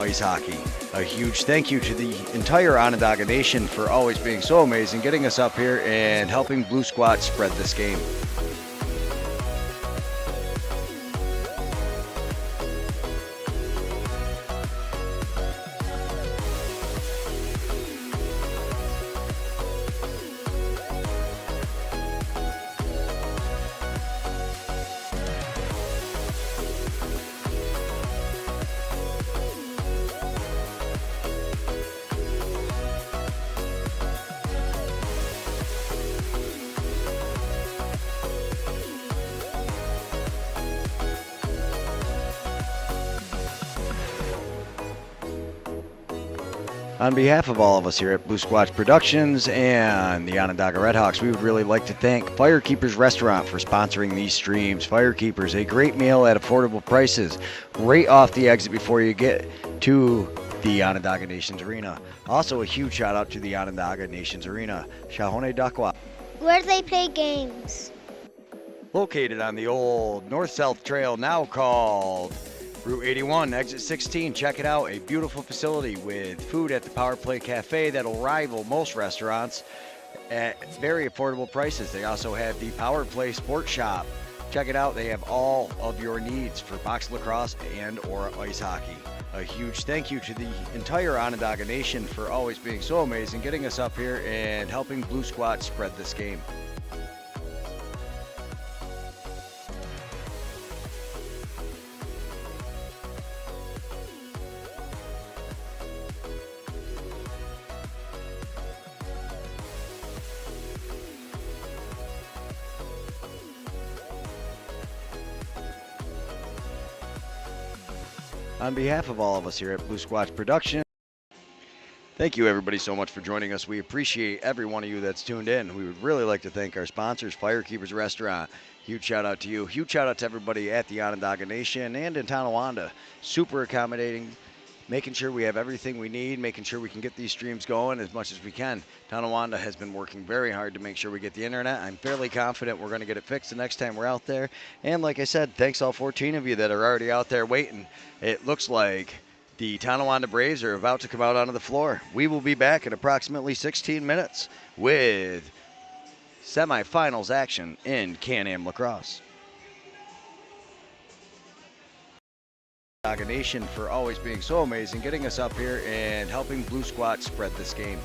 Ice hockey. A huge thank you to the entire Onondaga Nation for always being so amazing, getting us up here and helping Blue Squad spread this game. On behalf of all of us here at Blue Squatch Productions and the Onondaga RedHawks, we would really like to thank Firekeepers Restaurant for sponsoring these streams. Firekeepers, a great meal at affordable prices, right off the exit before you get to the Onondaga Nations Arena. Also, a huge shout out to the Onondaga Nations Arena, Haudenosaunee. Where do they play games? Located on the old north-south trail, now called Route 81, exit 16. Check it out. A beautiful facility with food at the Power Play Cafe that'll rival most restaurants at very affordable prices. They also have the Power Play Sports Shop. Check it out. They have all of your needs for box lacrosse and or ice hockey. A huge thank you to the entire Onondaga Nation for always being so amazing, getting us up here and helping Blue Squad spread this game. On behalf of all of us here at Blue Squatch Production, thank you everybody so much for joining us. We appreciate every one of you that's tuned in. We would really like to thank our sponsors, Firekeepers Restaurant. Huge shout out to you. Huge shout out to everybody at the Onondaga Nation and in Tonawanda. Super accommodating, making sure we have everything we need, making sure we can get these streams going as much as we can. Tonawanda has been working very hard to make sure we get the internet. I'm fairly confident we're going to get it fixed the next time we're out there. And like I said, thanks all 14 of you that are already out there waiting. It looks like the Tonawanda Braves are about to come out onto the floor. We will be back in approximately 16 minutes with semifinals action in Can-Am Lacrosse. Onondaga Nation for always being so amazing, getting us up here and helping Blue Squad spread this game.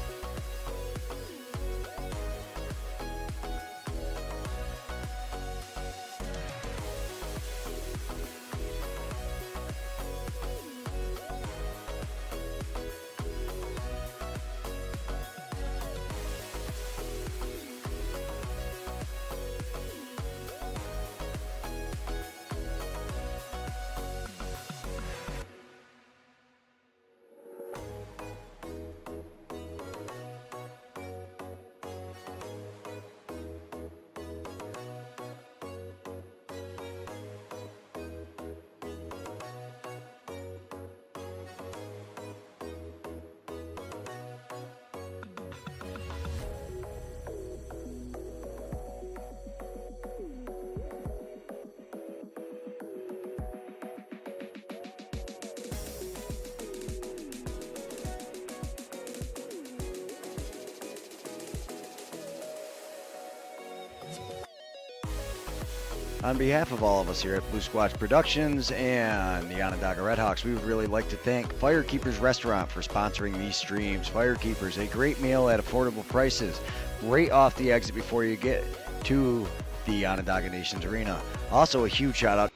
On behalf of all of us here at Blue Squatch Productions and the Onondaga RedHawks, we would really like to thank Firekeepers Restaurant for sponsoring these streams. Firekeepers, a great meal at affordable prices, right off the exit before you get to the Onondaga Nations Arena. Also, a huge shout out.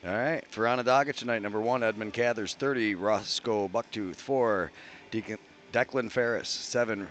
All right, for Onondaga tonight, number 1, Edmund Cathers, 30, Roscoe Bucktooth, 4, Declan Ferris, 7,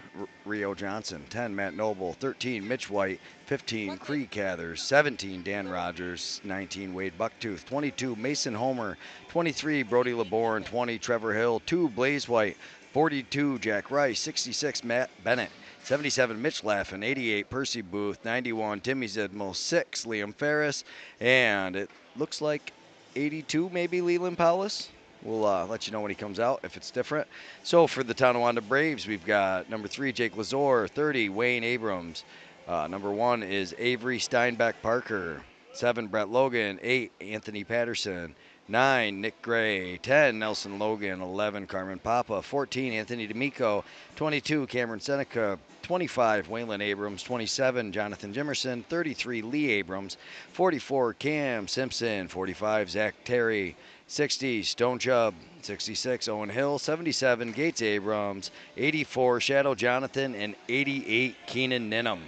Rio Johnson, 10, Matt Noble, 13, Mitch White, 15, Cree Cathers, 17, Dan Rogers, 19, Wade Bucktooth, 22, Mason Homer, 23, Brody LeBourne, 20, Trevor Hill, 2, Blaze White, 42, Jack Rice, 66, Matt Bennett, 77, Mitch Laffin, 88, Percy Booth, 91, Timmy Zidmo, 6, Liam Ferris, and it looks like 82 maybe Leland Paulus. We'll let you know when he comes out if it's different. So for the Tonawanda Braves, we've got number 3, Jake Lazor, 30, Wayne Abrams. Number 1 is Avery Steinbeck Parker. 7, Brett Logan. 8, Anthony Patterson. 9, Nick Gray. 10, Nelson Logan. 11, Carmen Papa. 14, Anthony D'Amico. 22, Cameron Seneca. 25, Waylon Abrams. 27, Jonathan Jimerson. 33, Lee Abrams. 44, Cam Simpson. 45, Zach Terry. 60, Stone Chubb. 66, Owen Hill. 77, Gates Abrams. 84, Shadow Jonathan. And 88, Keenan Ninham.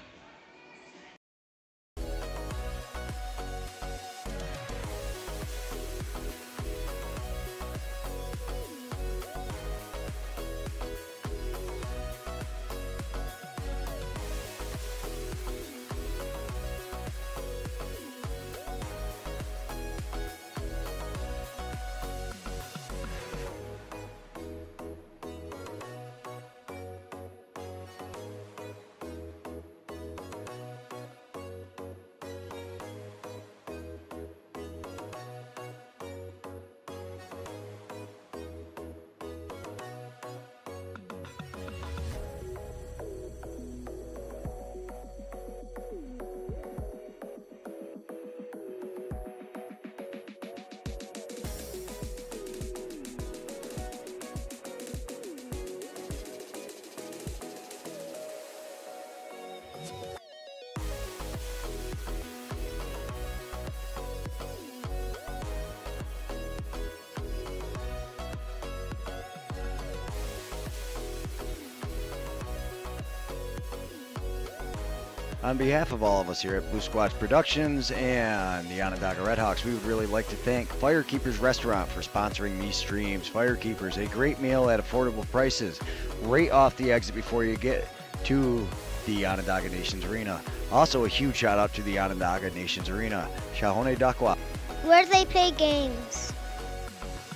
On behalf of all of us here at Blue Squatch Productions and the Onondaga RedHawks, we would really like to thank Firekeepers Restaurant for sponsoring these streams. Firekeepers, a great meal at affordable prices, right off the exit before you get to the Onondaga Nations Arena. Also, a huge shout out to the Onondaga Nations Arena, Haudenosaunee, Where they play games.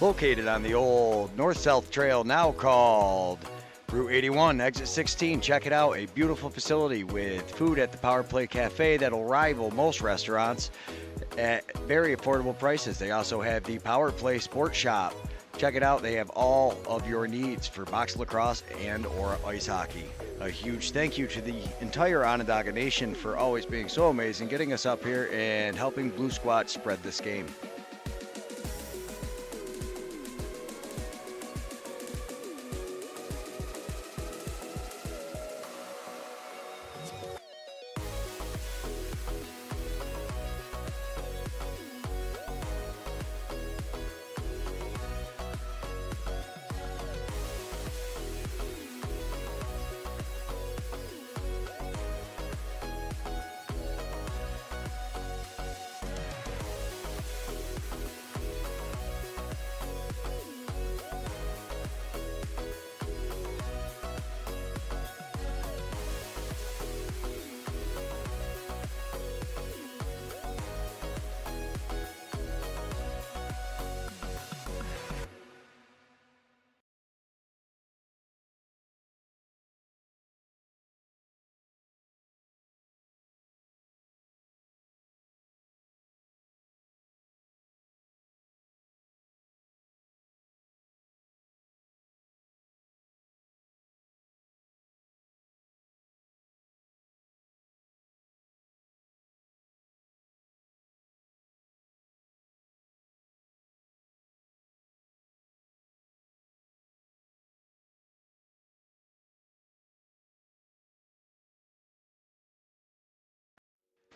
located on the old north-south trail, now called Route 81, exit 16. Check it out. A beautiful facility with food at the Power Play Cafe that'll rival most restaurants at very affordable prices. They also have the Power Play Sports Shop. Check it out. They have all of your needs for box lacrosse and or ice hockey. A huge thank you to the entire Onondaga Nation for always being so amazing, getting us up here and helping Blue Squatch spread this game.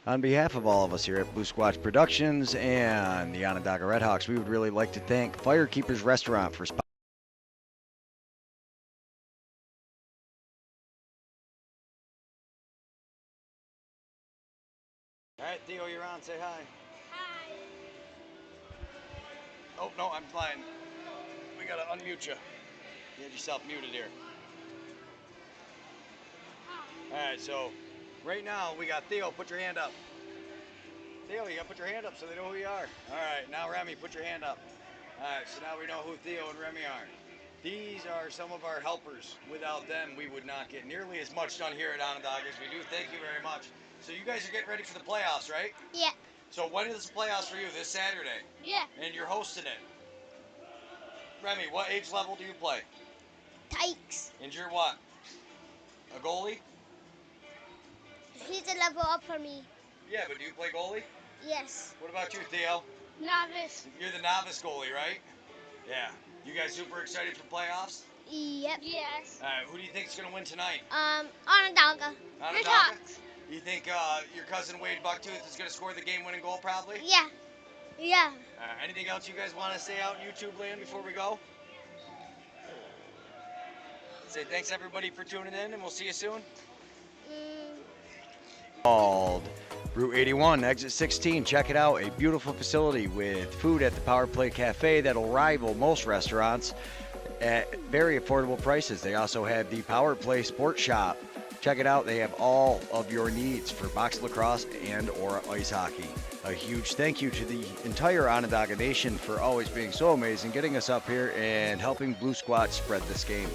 On behalf of all of us here at Blue Squatch Productions and the Onondaga RedHawks, we would really like to thank Firekeepers Restaurant for sponsoring. All right, Theo, you're on. Say hi. Hi. Oh, no, I'm flying. We got to unmute you. You had yourself muted here. All right, so right now we got Theo. Put your hand up. Theo, you got to put your hand up so they know who you are. All right, now Remy, put your hand up. All right, so now we know who Theo and Remy are. These are some of our helpers. Without them, we would not get nearly as much done here at Onondaga as we do. Thank you very much. So you guys are getting ready for the playoffs, right? Yeah. So when is the playoffs for you? This Saturday? Yeah. And you're hosting it. Remy, what age level do you play? Tykes. And you're what? A goalie? He's a level up for me. Yeah, but do you play goalie? Yes. What about you, Theo? Novice. You're the novice goalie, right? Yeah. You guys super excited for playoffs? Yep. Yes. All right. Who do you think's gonna win tonight? Onondaga. Onondaga? RedHawks. You think your cousin Wade Bucktooth is gonna score the game-winning goal, probably? Yeah. Yeah. Anything else you guys want to say out in YouTube land before we go? Say thanks everybody for tuning in, and we'll see you soon. Called Route 81, exit 16. Check it out. A beautiful facility with food at the Power Play Cafe that'll rival most restaurants at very affordable prices. They also have the Power Play Sports Shop. Check it out. They have all of your needs for box lacrosse and or ice hockey. A huge thank you to the entire Onondaga Nation for always being so amazing, getting us up here and helping Blue Squad spread this game.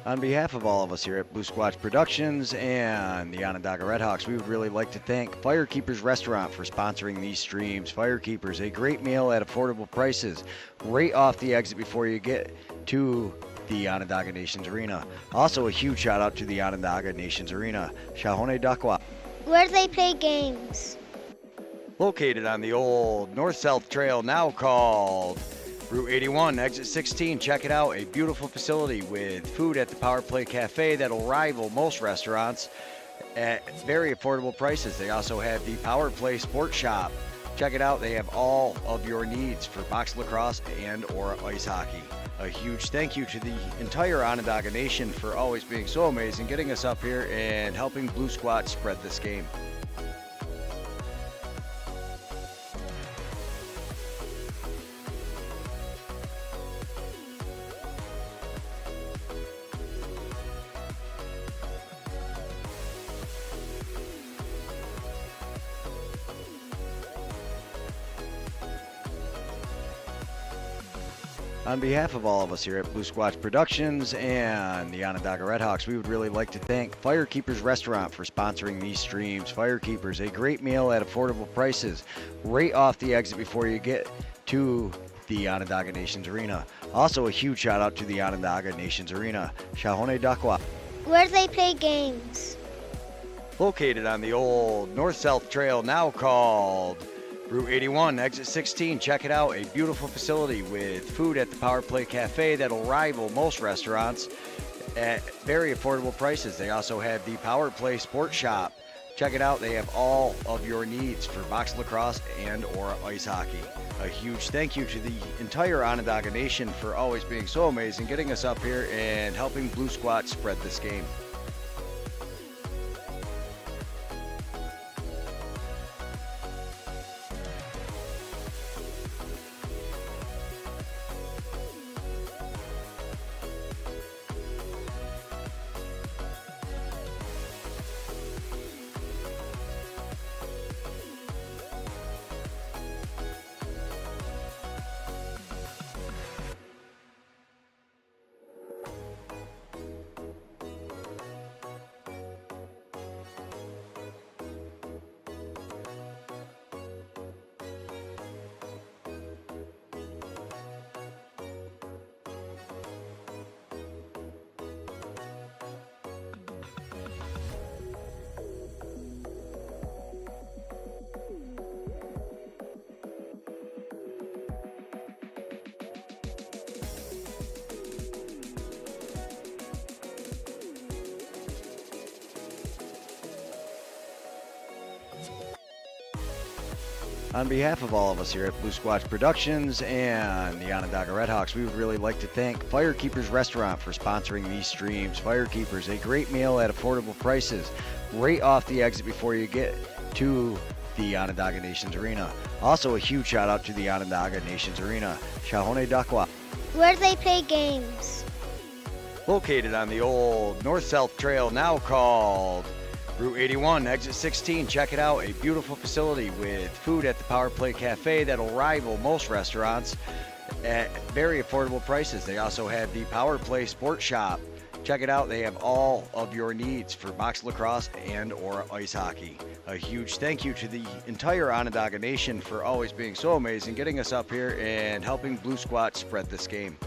On behalf of all of us here at Blue Squatch Productions and the Onondaga RedHawks, we would really like to thank Firekeepers Restaurant for sponsoring these streams. Firekeepers, a great meal at affordable prices, right off the exit before you get to the Onondaga Nations Arena. Also, a huge shout out to the Onondaga Nations Arena, Haudenosaunee, Where they play games. located on the old north-south trail now called Route 81, exit 16. Check it out. A beautiful facility with food at the Power Play Cafe that'll rival most restaurants at very affordable prices. They also have the Power Play Sports Shop. Check it out. They have all of your needs for box lacrosse and or ice hockey. A huge thank you to the entire Onondaga Nation for always being so amazing, getting us up here and helping Blue Squad spread this game. On behalf of all of us here at Blue Squatch Productions and the Onondaga RedHawks, we would really like to thank Firekeepers Restaurant for sponsoring these streams. Firekeepers, a great meal at affordable prices, right off the exit before you get to the Onondaga Nations Arena. Also, a huge shout out to the Onondaga Nations Arena, Haudenosaunee, Where they play games. located on the old north-south trail now called Route 81, exit 16. Check it out. A beautiful facility with food at the Power Play Cafe that'll rival most restaurants at very affordable prices. They also have the Power Play Sports Shop. Check it out. They have all of your needs for box lacrosse and or ice hockey. A huge thank you to the entire Onondaga Nation for always being so amazing, getting us up here and helping Blue Squad spread this game. On behalf of all of us here at Blue Squatch Productions and the Onondaga RedHawks, we would really like to thank Firekeepers Restaurant for sponsoring these streams. Firekeepers, a great meal at affordable prices, right off the exit before you get to the Onondaga Nations Arena. Also, a huge shout out to the Onondaga Nations Arena, Haudenosaunee, Where they play games. located on the old north-south trail now called Route 81, exit 16. Check it out, a beautiful facility with food at the Power Play Cafe that'll rival most restaurants at very affordable prices. They also have the Power Play Sports Shop. Check it out, they have all of your needs for box lacrosse and or ice hockey. A huge thank you to the entire Onondaga Nation for always being so amazing, getting us up here and helping Blue Squat spread this game.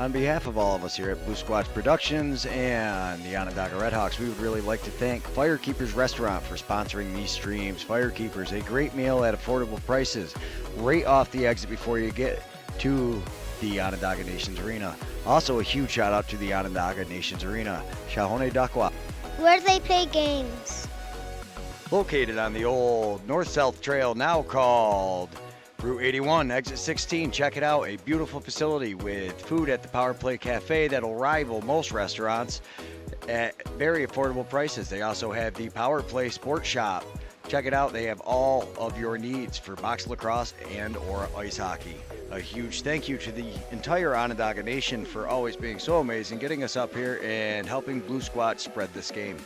On behalf of all of us here at Blue Squatch Productions and the Onondaga RedHawks, we would really like to thank Firekeepers Restaurant for sponsoring these streams. Firekeepers, a great meal at affordable prices, right off the exit before you get to the Onondaga Nations Arena. Also, a huge shout out to the Onondaga Nations Arena, Haudenosaunee, Where they play games. located on the old north-south trail now called Route 81, exit 16. Check it out, a beautiful facility with food at the Power Play Cafe that'll rival most restaurants at very affordable prices. They also have the Power Play Sports Shop. Check it out, they have all of your needs for box lacrosse and or ice hockey. A huge thank you to the entire Onondaga Nation for always being so amazing, getting us up here and helping Blue Squat spread this game.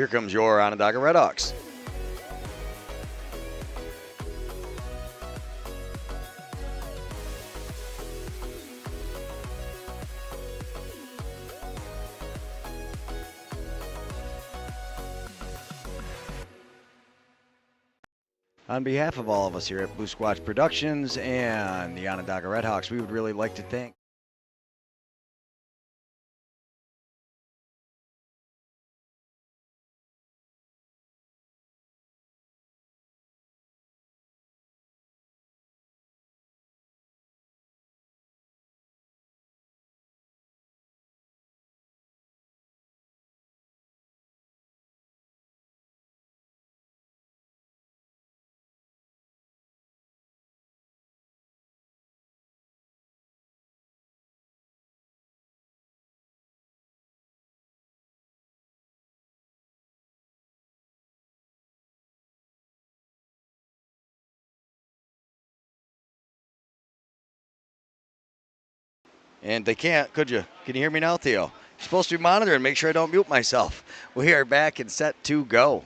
Here comes your Onondaga RedHawks. On behalf of all of us here at Blue Squatch Productions and the Onondaga RedHawks, we would really like to thank And they can't, could you? Can you hear me now, Theo? You're supposed to be monitoring, make sure I don't mute myself. We are back and set to go.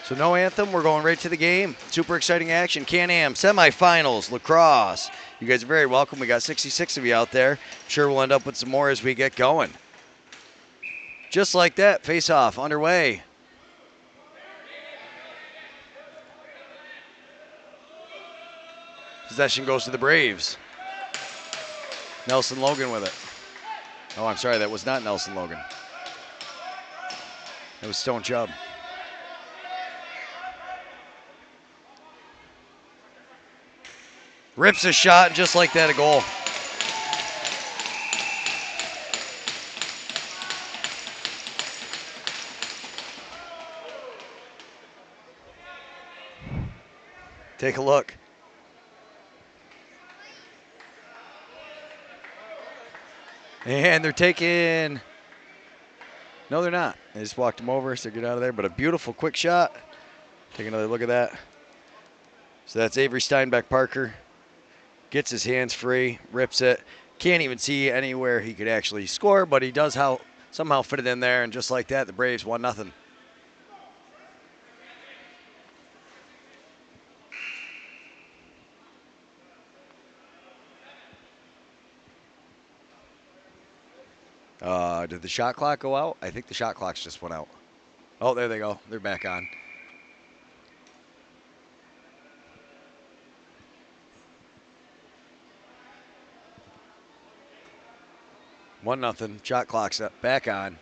So no anthem, we're going right to the game. Super exciting action. Can-Am semifinals, lacrosse. You guys are very welcome. We got 66 of you out there. Sure we'll end up with some more as we get going. Just like that, face-off underway. Possession goes to the Braves. Nelson Logan with it. Oh, I'm sorry, that was not Nelson Logan. It was Stone Chubb. Rips a shot, just like that, a goal. Take a look. And they're taking... No, they're not. They just walked him over, so get out of there. But a beautiful quick shot. Take another look at that. So that's Avery Steinbeck Parker. Gets his hands free, rips it. Can't even see anywhere he could actually score, but he does somehow fit it in there. And just like that, the Braves 1-0. Did the shot clock go out? I think the shot clocks just went out. Oh, there they go. They're back on. One nothing. Shot clock's up. Back on.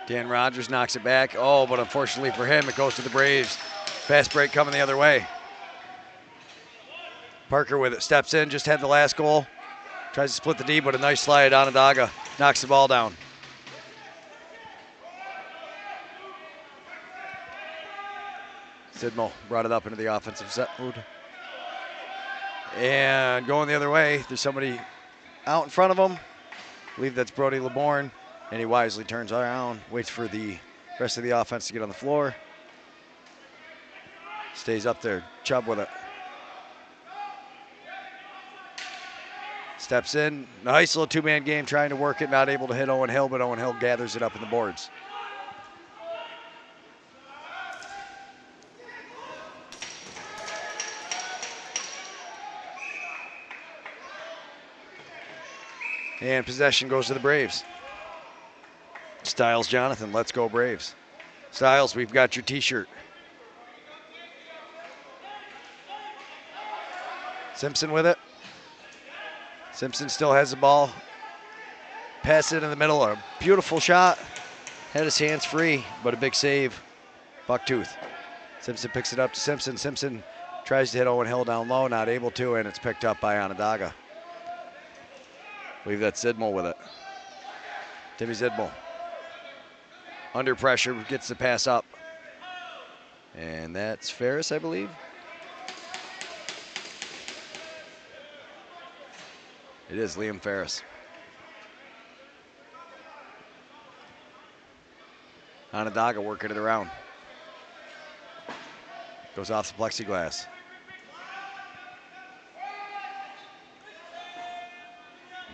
Dan Rogers knocks it back. Oh, but unfortunately for him, it goes to the Braves. Fast break coming the other way. Parker with it. Steps in. Just had the last goal. Tries to split the D, but a nice slide. Onondaga knocks the ball down. Sidmo brought it up into the offensive set mode. And going the other way, there's somebody out in front of him. I believe that's Brody LeBourne. And he wisely turns around, waits for the rest of the offense to get on the floor. Stays up there. Chubb with it. Steps in. Nice little two-man game trying to work it. Not able to hit Owen Hill, but Owen Hill gathers it up in the boards. And possession goes to the Braves. Styles Jonathan, let's go Braves. Styles, we've got your t-shirt. Simpson with it. Simpson still has the ball. Pass it in the middle, a beautiful shot. Had his hands free, but a big save. Bucktooth. Simpson picks it up to Simpson. Simpson tries to hit Owen Hill down low, not able to, and it's picked up by Onondaga. I believe that's Zidmo with it. Timmy Zidmo. Under pressure, gets the pass up. And that's Ferris, I believe. It is Liam Ferris. Onondaga working it around. Goes off the plexiglass.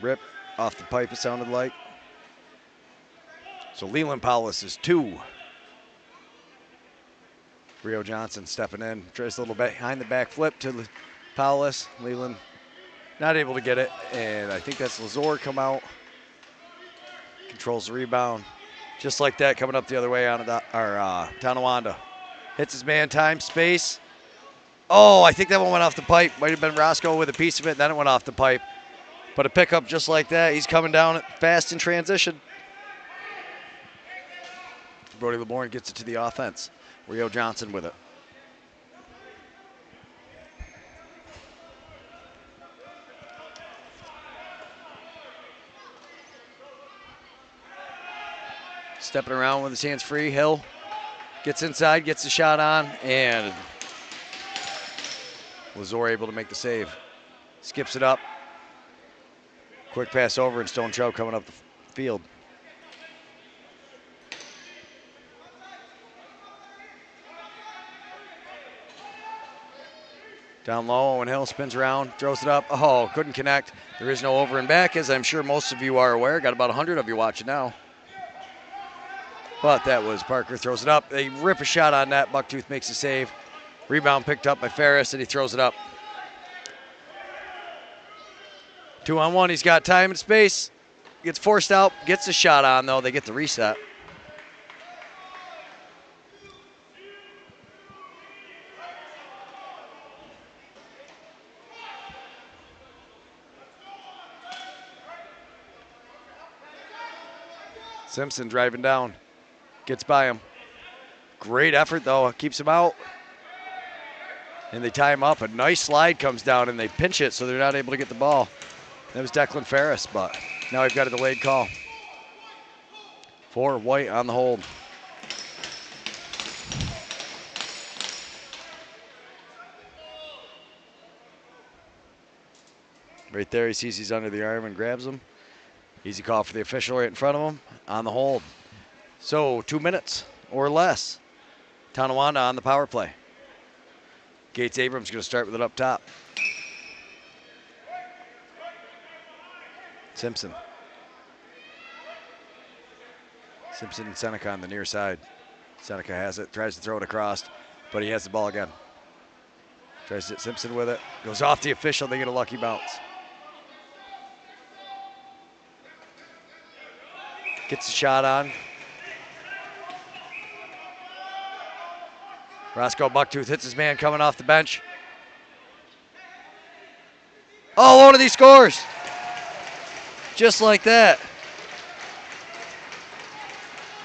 Rip off the pipe, it sounded like. So Leland Paulus is 2. Rio Johnson stepping in. Tries a little behind the back flip to Paulus. Leland not able to get it. And I think that's Lazor come out. Controls the rebound. Just like that, coming up the other way on Tonawanda. Hits his man, time, space. Oh, I think that one went off the pipe. Might have been Roscoe with a piece of it, then it went off the pipe. But a pickup just like that. He's coming down fast in transition. Brody LeBourne gets it to the offense. Rio Johnson with it. Stepping around with his hands free. Hill gets inside, gets the shot on, and Lazor able to make the save. Skips it up. Quick pass over, and Stone Chubb coming up the field. Down low, Owen Hill spins around, throws it up. Oh, couldn't connect. There is no over and back, as I'm sure most of you are aware. Got about 100 of you watching now. But that was Parker, throws it up. They rip a shot on that. Bucktooth makes a save. Rebound picked up by Ferris, and he throws it up. 2-on-1, he's got time and space. Gets forced out, gets the shot on, though. They get the reset. Simpson driving down, gets by him. Great effort, though, keeps him out. And they tie him up. A nice slide comes down, and they pinch it, so they're not able to get the ball. That was Declan Ferris, but now we've got a delayed call. 4 white on the hold. Right there, he sees he's under the arm and grabs him. Easy call for the official right in front of him on the hold. So 2 minutes or less. Tonawanda on the power play. Gates Abrams going to start with it up top. Simpson. Simpson and Seneca on the near side. Seneca has it, tries to throw it across, but he has the ball again. Tries to hit Simpson with it. Goes off the official, they get a lucky bounce. Gets the shot on. Roscoe Bucktooth hits his man coming off the bench. Oh, one of these scores. Just like that.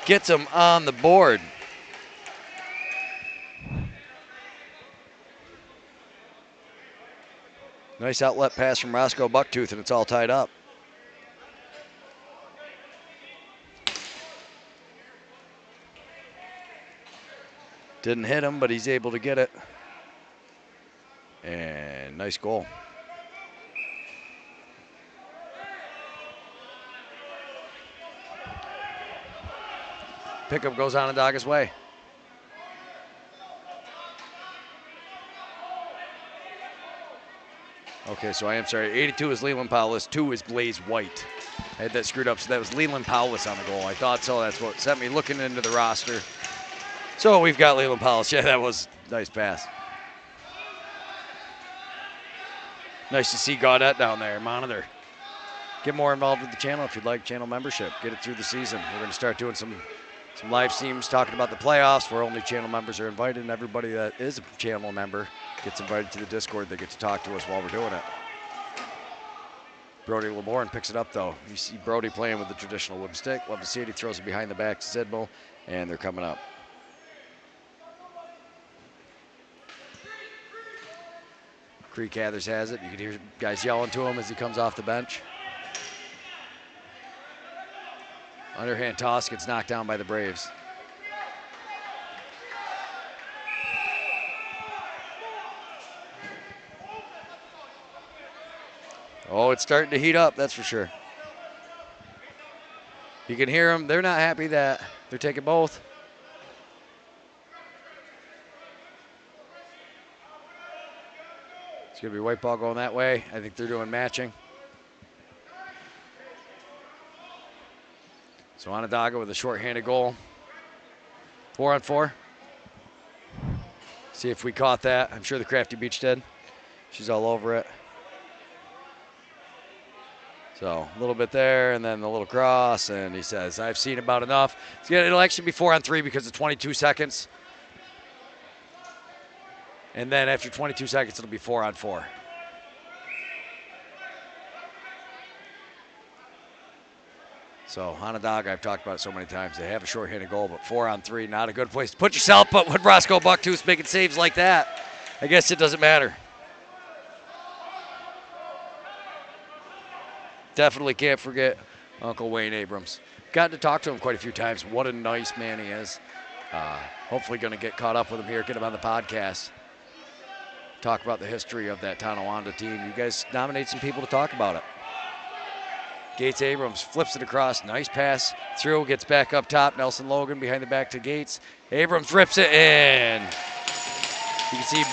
Gets him on the board. Nice outlet pass from Roscoe Bucktooth, and it's all tied up. Didn't hit him, but he's able to get it. And nice goal. Pickup goes Onondaga's way. Okay, so I am sorry. 82 is Leland Powless, 2 is Blaze White. I had that screwed up, so that was Leland Powless on the goal. I thought so. That's what sent me looking into the roster. So we've got Leland Powless. Yeah, that was a nice pass. Nice to see Gaudette down there, monitor. Get more involved with the channel if you'd like channel membership. Get it through the season. We're going to start doing some live streams talking about the playoffs where only channel members are invited, and everybody that is a channel member gets invited to the Discord. They get to talk to us while we're doing it. Brody LeBourne picks it up, though. You see Brody playing with the traditional wooden stick. Love to see it. He throws it behind the back to Zidmo, and they're coming up. Creek Cathers has it. You can hear guys yelling to him as he comes off the bench. Underhand toss gets knocked down by the Braves. Oh, it's starting to heat up, that's for sure. You can hear them. They're not happy that they're taking both. It's going to be white ball going that way. I think they're doing matching. So Onondaga with a short-handed goal. 4-on-4. See if we caught that. I'm sure the Crafty Beach did. She's all over it. So a little bit there, and then the little cross, and he says, I've seen about enough. It'll actually be 4-on-3 because of 22 seconds. And then after 22 seconds, it'll be 4-on-4. So Onondaga, I've talked about it so many times. They have a short-handed goal, but 4-on-3, not a good place to put yourself. But when Roscoe Bucktooth's making saves like that, I guess it doesn't matter. Definitely can't forget Uncle Wayne Abrams. Got to talk to him quite a few times. What a nice man he is. Hopefully going to get caught up with him here, get him on the podcast. Talk about the history of that Tonawanda team. You guys nominate some people to talk about it. Gates Abrams flips it across. Nice pass through. Gets back up top. Nelson Logan behind the back to Gates. Abrams rips it in. You can see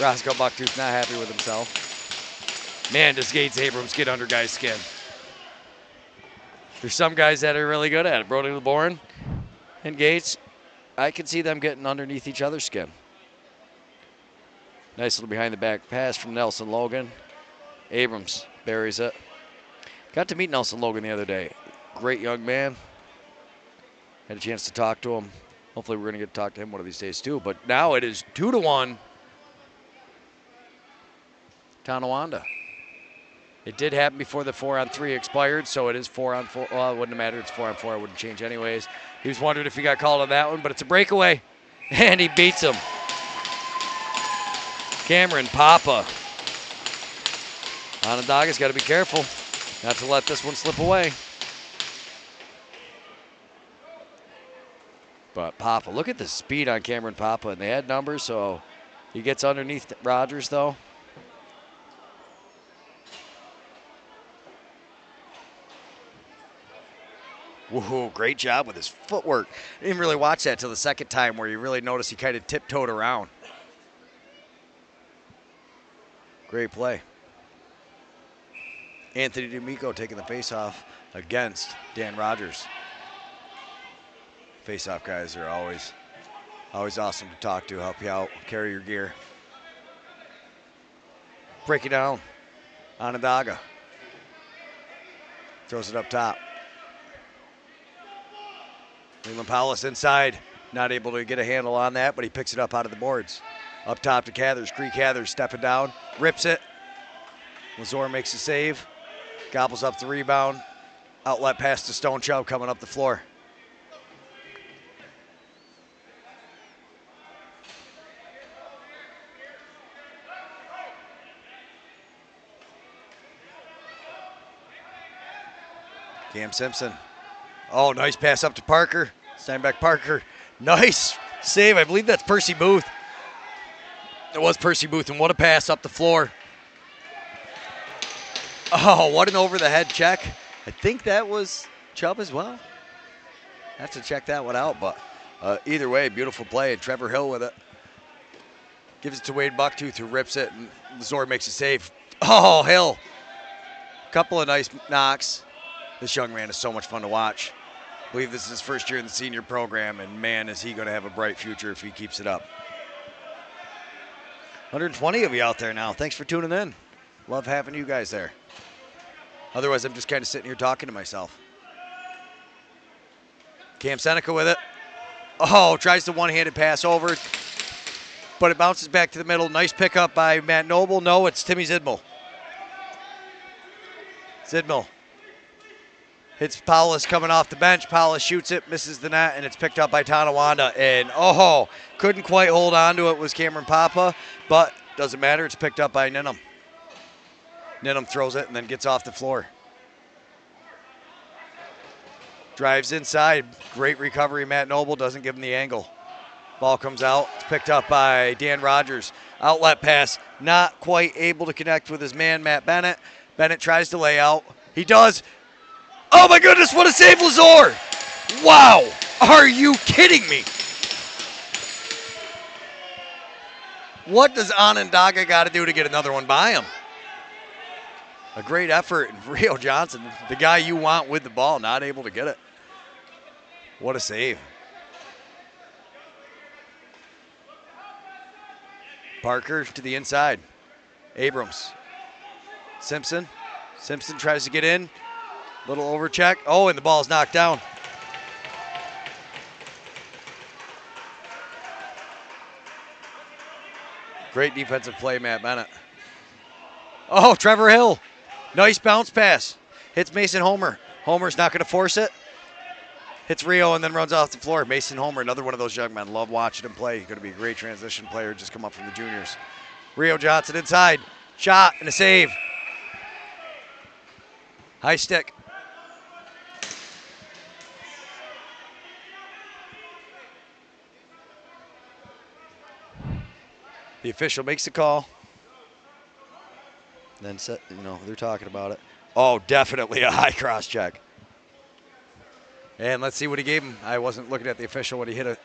Roscoe Bucktooth's not happy with himself. Man, does Gates Abrams get under guys' skin. There's some guys that are really good at it. Brody LeBourne and Gates, I can see them getting underneath each other's skin. Nice little behind the back pass from Nelson Logan. Abrams buries it. Got to meet Nelson Logan the other day. Great young man. Had a chance to talk to him. Hopefully we're going to get to talk to him one of these days too. But now it is 2-1. Tonawanda. It did happen before the 4-on-3 expired, so it is 4-on-4. Well, it wouldn't have mattered. It's 4-on-4. It wouldn't change anyways. He was wondering if he got called on that one, but it's a breakaway, and he beats him. Cameron Papa. Onondaga's got to be careful not to let this one slip away. But Papa, look at the speed on Cameron Papa, and they had numbers, so he gets underneath Rogers, though. Woohoo, great job with his footwork. I didn't really watch that till the second time where you really noticed he kind of tiptoed around. Great play. Anthony D'Amico taking the face-off against Dan Rogers. Face-off guys are always awesome to talk to, help you out, carry your gear. Break it down. Onondaga. Throws it up top. Leland Powless inside, not able to get a handle on that, but he picks it up out of the boards. Up top to Cathers. Cree Cathers stepping down, rips it. Lazor makes a save, gobbles up the rebound. Outlet pass to Stone Chubb coming up the floor. Cam Simpson. Oh, nice pass up to Parker. Steinbeck Parker. Nice save. I believe that's Percy Booth. It was Percy Booth, and what a pass up the floor. Oh, what an over-the-head check. I think that was Chubb as well. I have to check that one out, but either way, beautiful play, and Trevor Hill with it. Gives it to Wade Bucktooth, who rips it, and Lazor makes a save. Oh, Hill. Couple of nice knocks. This young man is so much fun to watch. I believe this is his first year in the senior program, and man, is he going to have a bright future if he keeps it up. 120 of you out there now. Thanks for tuning in. Love having you guys there. Otherwise, I'm just kind of sitting here talking to myself. Cam Seneca with it. Oh, tries the one-handed pass over, but it bounces back to the middle. Nice pickup by Matt Noble. No, it's Timmy Zidmel. Zidmel. Hits Powless coming off the bench. Powless shoots it, misses the net, and it's picked up by Tonawanda. And oh, couldn't quite hold on to it was Cameron Papa, but doesn't matter. It's picked up by Ninham. Ninham throws it and then gets off the floor. Drives inside. Great recovery. Matt Noble doesn't give him the angle. Ball comes out. It's picked up by Dan Rogers. Outlet pass. Not quite able to connect with his man, Matt Bennett. Bennett tries to lay out. He does. Oh my goodness, what a save, Lazor! Wow, are you kidding me? What does Onondaga got to do to get another one by him? A great effort, and Rio Johnson, the guy you want with the ball, not able to get it. What a save. Parker to the inside. Abrams. Simpson. Simpson tries to get in. Little overcheck. Oh, and the ball's knocked down. Great defensive play, Matt Bennett. Oh, Trevor Hill. Nice bounce pass. Hits Mason Homer. Homer's not going to force it. Hits Rio and then runs off the floor. Mason Homer, another one of those young men. Love watching him play. He's going to be a great transition player. Just come up from the juniors. Rio Johnson inside. Shot and a save. High stick. The official makes the call. Then, they're talking about it. Oh, definitely a high cross check. And let's see what he gave him. I wasn't looking at the official when he hit it,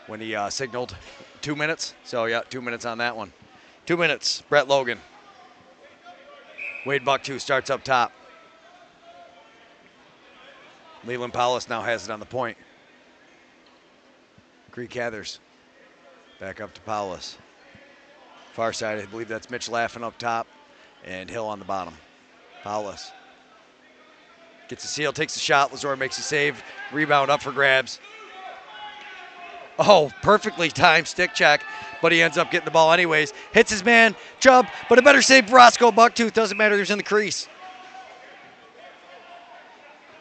when he signaled 2 minutes. So, yeah, 2 minutes on that one. 2 minutes. Brett Logan. Wade Bucktooth starts up top. Leland Paulus now has it on the point. Greek Cathers. Back up to Paulus. Far side, I believe that's Mitch Laffin up top and Hill on the bottom. Paulus. Gets a seal, takes a shot. Lazor makes a save. Rebound up for grabs. Oh, perfectly timed stick check, but he ends up getting the ball anyways. Hits his man, Chubb, but a better save for Roscoe Bucktooth. Doesn't matter, he's in the crease.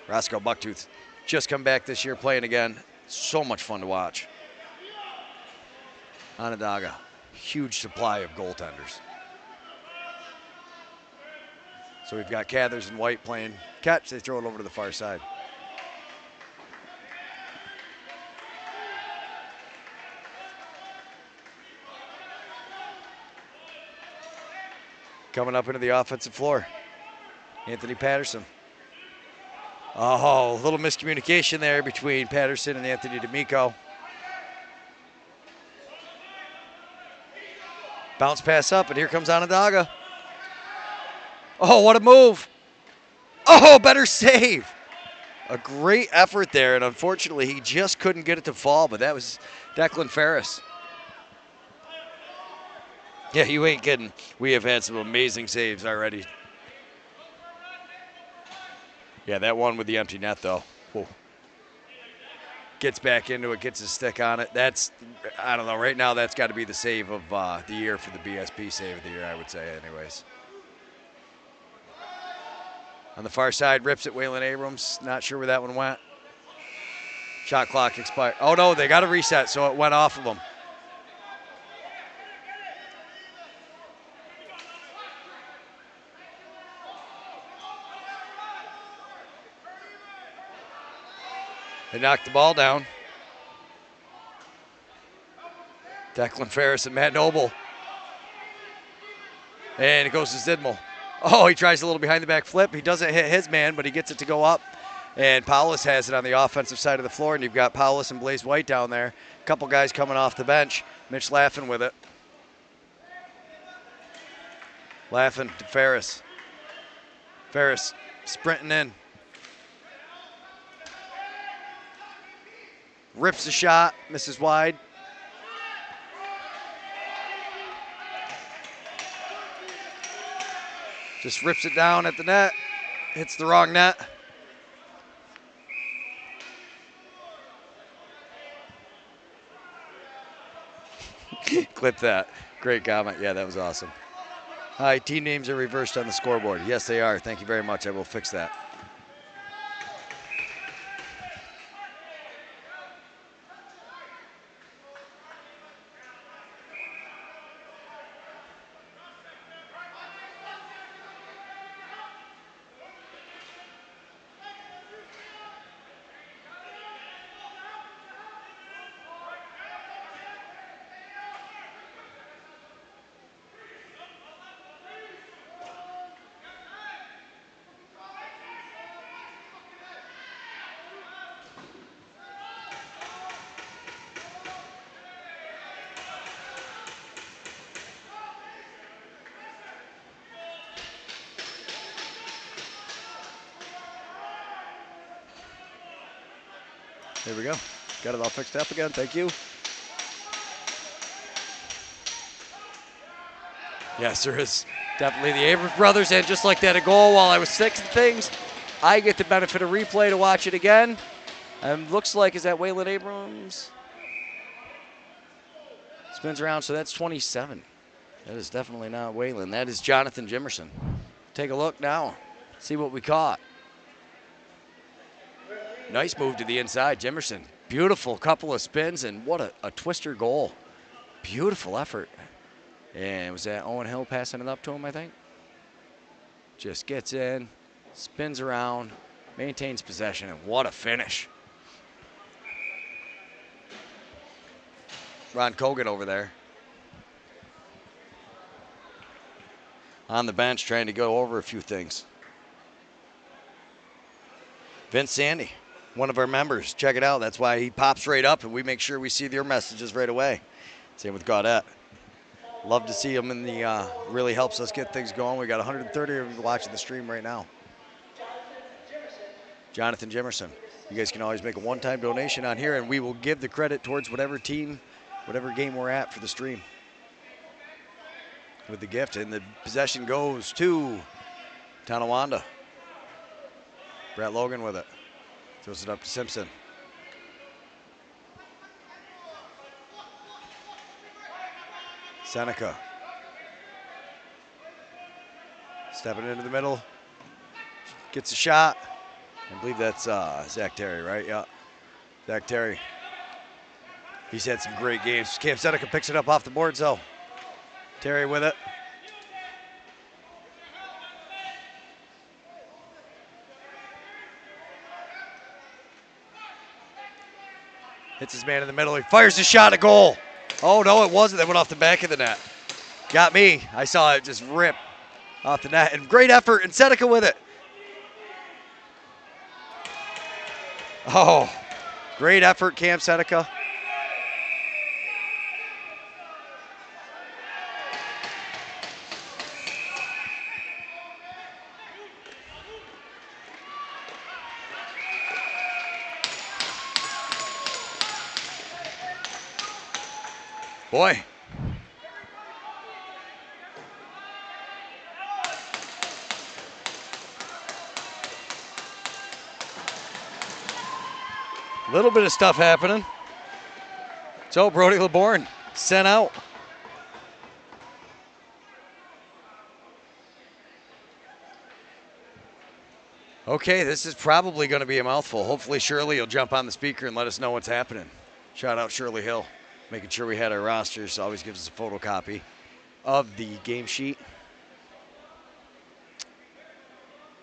Roscoe Bucktooth just come back this year playing again. So much fun to watch. Onondaga, huge supply of goaltenders. So we've got Cathers and White playing catch. They throw it over to the far side. Coming up into the offensive floor, Anthony Patterson. Oh, a little miscommunication there between Patterson and Anthony D'Amico. Bounce pass up, and here comes Onondaga. Oh, what a move. Oh, better save. A great effort there, and unfortunately, he just couldn't get it to fall, but that was Declan Ferris. Yeah, you ain't kidding. We have had some amazing saves already. Yeah, that one with the empty net, though. Whoa. Gets back into it, gets his stick on it. That's, I don't know, right now that's got to be the save of the year for the BSP save of the year, I would say, anyways. On the far side, rips it, Waylon Abrams. Not sure where that one went. Shot clock expired. Oh, no, they got a reset, so it went off of them. They knocked the ball down. Declan Ferris and Matt Noble. And it goes to Zidmal. Oh, he tries a little behind the back flip. He doesn't hit his man, but he gets it to go up. And Paulus has it on the offensive side of the floor, and you've got Paulus and Blaze White down there. A couple guys coming off the bench. Mitch Laffin with it. Laffin to Ferris. Ferris sprinting in. Rips the shot, misses wide. Just rips it down at the net. Hits the wrong net. Clip that. Great comment. Yeah, that was awesome. Hi, team names are reversed on the scoreboard. Yes, they are. Thank you very much. I will fix that. There we go. Got it all fixed up again. Thank you. Yes, there is definitely the Abrams brothers, and just like that, a goal while I was fixing things. I get the benefit of replay to watch it again. Looks like, is that Waylon Abrams? Spins around, so that's 27. That is definitely not Waylon. That is Jonathan Jimerson. Take a look now. See what we caught. Nice move to the inside, Jimerson. Beautiful couple of spins, and what a twister goal. Beautiful effort. And was that Owen Hill passing it up to him, I think? Just gets in, spins around, maintains possession, and what a finish. Ron Kogan over there. On the bench trying to go over a few things. Vince Sandy, one of our members. Check it out. That's why he pops right up, and we make sure we see your messages right away. Same with Gaudette. Love to see him in the, really helps us get things going. We got 130 of you watching the stream right now. Jonathan Jimerson. You guys can always make a one-time donation on here, and we will give the credit towards whatever team, whatever game we're at for the stream with the gift. And the possession goes to Tonawanda. Brett Logan with it. Throws it up to Simpson. Seneca. Stepping into the middle. Gets a shot. I believe that's Zach Terry, right? Yeah. Zach Terry. He's had some great games. Cam Seneca picks it up off the boards, though. Terry with it. Hits his man in the middle. He fires a shot at goal. Oh, no, it wasn't. That went off the back of the net. Got me. I saw it just rip off the net. And great effort. And Seneca with it. Oh, great effort, Cam Seneca. Boy. Little bit of stuff happening. So Brody LeBourne sent out. Okay, this is probably going to be a mouthful. Hopefully Shirley will jump on the speaker and let us know what's happening. Shout out Shirley Hill, making sure we had our rosters. Always gives us a photocopy of the game sheet.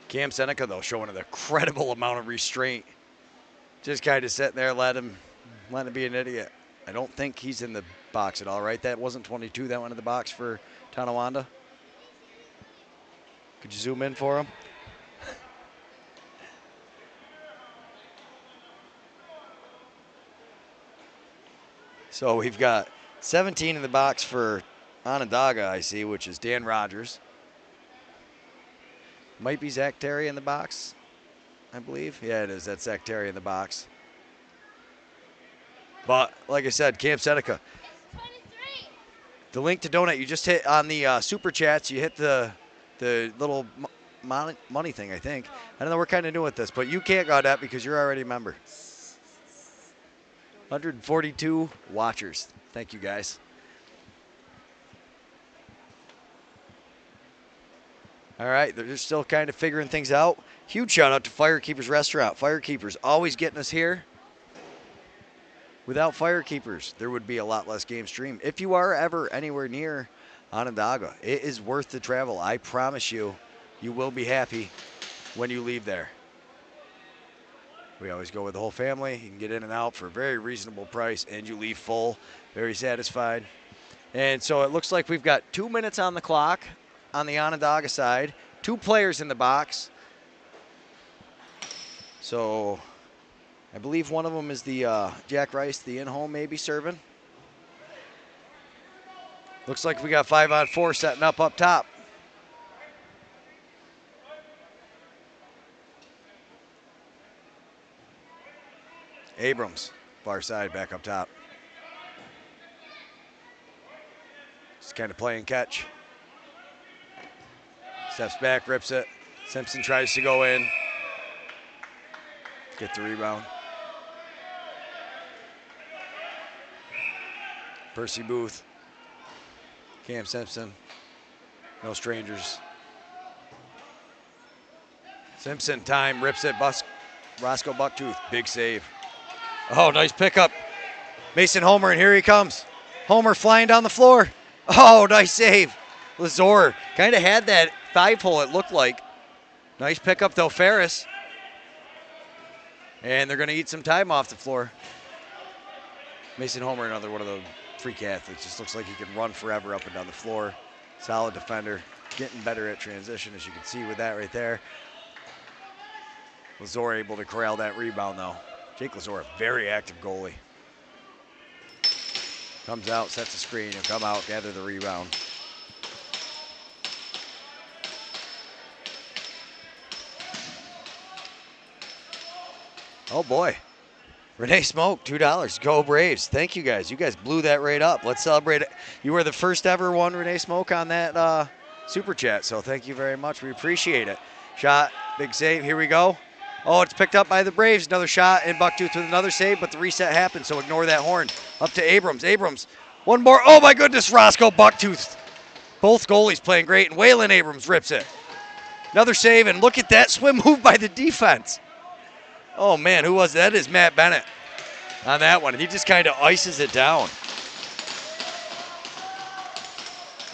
Cam Seneca, though, showing an incredible amount of restraint. Just kind of sitting there, let him be an idiot. I don't think he's in the box at all, right? That wasn't 22. That went in the box for Tonawanda. Could you zoom in for him? So we've got 17 in the box for Onondaga, I see, which is Dan Rogers. Might be Zach Terry in the box, I believe. Yeah, it is. That's Zach Terry in the box. But, like I said, Cam Seneca. The link to donate, you just hit on the Super Chats. You hit the little money thing, I think. I don't know, we're kind of new at this, but you can't go that because you're already a member. 142 watchers. Thank you, guys. All right, they're just still kind of figuring things out. Huge shout out to Firekeepers Restaurant. Firekeepers always getting us here. Without Firekeepers, there would be a lot less game stream. If you are ever anywhere near Onondaga, it is worth the travel. I promise you, you will be happy when you leave there. We always go with the whole family. You can get in and out for a very reasonable price, and you leave full, very satisfied. And so it looks like we've got 2 minutes on the clock on the Onondaga side. 2 players in the box. So I believe one of them is the Jack Rice, the in-home maybe serving. Looks like we got 5-on-4 setting up top. Abrams, far side, back up top. Just kind of playing catch. Steps back, rips it. Simpson tries to go in. Get the rebound. Percy Booth. Cam Simpson. No strangers. Simpson, time, rips it. Roscoe Bucktooth, big save. Oh, nice pickup. Mason Homer, and here he comes. Homer flying down the floor. Oh, nice save. Lazor kind of had that 5-hole, it looked like. Nice pickup, though, Ferris. And they're going to eat some time off the floor. Mason Homer, another one of the freak athletes. Just looks like he can run forever up and down the floor. Solid defender. Getting better at transition, as you can see with that right there. Lazor able to corral that rebound, though. Jake Lazor, a very active goalie. Comes out, sets the screen, and come out, gather the rebound. Oh boy. Renee Smoke, $2. Go Braves. Thank you guys. You guys blew that rate up. Let's celebrate it. You were the first ever one, Renee Smoke, on that super chat. So thank you very much. We appreciate it. Shot, big save. Here we go. Oh, it's picked up by the Braves. Another shot, and Bucktooth with another save, but the reset happened, so ignore that horn. Up to Abrams. Abrams, one more. Oh my goodness, Roscoe Bucktooth. Both goalies playing great, and Waylon Abrams rips it. Another save, and look at that swim move by the defense. Oh man, who was that? That is Matt Bennett on that one. He just kind of ices it down.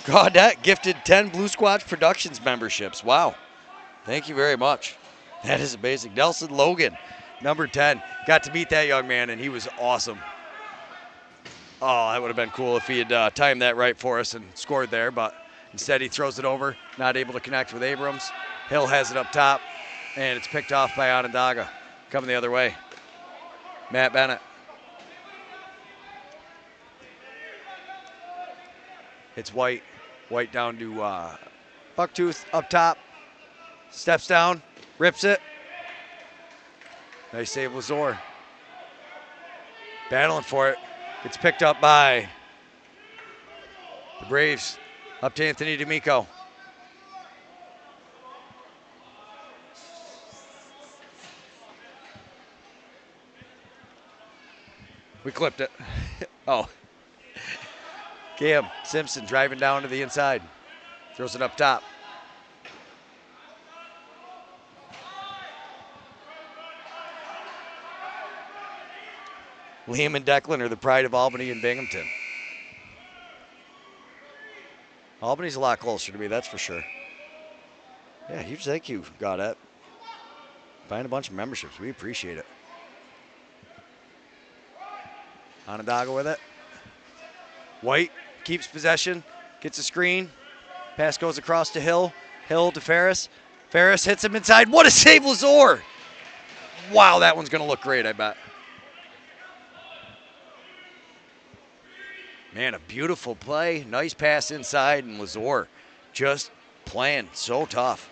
Gaudette gifted 10 Blue Squatch Productions memberships. Wow. Thank you very much. That is amazing. Nelson Logan, number 10. Got to meet that young man, and he was awesome. Oh, that would have been cool if he had timed that right for us and scored there, but instead he throws it over, not able to connect with Abrams. Hill has it up top, and it's picked off by Onondaga. Coming the other way. Matt Bennett. It's White. White down to Bucktooth up top. Steps down. Rips it. Nice save, Lazor. Battling for it. It's picked up by the Braves. Up to Anthony D'Amico. We clipped it. Oh. Cam Simpson driving down to the inside. Throws it up top. Liam and Declan are the pride of Albany and Binghamton. Albany's a lot closer to me, that's for sure. Yeah, huge thank you, Gaudette. Buying a bunch of memberships. We appreciate it. Onondaga with it. White keeps possession, gets a screen. Pass goes across to Hill. Hill to Ferris. Ferris hits him inside. What a save, Lazor! Wow, that one's going to look great, I bet. Man, a beautiful play. Nice pass inside, and Lazor just playing so tough.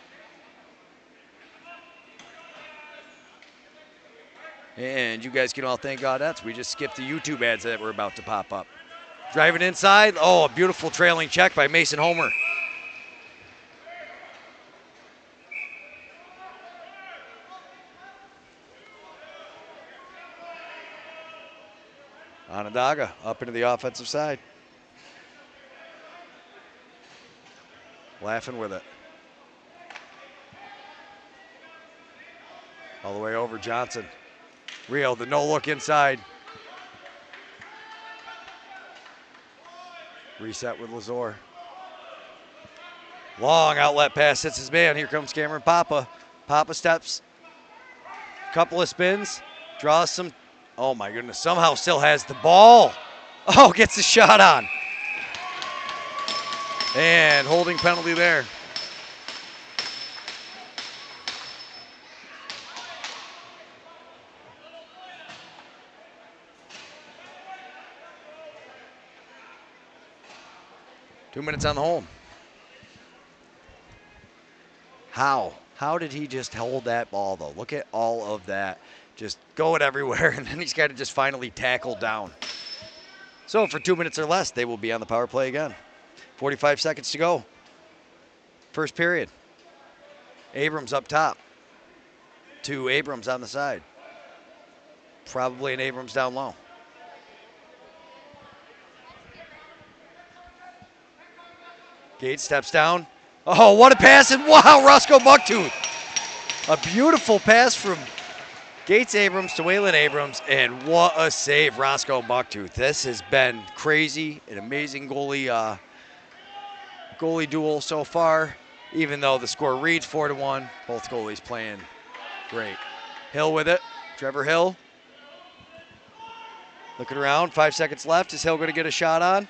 And you guys can all thank Gaudette. We just skipped the YouTube ads that were about to pop up. Driving inside. Oh, a beautiful trailing check by Mason Homer. Onondaga up into the offensive side. Laughing with it. All the way over Johnson. Rio, the no-look inside. Reset with Lazor. Long outlet pass hits his man. Here comes Cameron Papa. Papa steps. Couple of spins. Draws some. Oh my goodness. Somehow still has the ball. Oh, gets a shot on. And holding penalty there. Two minutes on the home. How? How did he just hold that ball, though? Look at all of that. Just going everywhere, and then he's got to just finally tackle down. So for 2 minutes or less, they will be on the power play again. 45 seconds to go. First period. Abrams up top. To Abrams on the side. Probably an Abrams down low. Gates steps down. Oh, what a pass, and wow, Roscoe Bucktooth. A beautiful pass from Gates Abrams to Waylon Abrams, and what a save, Roscoe Bucktooth. This has been crazy, an amazing goalie duel so far, even though the score reads 4-1. Both goalies playing great. Hill with it, Trevor Hill. Looking around, 5 seconds left. Is Hill going to get a shot on?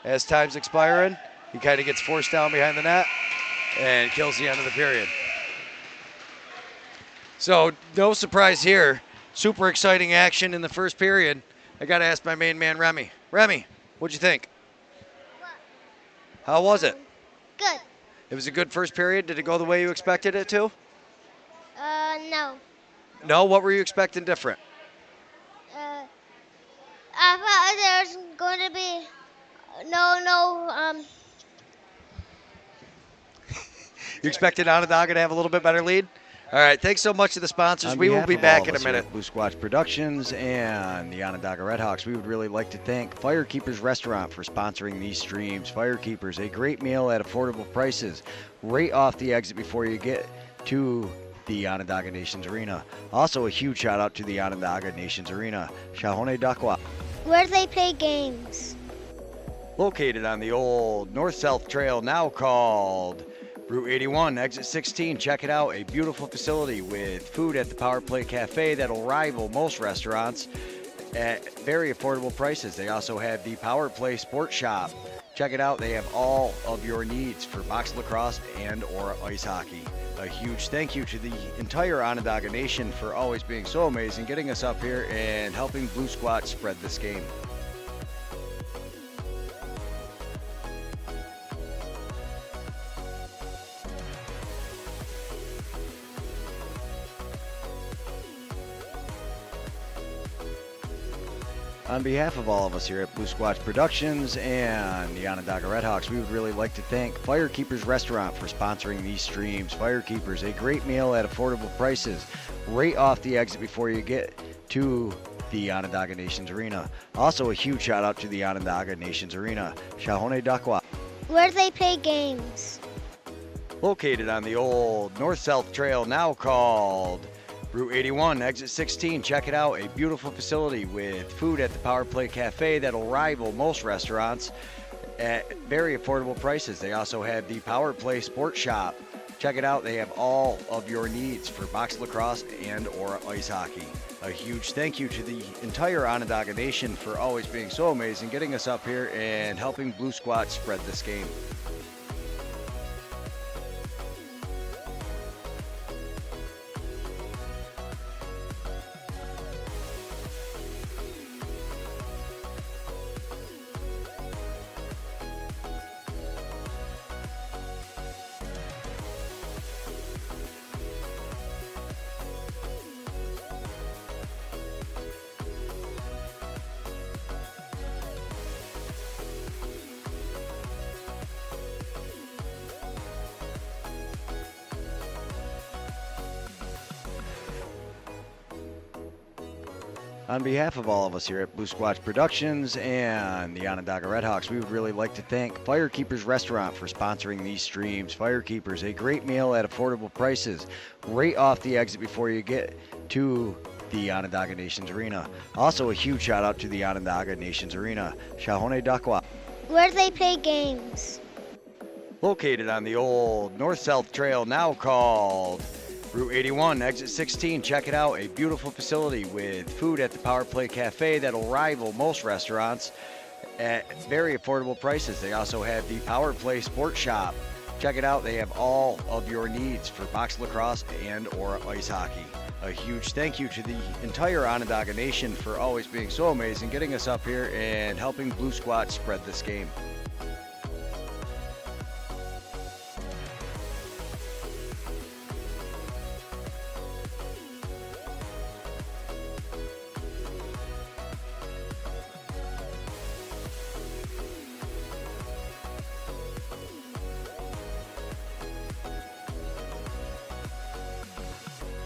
As time's expiring. He kind of gets forced down behind the net and kills the end of the period. So no surprise here. Super exciting action in the first period. I got to ask my main man, Remy. Remy, what'd you think? How was it? Good. It was a good first period. Did it go the way you expected it to? No. No? What were you expecting different? I thought there's going to be no. You expected Onondaga to have a little bit better lead? All right, thanks so much to the sponsors. On We will behalf be of back all in of a us here minute. at Blue Squatch Productions and the Onondaga RedHawks, we would really like to thank Firekeepers Restaurant for sponsoring these streams. Firekeepers, a great meal at affordable prices, right off the exit before you get to the Onondaga Nations Arena. Also, a huge shout out to the Onondaga Nations Arena, Haudenosaunee, Where they play games. located on the old north-south trail now called Route 81, exit 16. Check it out. A beautiful facility with food at the Power Play Cafe that'll rival most restaurants at very affordable prices. They also have the Power Play Sports Shop. Check it out. They have all of your needs for box lacrosse and or ice hockey. A huge thank you to the entire Onondaga Nation for always being so amazing, getting us up here and helping Blue Squatch spread this game. On behalf of all of us here at Blue Squatch Productions and the Onondaga RedHawks, we would really like to thank Firekeepers Restaurant for sponsoring these streams. Firekeepers, a great meal at affordable prices, right off the exit before you get to the Onondaga Nations Arena. Also, a huge shout out to the Onondaga Nations Arena, Haudenosaunee, Where they play games. located on the old north-south trail now called Route 81, exit 16. Check it out. A beautiful facility with food at the Power Play Cafe that'll rival most restaurants at very affordable prices. They also have the Power Play Sports Shop. Check it out. They have all of your needs for box lacrosse and or ice hockey. A huge thank you to the entire Onondaga Nation for always being so amazing, getting us up here and helping Blue Squatch spread this game. On behalf of all of us here at Blue Squatch Productions and the Onondaga RedHawks, we would really like to thank Firekeepers Restaurant for sponsoring these streams. Firekeepers, a great meal at affordable prices, right off the exit before you get to the Onondaga Nations Arena. Also, a huge shout out to the Onondaga Nations Arena, Haudenosaunee, Where they play games. located on the old north-south trail now called Route 81, exit 16. Check it out. A beautiful facility with food at the Power Play Cafe that'll rival most restaurants at very affordable prices. They also have the Power Play Sports Shop. Check it out. They have all of your needs for box lacrosse and or ice hockey. A huge thank you to the entire Onondaga Nation for always being so amazing, getting us up here and helping Blue Squatch spread this game.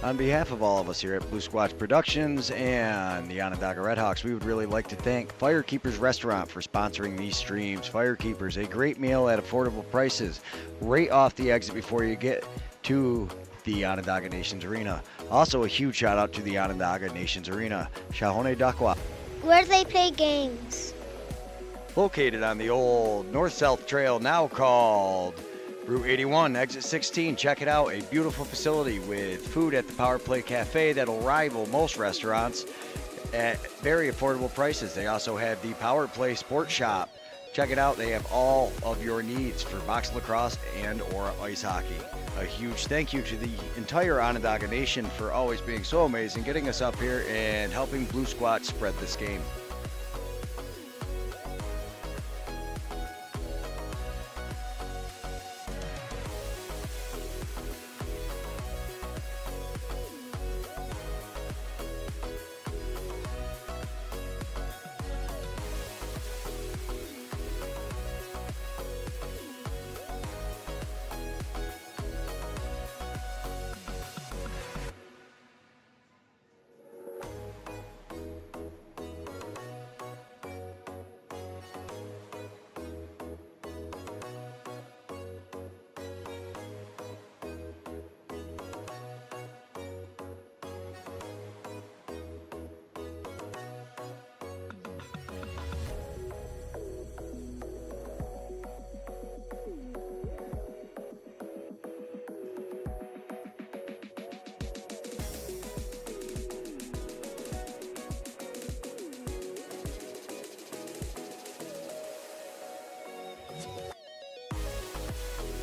On behalf of all of us here at Blue Squatch Productions and the Onondaga RedHawks, we would really like to thank Firekeepers Restaurant for sponsoring these streams. Firekeepers, a great meal at affordable prices, right off the exit before you get to the Onondaga Nations Arena. Also, a huge shout out to the Onondaga Nations Arena, Haudenosaunee, Where they play games. located on the old north-south trail now called Route 81, exit 16. Check it out. A beautiful facility with food at the Power Play Cafe that'll rival most restaurants at very affordable prices. They also have the Power Play Sports Shop. Check it out. They have all of your needs for box lacrosse and or ice hockey. A huge thank you to the entire Onondaga Nation for always being so amazing, getting us up here and helping Blue Squatch spread this game.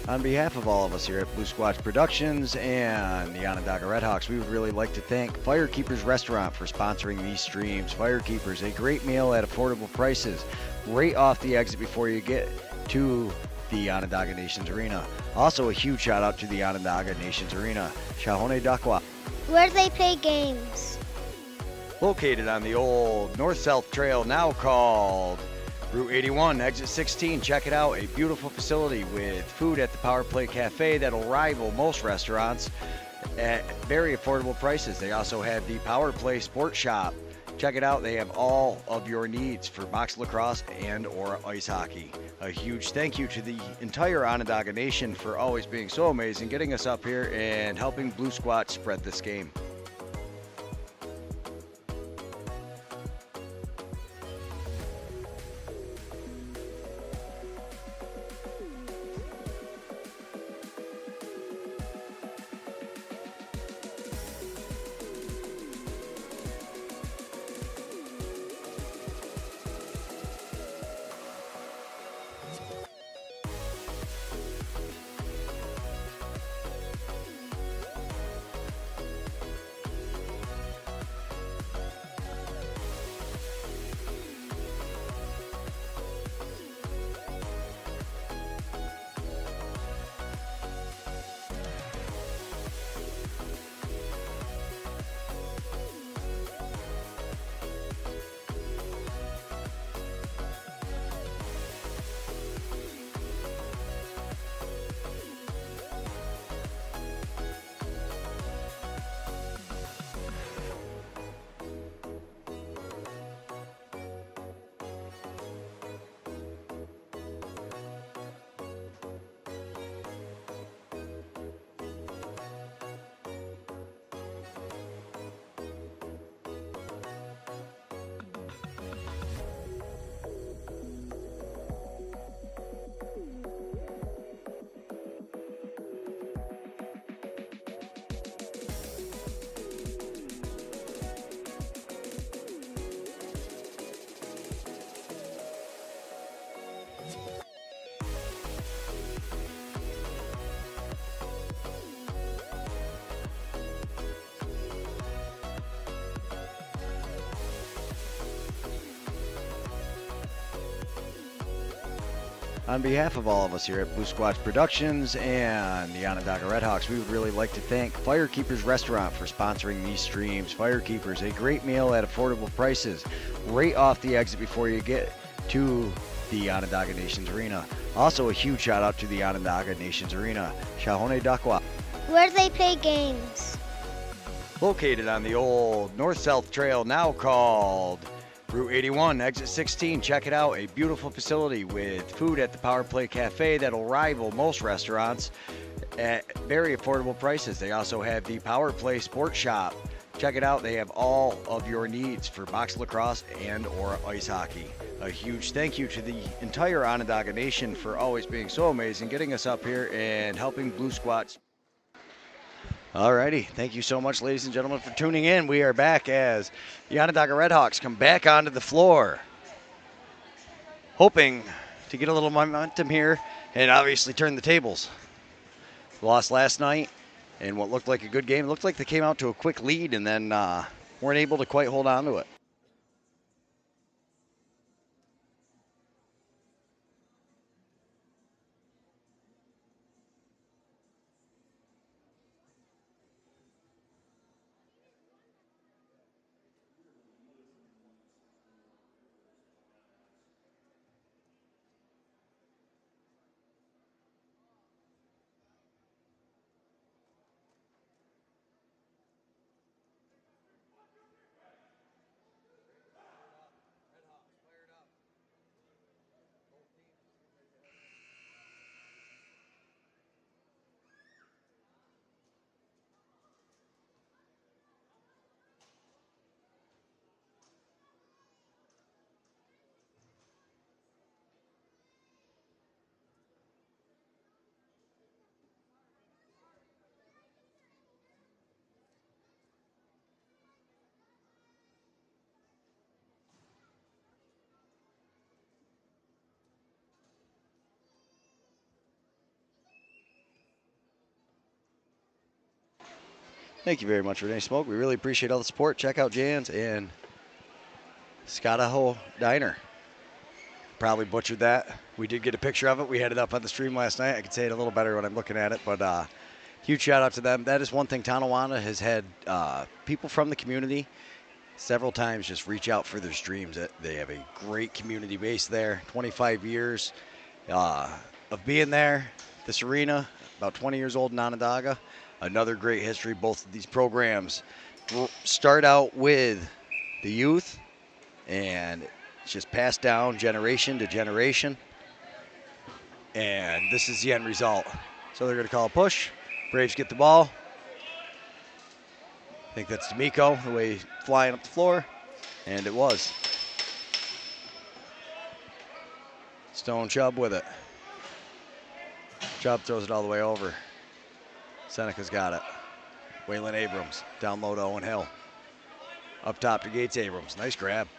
On behalf of all of us here at Blue Squatch Productions and the Onondaga RedHawks, we would really like to thank Firekeepers Restaurant for sponsoring these streams. Firekeepers, a great meal at affordable prices, right off the exit before you get to the Onondaga Nations Arena. Also, a huge shout out to the Onondaga Nations Arena, Haudenosaunee, where they play games. located on the old north-south trail now called Route 81, exit 16. Check it out. A beautiful facility with food at the Power Play Cafe that'll rival most restaurants at very affordable prices. They also have the Power Play Sports Shop. Check it out. They have all of your needs for box lacrosse and or ice hockey. A huge thank you to the entire Onondaga Nation for always being so amazing, getting us up here and helping Blue Squatch spread this game. On behalf of all of us here at Blue Squatch Productions and the Onondaga RedHawks, we would really like to thank Firekeepers Restaurant for sponsoring these streams. Firekeepers, a great meal at affordable prices, right off the exit before you get to the Onondaga Nations Arena. Also, a huge shout out to the Onondaga Nations Arena, Haudenosaunee, Where they play games. located on the old north-south trail now called Route 81, exit 16. Check it out. A beautiful facility with food at the Power Play Cafe that'll rival most restaurants at very affordable prices. They also have the Power Play Sports Shop. Check it out. They have all of your needs for box lacrosse and or ice hockey. A huge thank you to the entire Onondaga Nation for always being so amazing, getting us up here and helping Blue Squatch. Alrighty, thank you so much, ladies and gentlemen, for tuning in. We are back as the Onondaga RedHawks come back onto the floor, hoping to get a little momentum here and obviously turn the tables. Lost last night in what looked like a good game. It looked like they came out to a quick lead and then weren't able to quite hold on to it. Thank you very much, Renee Smoke. We really appreciate all the support. Check out Jan's and Scottahoe Diner. Probably butchered that. We did get a picture of it. We had it up on the stream last night. I could say it a little better when I'm looking at it, but huge shout out to them. That is one thing Tonawanda has had people from the community several times just reach out for their streams. They have a great community base there. 25 years of being there. This arena, about 20 years old in Onondaga. Another great history. Both of these programs start out with the youth, and it's just passed down generation to generation. And this is the end result. So they're going to call a push. Braves get the ball. I think that's D'Amico, the way he's flying up the floor. And it was. Stone Chubb with it. Chubb throws it all the way over. Seneca's got it. Waylon Abrams down low to Owen Hill. Up top to Gates Abrams. Nice grab.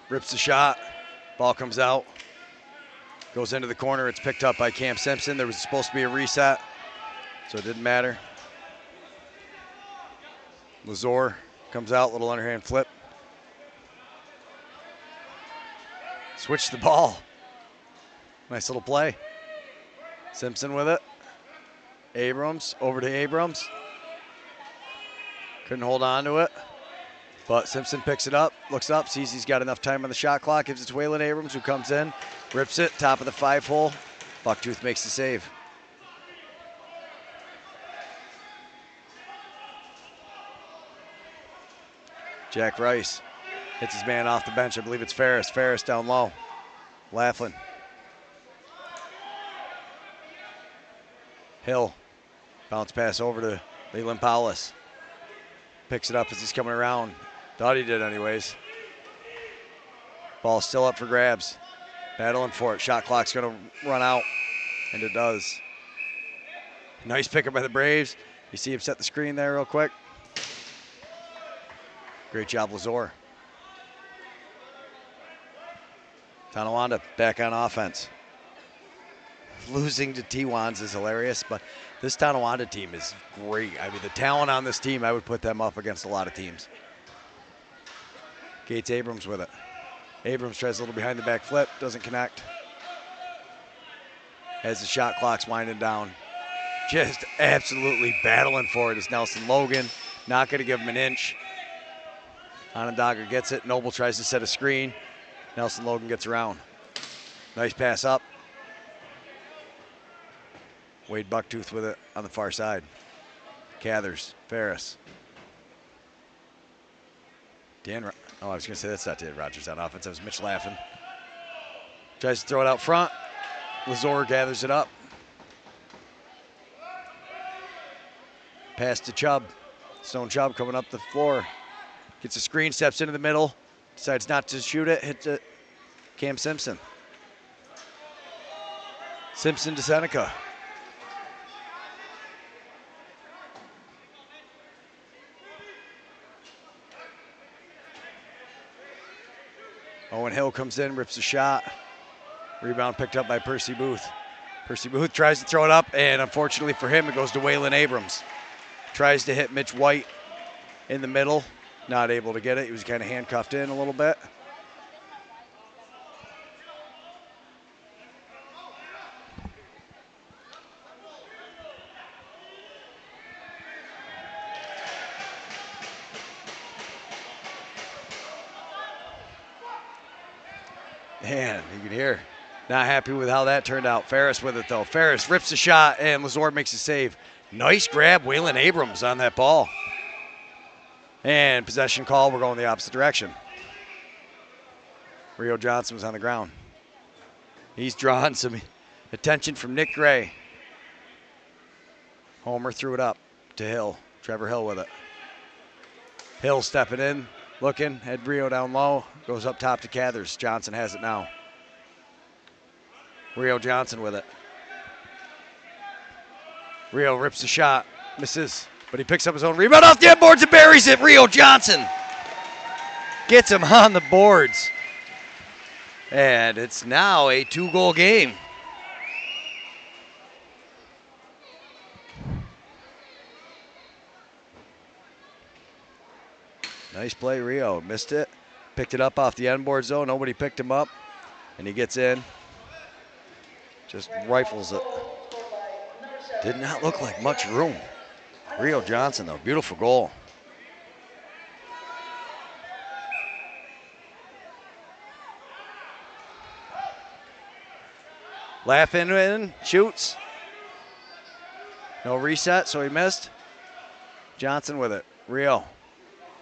Rips the shot. Ball comes out. Goes into the corner. It's picked up by Cam Simpson. There was supposed to be a reset, so it didn't matter. Lazor comes out. Little underhand flip. Switch the ball. Nice little play. Simpson with it. Abrams over to Abrams. Couldn't hold on to it. But Simpson picks it up, looks up, sees he's got enough time on the shot clock, gives it to Waylon Abrams, who comes in, rips it, top of the 5-hole. Bucktooth makes the save. Jack Rice hits his man off the bench. I believe it's Ferris. Ferris down low. Laughlin. Hill. Bounce pass over to Leland Paulus. Picks it up as he's coming around. Thought he did anyways. Ball still up for grabs. Battling for it. Shot clock's going to run out. And it does. Nice pickup by the Braves. You see him set the screen there real quick. Great job, Lazor. Tonawanda back on offense. Losing to T1s is hilarious, but this Tonawanda team is great. I mean, the talent on this team, I would put them up against a lot of teams. Gates Abrams with it. Abrams tries a little behind the back flip, doesn't connect. As the shot clock's winding down. Just absolutely battling for it is Nelson Logan. Not going to give him an inch. Onondaga gets it. Noble tries to set a screen. Nelson Logan gets around. Nice pass up. Wade Bucktooth with it on the far side. Cathers, Ferris. I was going to say that's not Dan Rogers on offense. That was Mitch Laughlin. Tries to throw it out front. Lazor gathers it up. Pass to Chubb. Stone Chubb coming up the floor. Gets a screen, steps into the middle. Decides not to shoot it. Hits it. Cam Simpson. Simpson to Seneca. Owen Hill comes in, rips a shot. Rebound picked up by Percy Booth. Percy Booth tries to throw it up, and unfortunately for him, it goes to Waylon Abrams. Tries to hit Mitch White in the middle. Not able to get it. He was kind of handcuffed in a little bit. Man, you can hear, not happy with how that turned out. Ferris with it, though. Ferris rips the shot, and Lazor makes a save. Nice grab, Waylon Abrams on that ball. And possession call, we're going the opposite direction. Rio Johnson was on the ground. He's drawn some attention from Nick Gray. Homer threw it up to Hill. Trevor Hill with it. Hill stepping in. Looking, head Rio down low, goes up top to Cathers. Johnson has it now. Rio Johnson with it. Rio rips the shot, misses, but he picks up his own rebound off the end boards and buries it. Rio Johnson gets him on the boards. And it's now a 2-goal game. Nice play, Rio. Missed it. Picked it up off the end board zone. Nobody picked him up. And he gets in. Just rifles it. Did not look like much room. Rio Johnson, though. Beautiful goal. Laughing in, shoots. No reset, so he missed. Johnson with it. Rio.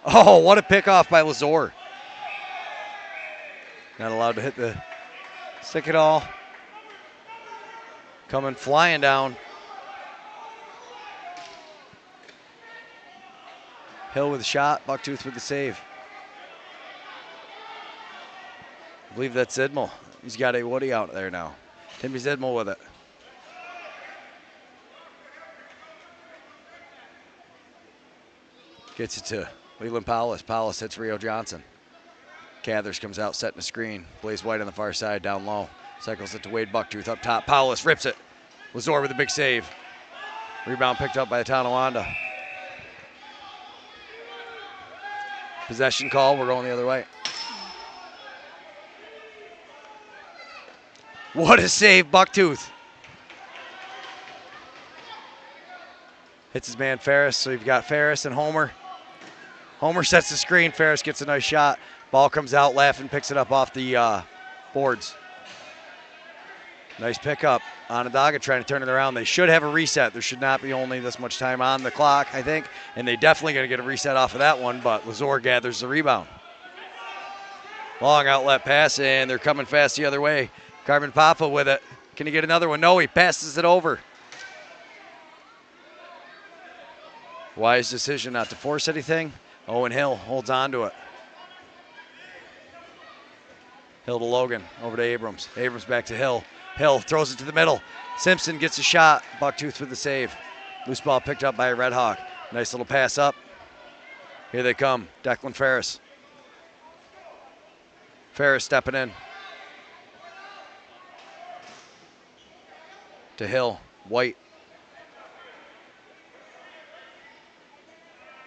Oh, what a pickoff by Lazor. Not allowed to hit the stick at all. Coming flying down. Hill with a shot, Bucktooth with the save. I believe that's Zidmel. He's got a Woody out there now. Timmy Zidmel with it. Gets it to Leland Powlis. Powlis hits Rio Johnson. Cathers comes out, setting the screen. Blaze White on the far side, down low. Cycles it to Wade Bucktooth up top. Powlis rips it. Lazor with a big save. Rebound picked up by the Tonawanda. Possession call, we're going the other way. What a save, Bucktooth. Hits his man Ferris, so you've got Ferris and Homer. Homer sets the screen, Ferris gets a nice shot. Ball comes out, Laughing picks it up off the boards. Nice pickup. Onondaga trying to turn it around. They should have a reset. There should not be only this much time on the clock, I think. And they definitely going to get a reset off of that one, but Lazor gathers the rebound. Long outlet pass, and they're coming fast the other way. Carbon Papa with it. Can he get another one? No, he passes it over. Wise decision not to force anything. Owen Hill holds on to it. Hill to Logan, over to Abrams. Abrams back to Hill. Hill throws it to the middle. Simpson gets a shot. Bucktooth with the save. Loose ball picked up by a Red Hawk. Nice little pass up. Here they come. Declan Ferris. Ferris stepping in. To Hill. White.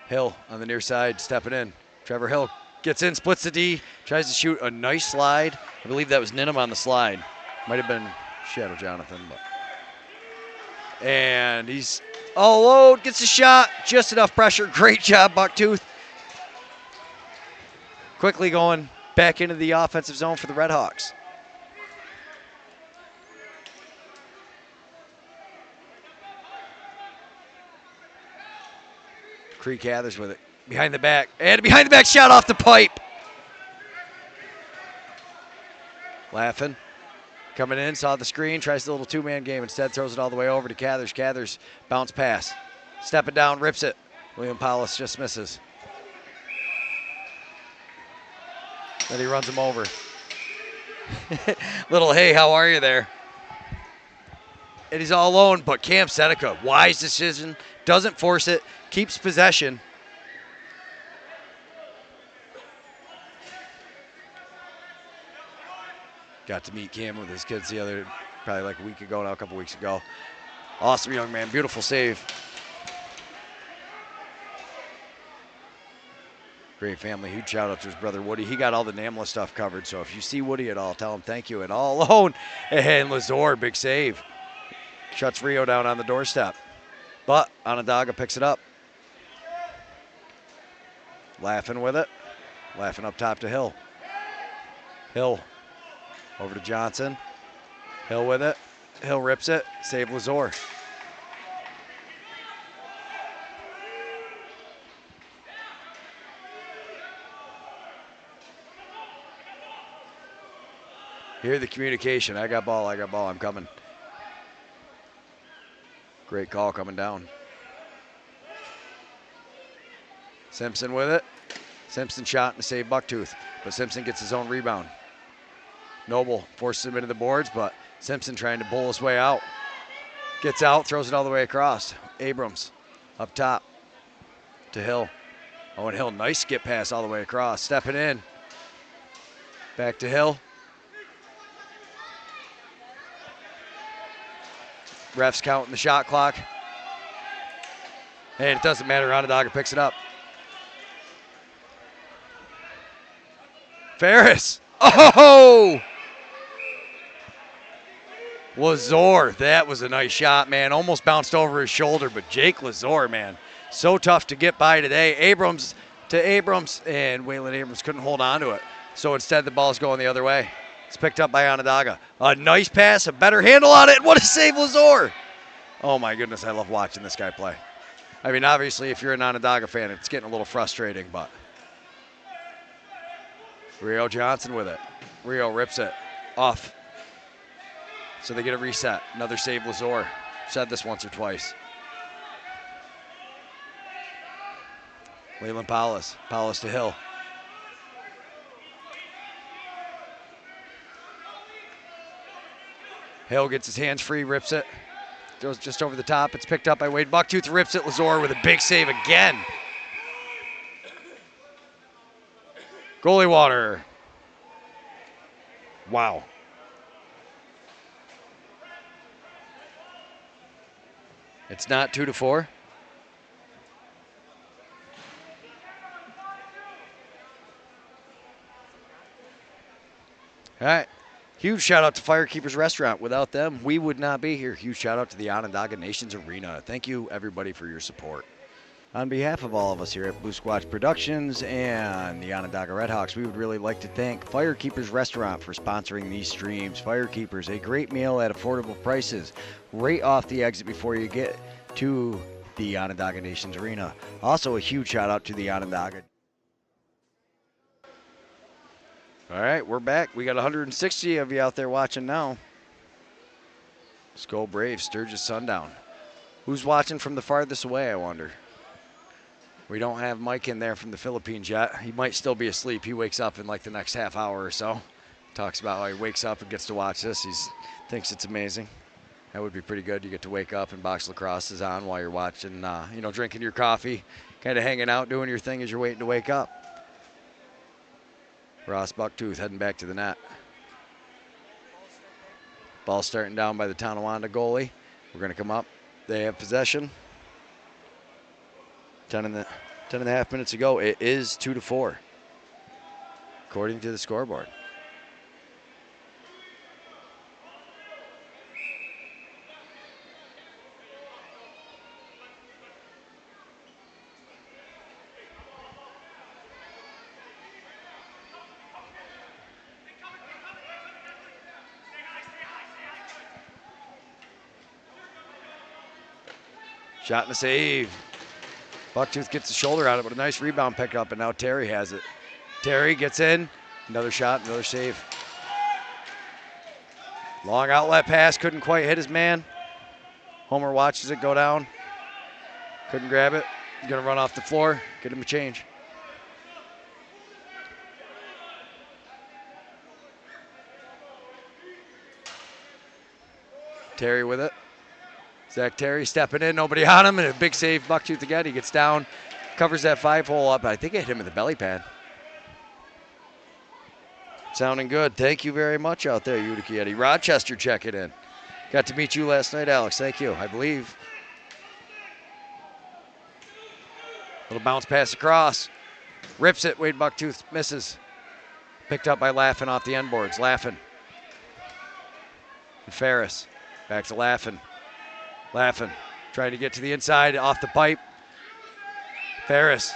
Hill on the near side, stepping in. Trevor Hill gets in, splits the D, tries to shoot a nice slide. I believe that was Ninham on the slide. Might have been Shadow Jonathan, but. And he's all load, gets a shot, just enough pressure. Great job, Bucktooth. Quickly going back into the offensive zone for the RedHawks. Creek Cathers with it. Behind the back. And behind the back shot off the pipe. Laughing. Coming in, saw the screen, tries the little two-man game. Instead, throws it all the way over to Cathers. Cathers, bounce pass. Stepping down, rips it. William Powlis just misses. Then he runs him over. Little, hey, how are you there? And he's all alone, but Cam Seneca, wise decision, doesn't force it, keeps possession. Got to meet Cam with his kids the other, probably like a week ago now, a couple weeks ago. Awesome young man, beautiful save. Great family, huge shout out to his brother Woody. He got all the NAMLA stuff covered, so if you see Woody at all, tell him thank you. And all alone, and Lazor, big save. Shuts Rio down on the doorstep. But Onondaga picks it up. Laughing with it. Laughing up top to Hill. Hill over to Johnson. Hill with it. Hill rips it. Save Lazor. Hear the communication. I got ball, I'm coming. Great call coming down. Simpson with it. Simpson shot and save Bucktooth, but Simpson gets his own rebound. Noble forces him into the boards, but Simpson trying to bull his way out. Gets out, throws it all the way across. Abrams up top to Hill. Owen Hill, nice skip pass all the way across. Stepping in. Back to Hill. Refs counting the shot clock. And it doesn't matter, Onondaga picks it up. Ferris. Oh! Lazor, that was a nice shot, man. Almost bounced over his shoulder, but Jake Lazor, man, so tough to get by today. Abrams to Abrams, and Waylon Abrams couldn't hold on to it. So instead, the ball's going the other way. It's picked up by Onondaga. A nice pass, a better handle on it. What a save, Lazor. Oh, my goodness, I love watching this guy play. I mean, obviously, if you're an Onondaga fan, it's getting a little frustrating, but Rio Johnson with it. Rio rips it off. So they get a reset. Another save, Lazor. Said this once or twice. Leland Paulus. Paulus to Hill. Hill gets his hands free, rips it. Goes just over the top. It's picked up by Wade Bucktooth, rips it. Lazor with a big save again. Goalie water. Wow. It's not 2-4. All right. Huge shout out to Firekeepers Restaurant. Without them, we would not be here. Huge shout out to the Onondaga Nations Arena. Thank you, everybody, for your support. On behalf of all of us here at Blue Squatch Productions and the Onondaga RedHawks, we would really like to thank Firekeepers Restaurant for sponsoring these streams. Firekeepers, a great meal at affordable prices, right off the exit before you get to the Onondaga Nations Arena. Also, a huge shout out to the Onondaga. All right, we're back. We got 160 of you out there watching now. Let's go Braves, Sturgis Sundown. Who's watching from the farthest away, I wonder? We don't have Mike in there from the Philippines yet. He might still be asleep. He wakes up in like the next half hour or so. Talks about how he wakes up and gets to watch this. He thinks it's amazing. That would be pretty good. You get to wake up and box lacrosse is on while you're watching, drinking your coffee, kind of hanging out, doing your thing as you're waiting to wake up. Ross Bucktooth heading back to the net. Ball starting down by the Tonawanda goalie. We're going to come up. They have possession. 10 and a half minutes ago. It is 2-4, according to the scoreboard. Shot and a save. Bucktooth gets the shoulder out of it, but a nice rebound pickup, and now Terry has it. Terry gets in. Another shot, another save. Long outlet pass, couldn't quite hit his man. Homer watches it go down. Couldn't grab it. He's gonna run off the floor, get him a change. Terry with it. Zach Terry stepping in, nobody on him, and a big save. Bucktooth again. He gets down, covers that 5-hole up. I think it hit him in the belly pad. Sounding good. Thank you very much out there, Utica Eddie. Rochester checking in. Got to meet you last night, Alex. Thank you, I believe. Little bounce pass across. Rips it. Wade Bucktooth misses. Picked up by Laffin off the end boards. Laffin. And Ferris. Back to Laffin. Laffin trying to get to the inside, off the pipe. Ferris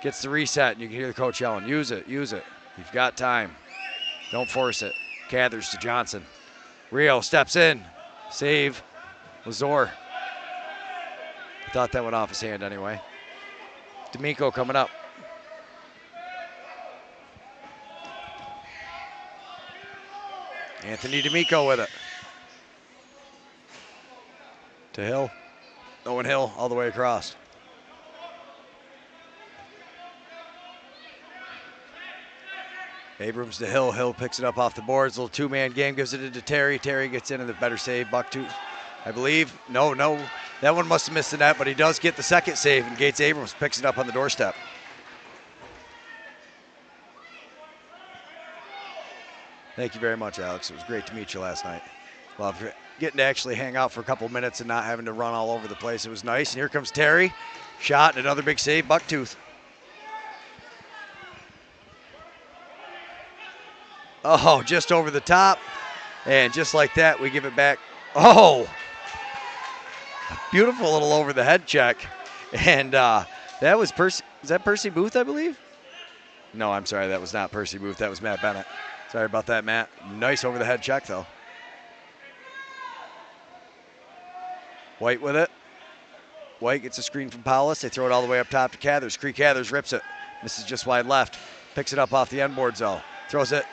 gets the reset, and you can hear the coach yelling, use it, use it. You've got time. Don't force it. Gathers to Johnson. Rio steps in. Save. Lazor. I thought that went off his hand anyway. D'Amico coming up. Anthony D'Amico with it. To Hill. Owen Hill all the way across. Abrams to Hill. Hill picks it up off the boards. Little two-man game, gives it into Terry. Terry gets in and the better save. Bucktooth, I believe. No. That one must have missed the net, but he does get the second save, and Gates Abrams picks it up on the doorstep. Thank you very much, Alex. It was great to meet you last night. Love getting to actually hang out for a couple minutes and not having to run all over the place. It was nice. And here comes Terry. Shot and another big save. Bucktooth. Oh, just over the top. And just like that, we give it back. Oh, beautiful little over the head check. And that was Percy. Was that Percy Booth, I believe? No, I'm sorry. That was not Percy Booth. That was Matt Bennett. Sorry about that, Matt. Nice over the head check, though. White with it. White gets a screen from Paulus. They throw it all the way up top to Cathers. Cree Cathers rips it. Misses just wide left. Picks it up off the end boards, though. Throws it.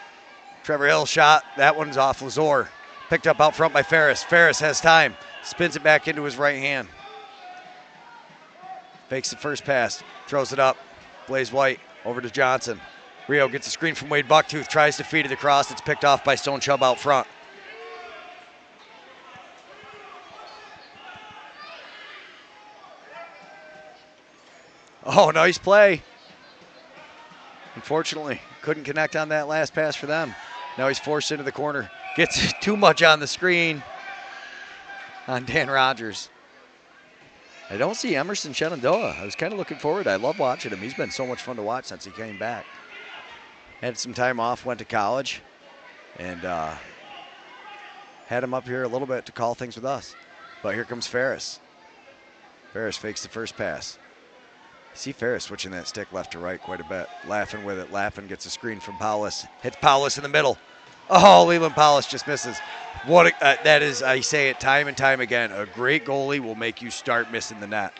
Trevor Hill shot. That one's off Lazor. Picked up out front by Ferris. Ferris has time. Spins it back into his right hand. Fakes the first pass. Throws it up. Blaze White over to Johnson. Rio gets a screen from Wade Bucktooth. Tries to feed it across. It's picked off by Stone Chubb out front. Oh, nice play. Unfortunately, couldn't connect on that last pass for them. Now he's forced into the corner. Gets too much on the screen on Dan Rogers. I don't see Emerson Shenandoah. I was kind of looking forward. I love watching him. He's been so much fun to watch since he came back. Had some time off, went to college, and had him up here a little bit to call things with us. But here comes Ferris. Ferris fakes the first pass. See Ferris switching that stick left to right quite a bit. Laughing with it. Laughing gets a screen from Paulus. Hits Paulus in the middle. Oh, Leland Paulus just misses. What that is, I say it time and time again, a great goalie will make you start missing the net.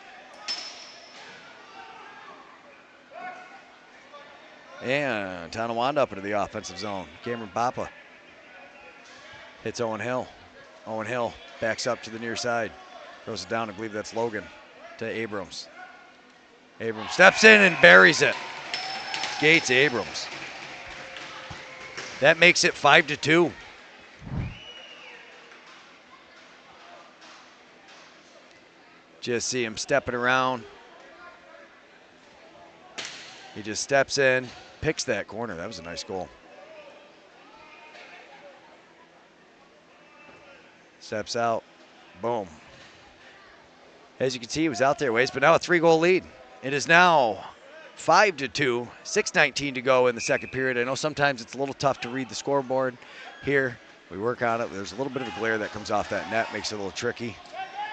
And Tonawanda up into the offensive zone. Cameron Papa hits Owen Hill. Owen Hill backs up to the near side. Throws it down. I believe that's Logan to Abrams. Abrams steps in and buries it. Gates Abrams. That makes it 5-2. Just see him stepping around. He just steps in, picks that corner. That was a nice goal. Steps out, boom. As you can see, he was out there ways, but now a 3-goal lead. It is now 5-2, 6:19 to go in the second period. I know sometimes it's a little tough to read the scoreboard here. We work on it. There's a little bit of a glare that comes off that net, makes it a little tricky.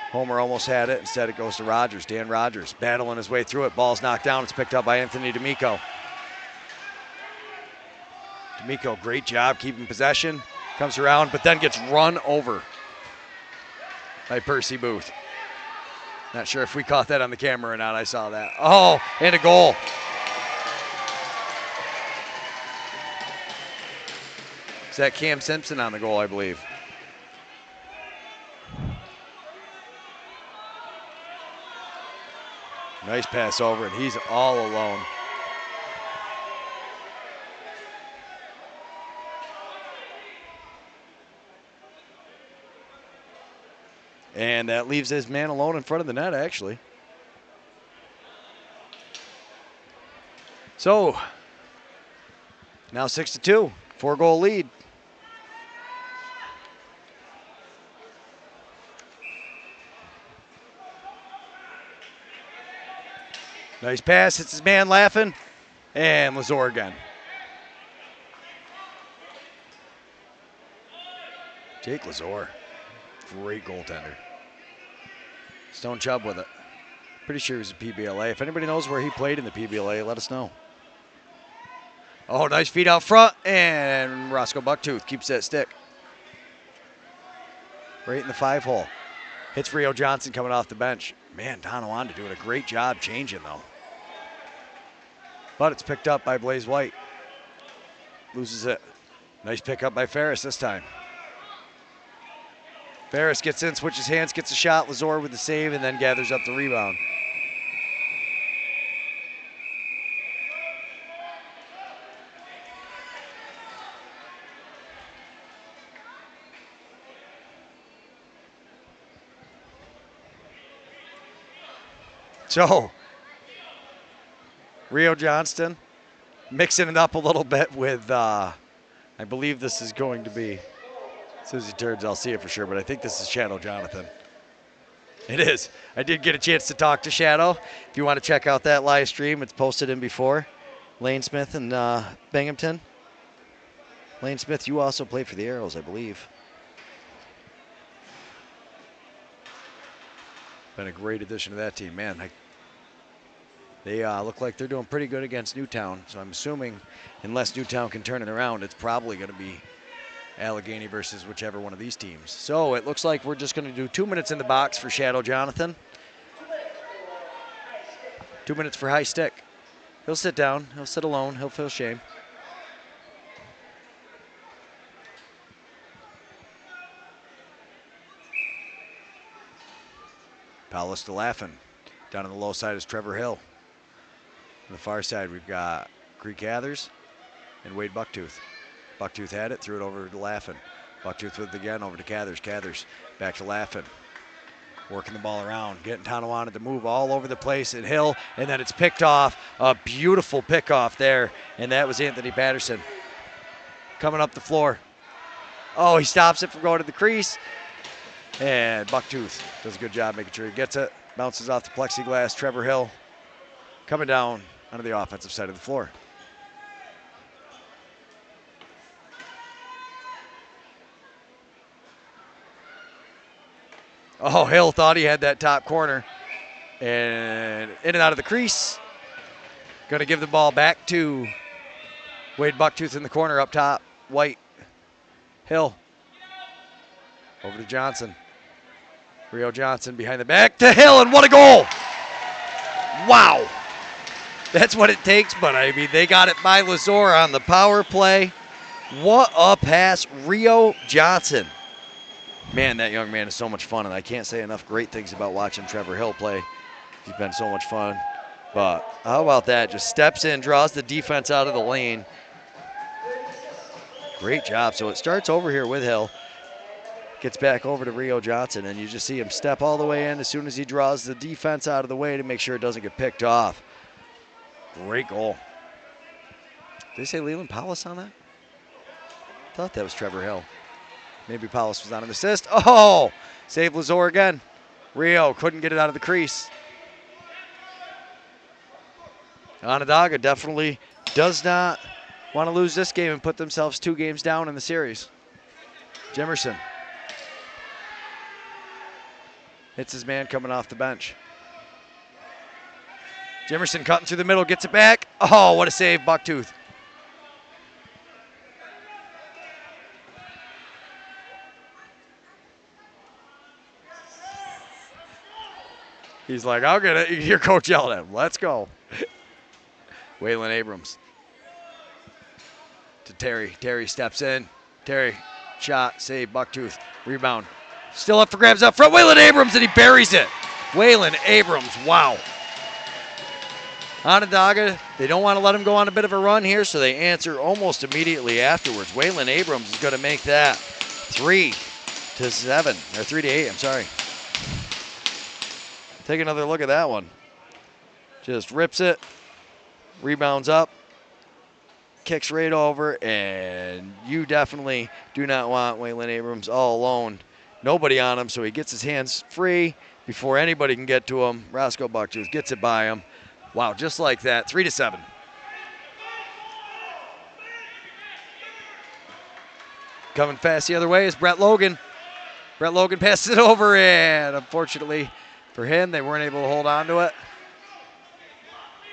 Homer almost had it. Instead, it goes to Rogers. Dan Rogers battling his way through it. Ball's knocked down. It's picked up by Anthony D'Amico. D'Amico, great job keeping possession. Comes around, but then gets run over by Percy Booth. Not sure if we caught that on the camera or not. I saw that. Oh, and a goal. Is that Cam Simpson on the goal, I believe? Nice pass over, and he's all alone. And that leaves his man alone in front of the net, actually. So, now 6-2, 4-goal lead. Nice pass, hits his man laughing, and Lazor again. Jake Lazor, great goaltender. Stone Chubb with it. Pretty sure he was a PBLA. If anybody knows where he played in the PBLA, let us know. Oh, nice feed out front, and Roscoe Bucktooth keeps that stick. Right in the 5-hole. Hits Rio Johnson coming off the bench. Man, Tonawanda doing a great job changing, though. But it's picked up by Blaze White. Loses it. Nice pickup by Ferris this time. Ferris gets in, switches hands, gets a shot. Lazor with the save, and then gathers up the rebound. So, Rio Johnston mixing it up a little bit with, I believe this is going to be, as soon as he turns, I'll see it for sure, but I think this is Shadow Jonathan. It is. I did get a chance to talk to Shadow. If you want to check out that live stream, it's posted in before. Lane Smith and Binghamton. Lane Smith, you also played for the Arrows, I believe. Been a great addition to that team, man. They look like they're doing pretty good against Newtown, so I'm assuming unless Newtown can turn it around, it's probably going to be Allegheny versus whichever one of these teams. So it looks like we're just going to do 2 minutes in the box for Shadow Jonathan. 2 minutes for High Stick. He'll sit down. He'll sit alone. He'll feel shame. Paulus to Laughin. Down on the low side is Trevor Hill. On the far side, we've got Greek Gathers and Wade Bucktooth. Bucktooth had it, threw it over to Laughin. Bucktooth with it again, over to Gathers. Gathers back to Laughin. Working the ball around, getting Tonawanda to move all over the place, and Hill, and then it's picked off. A beautiful pickoff there, and that was Anthony Patterson coming up the floor. Oh, he stops it from going to the crease, and Bucktooth does a good job making sure he gets it. Bounces off the plexiglass. Trevor Hill coming down onto the offensive side of the floor. Oh, Hill thought he had that top corner. And in and out of the crease. Going to give the ball back to Wade Bucktooth in the corner up top. White. Hill. Over to Johnson. Rio Johnson behind the back to Hill, and what a goal! Wow. That's what it takes, but I mean, they got it by Lazor on the power play. What a pass, Rio Johnson. Man, that young man is so much fun, and I can't say enough great things about watching Trevor Hill play. He's been so much fun. But how about that? Just steps in, draws the defense out of the lane. Great job. So it starts over here with Hill. Gets back over to Rio Johnson, and you just see him step all the way in as soon as he draws the defense out of the way to make sure it doesn't get picked off. Great goal. Did they say Leland Paulus on that? I thought that was Trevor Hill. Maybe Paulus was on an assist. Oh, save Lazor again. Rio couldn't get it out of the crease. Onondaga definitely does not want to lose this game and put themselves 2 games down in the series. Jimerson. Hits his man coming off the bench. Jimerson cutting through the middle, gets it back. Oh, what a save, Bucktooth. He's like, I'll get it. Your coach yelled at him. Let's go. Waylon Abrams. To Terry. Terry steps in. Terry, shot, save, Bucktooth. Rebound. Still up for grabs up front. Waylon Abrams, and he buries it. Waylon Abrams, wow. Onondaga, they don't want to let him go on a bit of a run here, so they answer almost immediately afterwards. Waylon Abrams is going to make that 3-7, or 3-8, I'm sorry. Take another look at that one. Just rips it, rebounds up, kicks right over, and you definitely do not want Waylon Abrams all alone. Nobody on him, so he gets his hands free before anybody can get to him. Roscoe Bucktooth gets it by him. Wow, just like that, 3-7. Coming fast the other way is Brett Logan. Brett Logan passes it over, and unfortunately for him, they weren't able to hold on to it.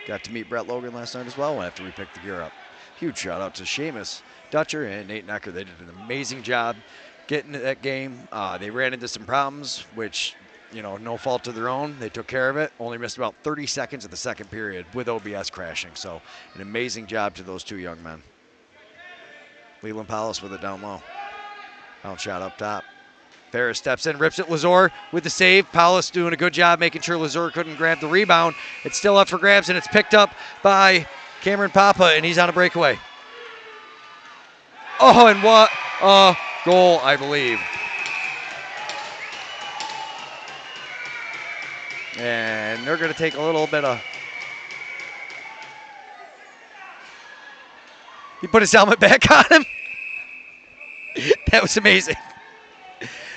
Got to meet Brett Logan last night as well after we picked the gear up. Huge shout out to Seamus Dutcher and Nate Necker. They did an amazing job getting to that game. They ran into some problems, which, you know, no fault of their own. They took care of it. Only missed about 30 seconds of the second period with OBS crashing. So an amazing job to those 2 young men. Leland Paulus with it down low. Bounce shot up top. Ferris steps in, rips it. Lazor with the save. Paulus doing a good job making sure Lazor couldn't grab the rebound. It's still up for grabs, and it's picked up by Cameron Papa, and he's on a breakaway. Oh, and what a goal, I believe. And they're going to take a little bit of... He put his helmet back on him. That was amazing.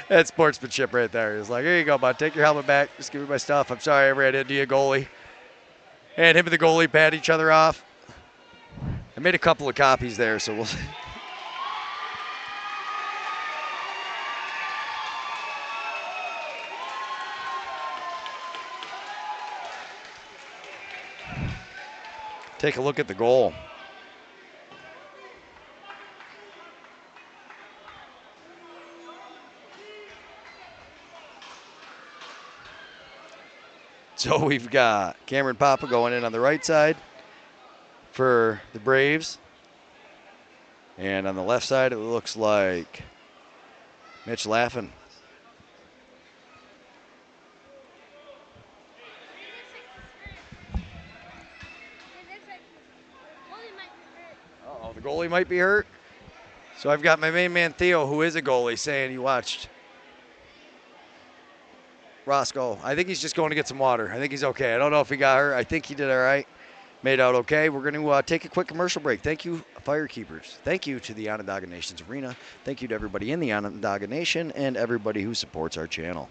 That's sportsmanship right there. He was like, here you go, bud. Take your helmet back. Just give me my stuff. I'm sorry I ran into you, goalie. And him and the goalie pat each other off. I made a couple of copies there, so we'll see. Take a look at the goal. So we've got Cameron Papa going in on the right side for the Braves. And on the left side, it looks like Mitch Laffin. Uh-oh, the goalie might be hurt. So I've got my main man Theo, who is a goalie, saying he watched Roscoe. I think he's just going to get some water. I think he's okay. I don't know if he got hurt. I think he did all right. Made out okay. We're going to take a quick commercial break. Thank you, Firekeepers. Thank you to the Onondaga Nation's Arena. Thank you to everybody in the Onondaga Nation and everybody who supports our channel.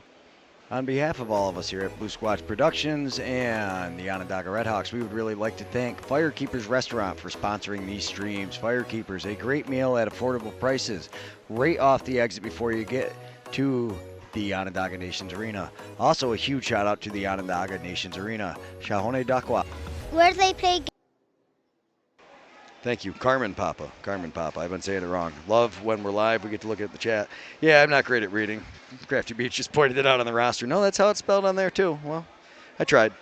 On behalf of all of us here at Blue Squatch Productions and the Onondaga RedHawks, we would really like to thank Firekeepers Restaurant for sponsoring these streams. Firekeepers, a great meal at affordable prices, right off the exit before you get to the Onondaga Nation's Arena. Also, a huge shout out to the Onondaga Nation's Arena, Haudenosaunee. Where do they play? Thank you, Carmen Papa. Carmen Papa. I've been saying it wrong. Love when we're live. We get to look at the chat. Yeah, I'm not great at reading. Crafty Beach just pointed it out on the roster. No, that's how it's spelled on there too. Well, I tried.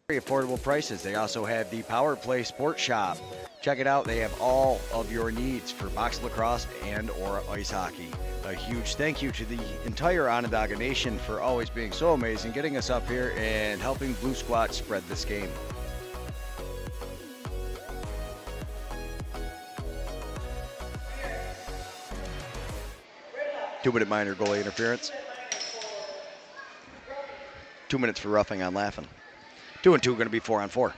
Very affordable prices. They also have the Power Play Sports Shop. Check it out. They have all of your needs for box lacrosse and or ice hockey. A huge thank you to the entire Onondaga Nation for always being so amazing, getting us up here and helping Blue Squatch spread this game. Two-minute minor goalie interference. 2 minutes for roughing on Laffin. 2-2 going to be 4-on-4.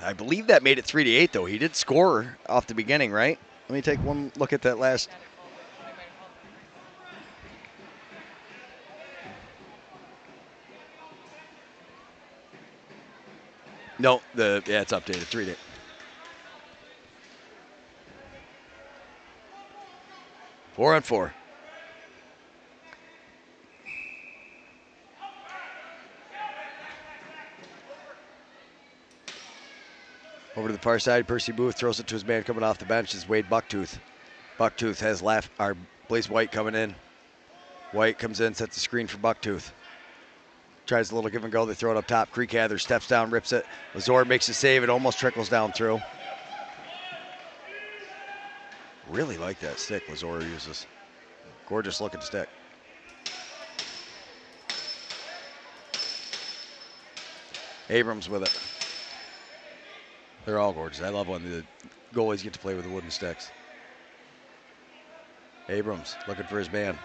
I believe that made it 3-8 though. He did score off the beginning, right? Let me take one look at that last. No, it's updated. 3-8. Four on four. Over to the far side, Percy Booth throws it to his man coming off the bench. Is Wade Bucktooth. Bucktooth has Blaze White coming in. White comes in, sets the screen for Bucktooth. Tries a little give and go. They throw it up top. Creek Hather steps down, rips it. Lazor makes a save. It almost trickles down through. Really like that stick Lazor uses. Gorgeous looking stick. Abrams with it. They're all gorgeous. I love when the goalies get to play with the wooden sticks. Abrams looking for his man.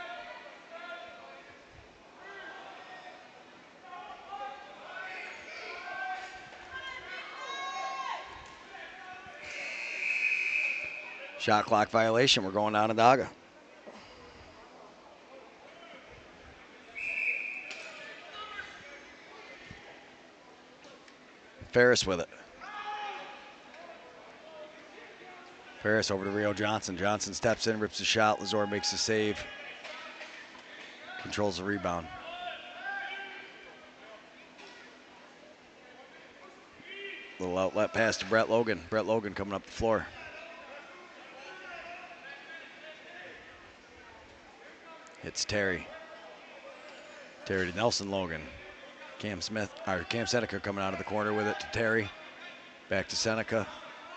Shot clock violation. We're going to Onondaga. Ferris with it. Ferris over to Rio Johnson. Johnson steps in, rips a shot. Lazor makes a save. Controls the rebound. Little outlet pass to Brett Logan. Brett Logan coming up the floor. Hits Terry. Terry to Nelson Logan. Cam Seneca coming out of the corner with it to Terry. Back to Seneca.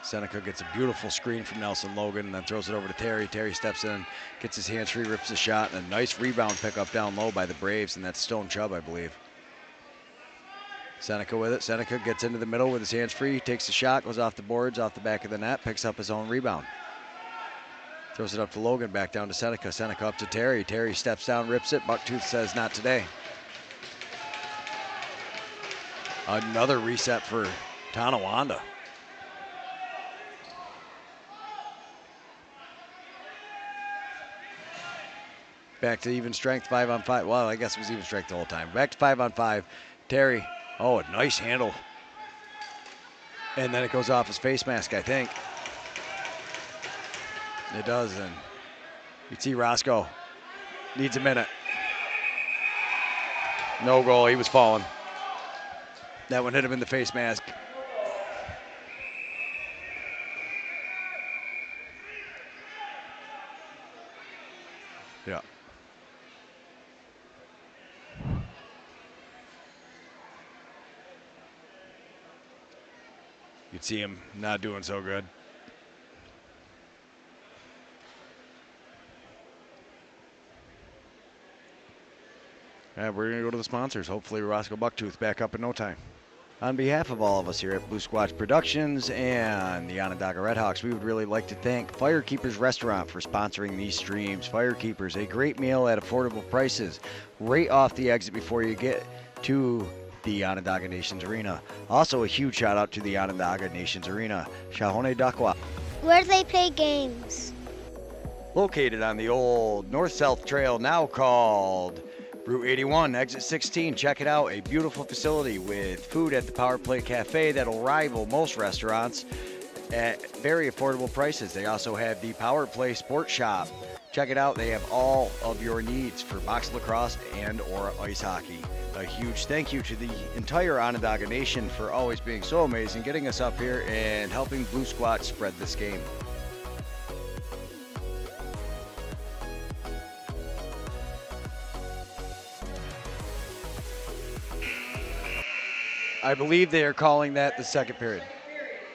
Seneca gets a beautiful screen from Nelson Logan and then throws it over to Terry. Terry steps in, gets his hands free, rips a shot, and a nice rebound pickup down low by the Braves, and that's Stone Chubb, I believe. Seneca with it. Seneca gets into the middle with his hands free, takes the shot, goes off the boards, off the back of the net, picks up his own rebound. Throws it up to Logan, back down to Seneca. Seneca up to Terry. Terry steps down, rips it. Bucktooth says not today. Another reset for Tonawanda. Back to even strength, 5-on-5. Well, I guess it was even strength the whole time. Back to 5-on-5. Terry, oh, a nice handle. And then it goes off his face mask, I think. It does, and you see Roscoe needs a minute. No goal. He was falling. That one hit him in the face mask. Yeah. You'd see him not doing so good. We're going to go to the sponsors. Hopefully Roscoe Bucktooth back up in no time. On behalf of all of us here at Blue Squatch Productions and the Onondaga RedHawks, we would really like to thank Firekeepers Restaurant for sponsoring these streams. Firekeepers, a great meal at affordable prices, right off the exit before you get to the Onondaga Nations Arena. Also, a huge shout out to the Onondaga Nations Arena, Haudenosaunee, where they play games. located on the old north-south trail now called Route 81, exit 16. Check it out. A beautiful facility with food at the Power Play Cafe that'll rival most restaurants at very affordable prices. They also have the Power Play Sports Shop. Check it out. They have all of your needs for box lacrosse and or ice hockey. A huge thank you to the entire Onondaga Nation for always being so amazing, getting us up here and helping Blue Squatch spread this game. I believe they are calling that the second period.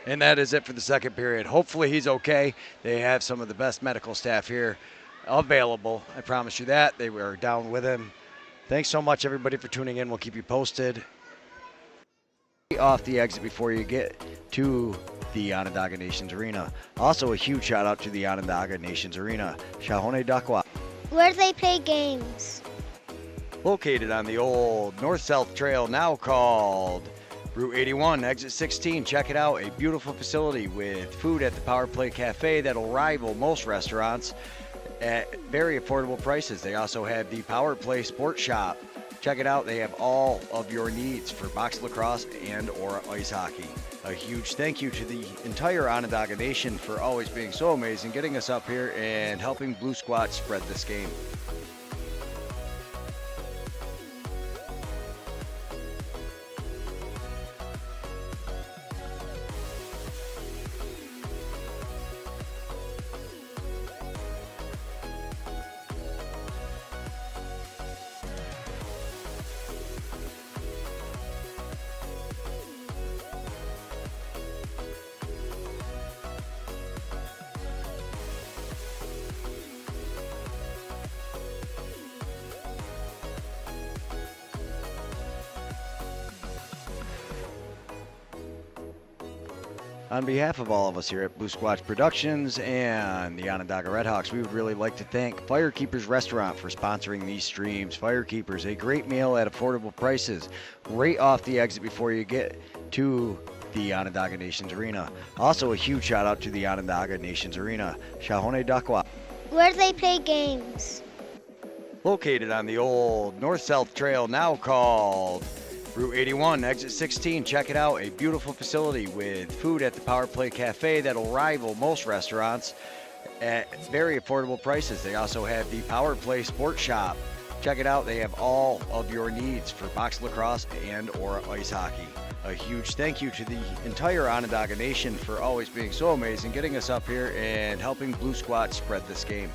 And that is it for the second period. Hopefully he's okay. They have some of the best medical staff here available. I promise you that. They were down with him. Thanks so much, everybody, for tuning in. We'll keep you posted. Off the exit before you get to the Onondaga Nations Arena. Also, a huge shout out to the Onondaga Nations Arena, Haudenosaunee, where they play games. Located on the old north-south trail now called Route 81, exit 16. Check it out. A beautiful facility with food at the Power Play Cafe that'll rival most restaurants at very affordable prices. They also have the Power Play Sports Shop. Check it out. They have all of your needs for box lacrosse and or ice hockey. A huge thank you to the entire Onondaga Nation for always being so amazing, getting us up here and helping Blue Squatch spread this game. On behalf of all of us here at Blue Squatch Productions and the Onondaga RedHawks, we would really like to thank Firekeepers Restaurant for sponsoring these streams. Firekeepers, a great meal at affordable prices, right off the exit before you get to the Onondaga Nations Arena. Also, a huge shout out to the Onondaga Nations Arena, Haudenosaunee, where they play games. Located on the old north-south trail now called Route 81, exit 16. Check it out. A beautiful facility with food at the Power Play Cafe that'll rival most restaurants at very affordable prices. They also have the Power Play Sports Shop. Check it out. They have all of your needs for box lacrosse and or ice hockey. A huge thank you to the entire Onondaga Nation for always being so amazing, getting us up here and helping Blue Squatch spread this game.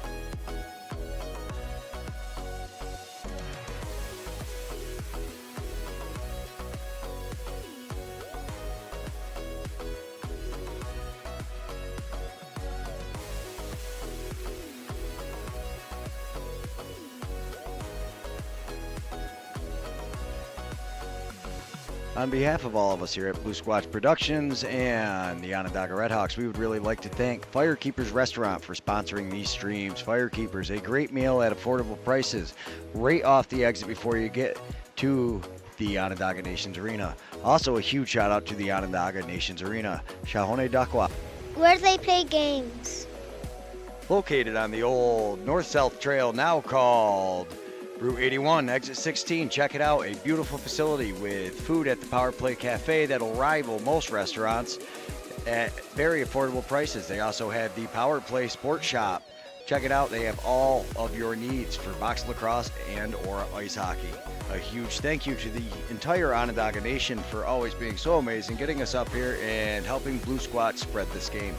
On behalf of all of us here at Blue Squatch Productions and the Onondaga RedHawks, we would really like to thank Firekeepers Restaurant for sponsoring these streams. Firekeepers, a great meal at affordable prices, right off the exit before you get to the Onondaga Nations Arena. Also, a huge shout out to the Onondaga Nations Arena, Haudenosaunee, where they play games. Located on the old north-south trail now called Route 81, exit 16. Check it out. A beautiful facility with food at the Power Play Cafe that'll rival most restaurants at very affordable prices. They also have the Power Play Sports Shop. Check it out. They have all of your needs for box lacrosse and or ice hockey. A huge thank you to the entire Onondaga Nation for always being so amazing, getting us up here and helping Blue Squat spread this game.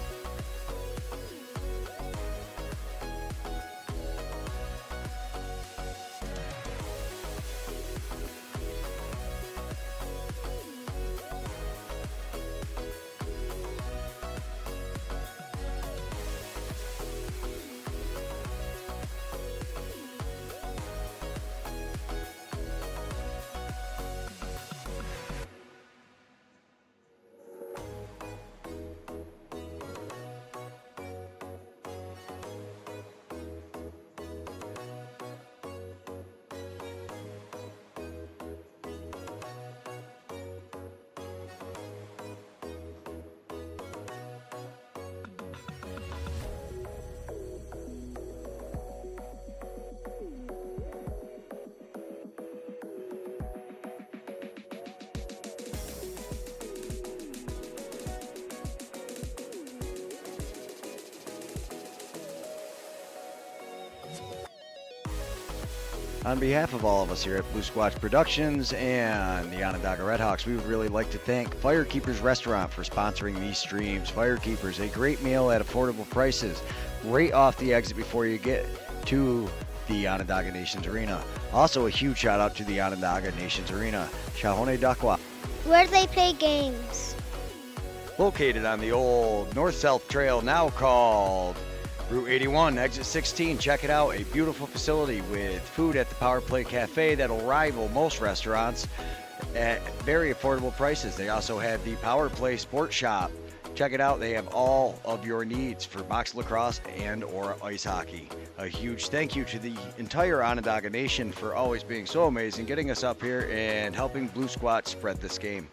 On behalf of all of us here at Blue Squatch Productions and the Onondaga RedHawks, we would really like to thank Firekeepers Restaurant for sponsoring these streams. Firekeepers, a great meal at affordable prices, right off the exit before you get to the Onondaga Nations Arena. Also, a huge shout out to the Onondaga Nations Arena, Haudenosaunee, Where do they play games? located on the old north-south trail, now called Route 81, exit 16. Check it out. A beautiful facility with food at the Power Play Cafe that'll rival most restaurants at very affordable prices. They also have the Power Play Sports Shop. Check it out. They have all of your needs for box lacrosse and or ice hockey. A huge thank you to the entire Onondaga Nation for always being so amazing, getting us up here and helping Blue Squat spread this game.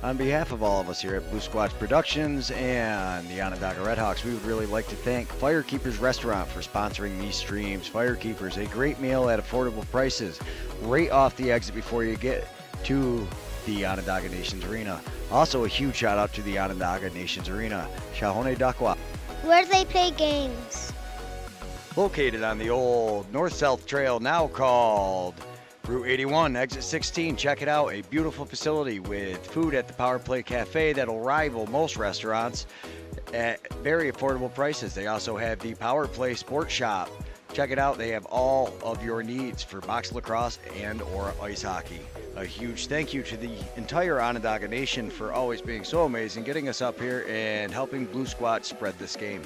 On behalf of all of us here at Blue Squatch Productions and the Onondaga RedHawks, we would really like to thank Firekeepers Restaurant for sponsoring these streams. Firekeepers, a great meal at affordable prices, right off the exit before you get to the Onondaga Nations Arena. Also, a huge shout out to the Onondaga Nations Arena, Haudenosaunee, Where do they play games? located on the old north-south trail, now called Route 81, exit 16. Check it out. A beautiful facility with food at the Power Play Cafe that'll rival most restaurants at very affordable prices. They also have the Power Play Sports Shop. Check it out. They have all of your needs for box lacrosse and or ice hockey. A huge thank you to the entire Onondaga Nation for always being so amazing, getting us up here and helping Blue Squat spread this game.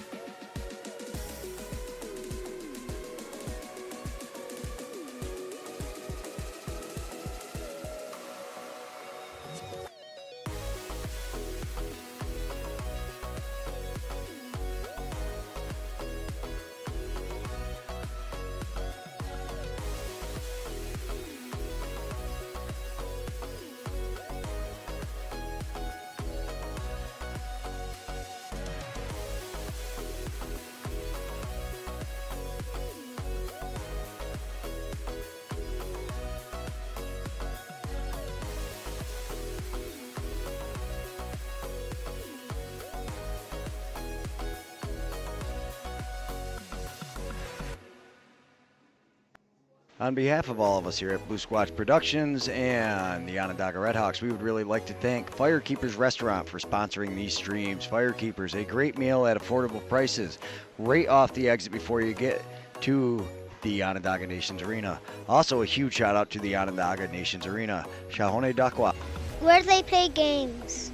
On behalf of all of us here at Blue Squatch Productions and the Onondaga RedHawks, we would really like to thank Firekeepers Restaurant for sponsoring these streams. Firekeepers, a great meal at affordable prices, right off the exit before you get to the Onondaga Nations Arena. Also, a huge shout out to the Onondaga Nations Arena, Haudenosaunee, Where do they play games?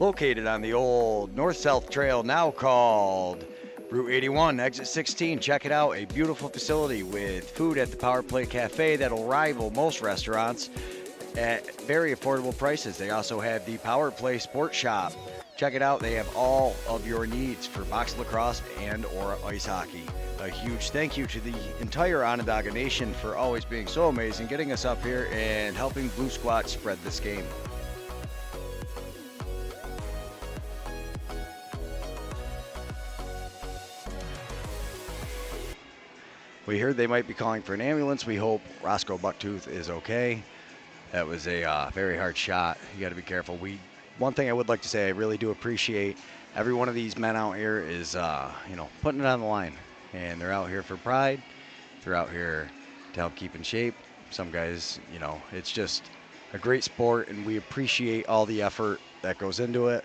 located on the old north-south trail now called Route 81, exit 16. Check it out. A beautiful facility with food at the Power Play Cafe that'll rival most restaurants at very affordable prices. They also have the Power Play Sports Shop. Check it out. They have all of your needs for box lacrosse and or ice hockey. A huge thank you to the entire Onondaga Nation for always being so amazing, getting us up here and helping Blue Squatch spread this game. We heard they might be calling for an ambulance. We hope Roscoe Bucktooth is okay. That was a very hard shot. You got to be careful. One thing I would like to say, I really do appreciate every one of these men out here is, putting it on the line. And they're out here for pride. They're out here to help keep in shape. Some guys, it's just a great sport, and we appreciate all the effort that goes into it.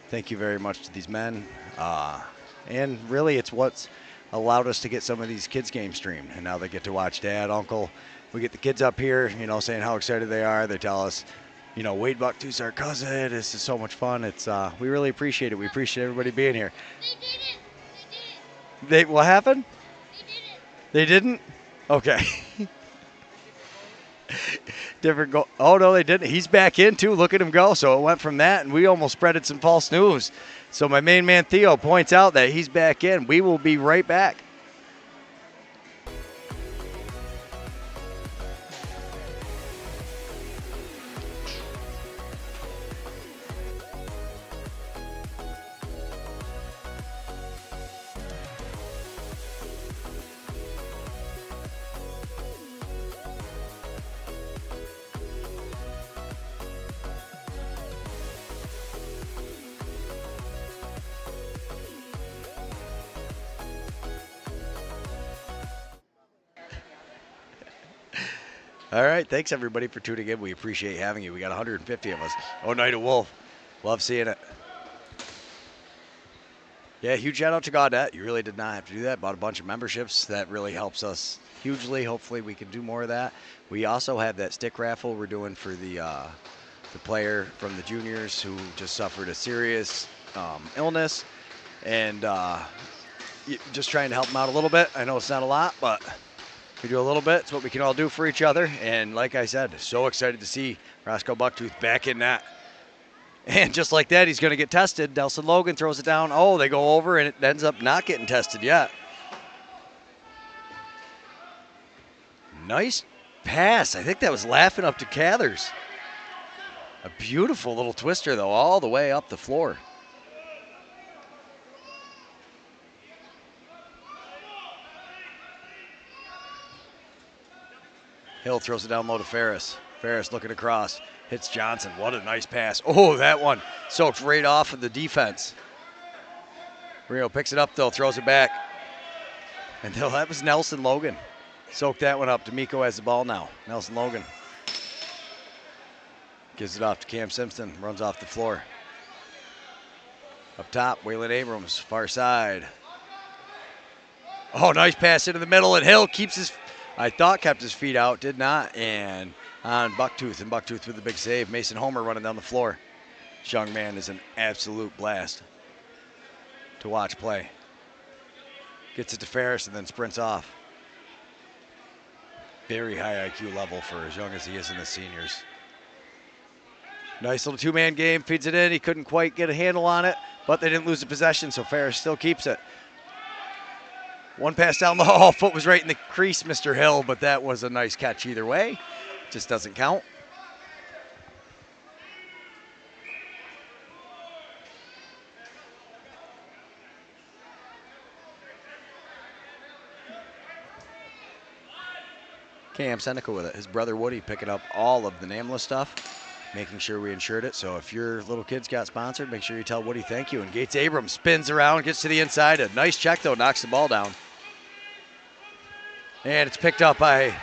Thank you very much to these men. And really, it's what's allowed us to get some of these kids' games streamed, and now they get to watch Dad, Uncle. We get the kids up here, saying how excited they are. They tell us, Wade Bucktooth's our cousin. This is so much fun. It's we really appreciate it. We appreciate everybody being here. They did it. What happened? They did it. They didn't? Okay. Different goal. Oh no, they didn't. He's back in too. Look at him go. So it went from that, and we almost spreaded some false news. So my main man Theo points out that he's back in. We will be right back. All right, thanks everybody for tuning in. We appreciate having you. We got 150 of us. Oh, Night of Wolf. Love seeing it. Yeah, huge shout out to Gaudette. You really did not have to do that. Bought a bunch of memberships. That really helps us hugely. Hopefully we can do more of that. We also have that stick raffle we're doing for the player from the juniors who just suffered a serious illness. And just trying to help them out a little bit. I know it's not a lot, but we do a little bit. It's what we can all do for each other. And like I said, so excited to see Roscoe Bucktooth back in that. And just like that, he's going to get tested. Nelson Logan throws it down. Oh, they go over, and it ends up not getting tested yet. Nice pass. I think that was laughing up to Cathers. A beautiful little twister, though, all the way up the floor. Hill throws it down low to Ferris. Ferris looking across. Hits Johnson. What a nice pass. Oh, that one soaked right off of the defense. Rio picks it up, though, throws it back. And that was Nelson Logan. Soaked that one up. D'Amico has the ball now. Nelson Logan gives it off to Cam Simpson. Runs off the floor. Up top, Waylon Abrams, far side. Oh, nice pass into the middle, and Hill keeps kept his feet out, did not, and on Bucktooth, and Bucktooth with the big save. Mason Homer running down the floor. This young man is an absolute blast to watch play. Gets it to Ferris and then sprints off. Very high IQ level for as young as he is in the seniors. Nice little two-man game, feeds it in. He couldn't quite get a handle on it, but they didn't lose the possession, so Ferris still keeps it. One pass down the hall, foot was right in the crease, Mr. Hill, but that was a nice catch either way. Just doesn't count. Cam Seneca with it. His brother Woody picking up all of the nameless stuff, making sure we insured it. So if your little kids got sponsored, make sure you tell Woody thank you. And Gates Abrams spins around, gets to the inside. A nice check, though, knocks the ball down. And it's picked up by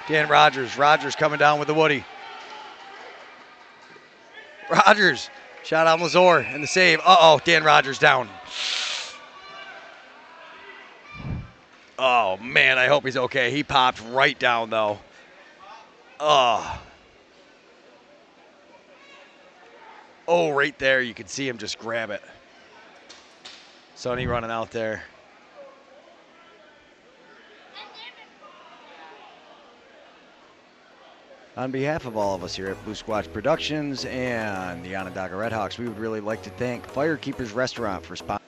Dan Rogers. Rogers coming down with the Woody. Rogers, shot on Lazor and the save. Uh-oh, Dan Rogers down. Oh, man, I hope he's okay. He popped right down, though. Oh. Oh, right there, you can see him just grab it. Sonny running out there. On behalf of all of us here at Blue Squatch Productions and the Onondaga RedHawks, we would really like to thank Firekeepers Restaurant for sponsoring.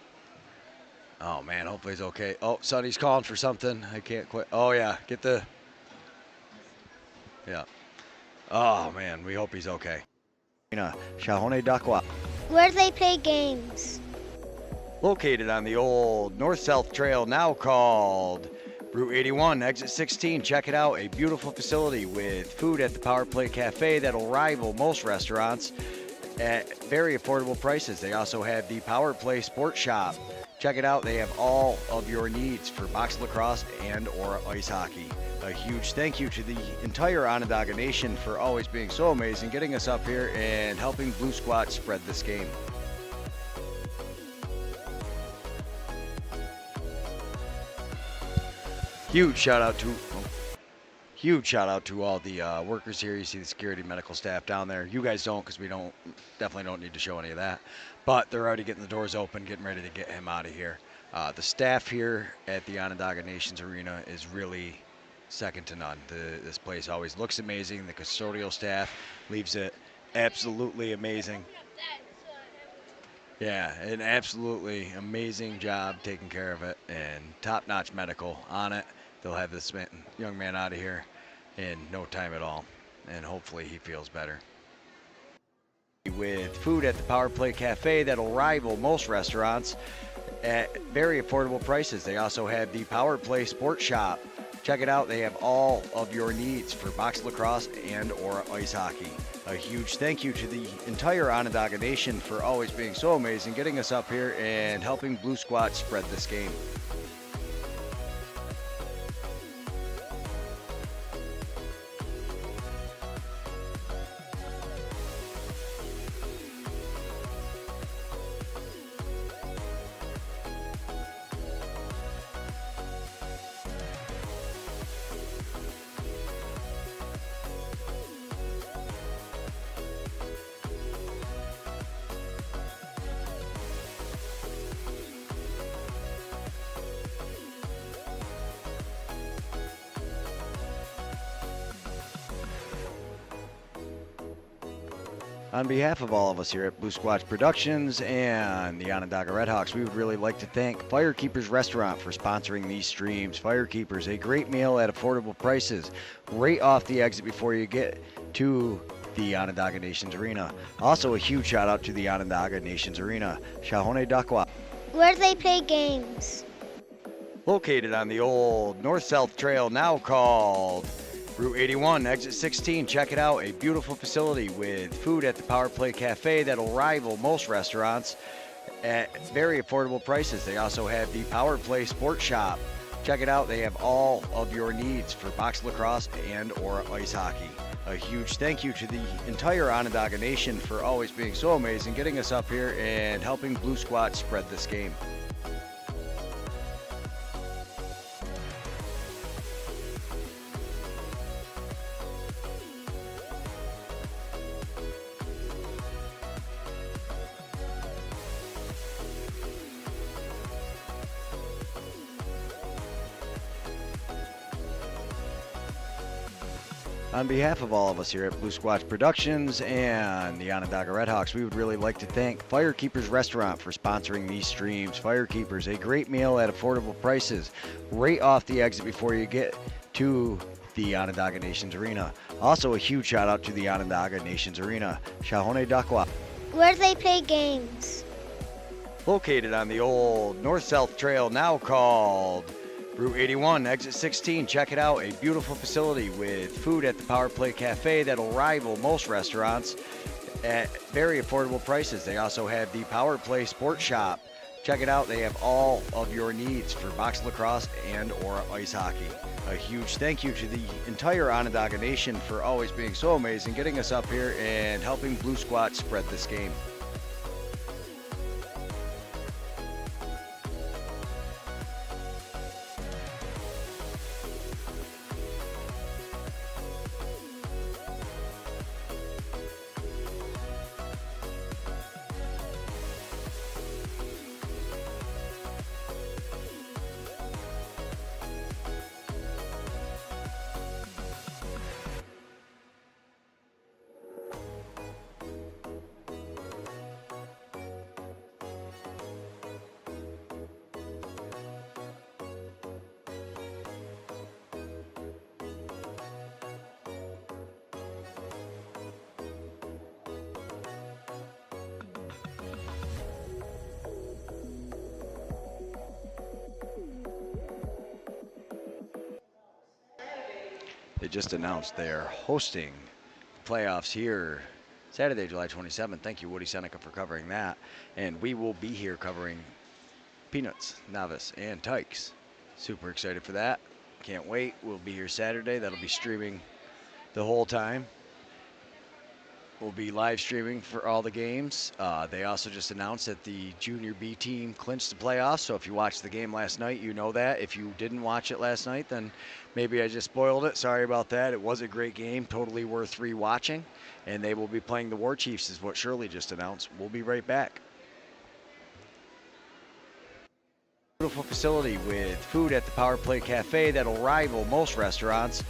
Oh, man, hopefully he's okay. Oh, Sonny's calling for something. I can't quit. Oh, yeah, get the... Yeah. Oh, man, we hope he's okay. Haudenosaunee, Where do they play games? located on the old north-south trail now called Route 81, exit 16. Check it out, a beautiful facility with food at the Power Play Cafe that'll rival most restaurants at very affordable prices. They also have the Power Play Sports Shop. Check it out, they have all of your needs for box lacrosse and or ice hockey. A huge thank you to the entire Onondaga Nation for always being so amazing, getting us up here and helping Blue Squatch spread this game. Huge shout out to all the workers here. You see the security, medical staff down there. You guys don't, because we definitely don't need to show any of that. But they're already getting the doors open, getting ready to get him out of here. The staff here at the Onondaga Nations Arena is really second to none. This place always looks amazing. The custodial staff leaves it absolutely amazing. Yeah, an absolutely amazing job taking care of it, and top-notch medical on it. They'll have this young man out of here in no time at all, and hopefully he feels better. With food at the Power Play Cafe that'll rival most restaurants at very affordable prices. They also have the Power Play Sports Shop. Check it out, they have all of your needs for box lacrosse and or ice hockey. A huge thank you to the entire Onondaga Nation for always being so amazing, getting us up here and helping Blue Squatch spread this game. On behalf of all of us here at Blue Squatch Productions and the Onondaga RedHawks, we would really like to thank Firekeepers Restaurant for sponsoring these streams. Firekeepers, a great meal at affordable prices, right off the exit before you get to the Onondaga Nations Arena. Also, a huge shout out to the Onondaga Nations Arena. Haudenosaunee, Where do they play games? located on the old north-south trail now called Route 81, exit 16. Check it out, a beautiful facility with food at the Power Play Cafe that'll rival most restaurants at very affordable prices. They also have the Power Play Sports Shop. Check it out, they have all of your needs for box lacrosse and or ice hockey. A huge thank you to the entire Onondaga Nation for always being so amazing, getting us up here and helping Blue Squatch spread this game. On behalf of all of us here at Blue Squatch Productions and the Onondaga RedHawks, we would really like to thank Firekeepers Restaurant for sponsoring these streams. Firekeepers, a great meal at affordable prices, right off the exit before you get to the Onondaga Nations Arena. Also, a huge shout out to the Onondaga Nations Arena. Haudenosaunee, Where do they play games? located on the old north-south trail now called Route 81, exit 16. Check it out, a beautiful facility with food at the Power Play Cafe that'll rival most restaurants at very affordable prices. They also have the Power Play Sports Shop. Check it out. They have all of your needs for box lacrosse and or ice hockey. A huge thank you to the entire Onondaga Nation for always being so amazing, getting us up here and helping Blue Squatch spread this game. They just announced they're hosting playoffs here Saturday, July 27th. Thank you, Woody Seneca, for covering that. And we will be here covering Peanuts, Novice, and Tykes. Super excited for that. Can't wait. We'll be here Saturday. That'll be streaming the whole time. We'll be live streaming for all the games. They also just announced that the Junior B team clinched the playoffs. So if you watched the game last night, you know that. If you didn't watch it last night, then maybe I just spoiled it. Sorry about that. It was a great game, totally worth rewatching. And they will be playing the War Chiefs, is what Shirley just announced. We'll be right back. Beautiful facility with food at the Power Play Cafe that'll rival most restaurants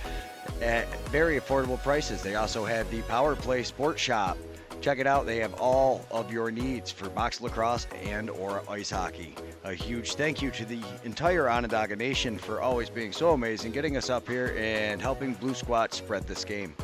at very affordable prices. They also have the Power Play Sports Shop. Check it out. They have all of your needs for box lacrosse and or ice hockey. A huge thank you to the entire Onondaga Nation for always being so amazing, getting us up here and helping Blue Squatch spread this game.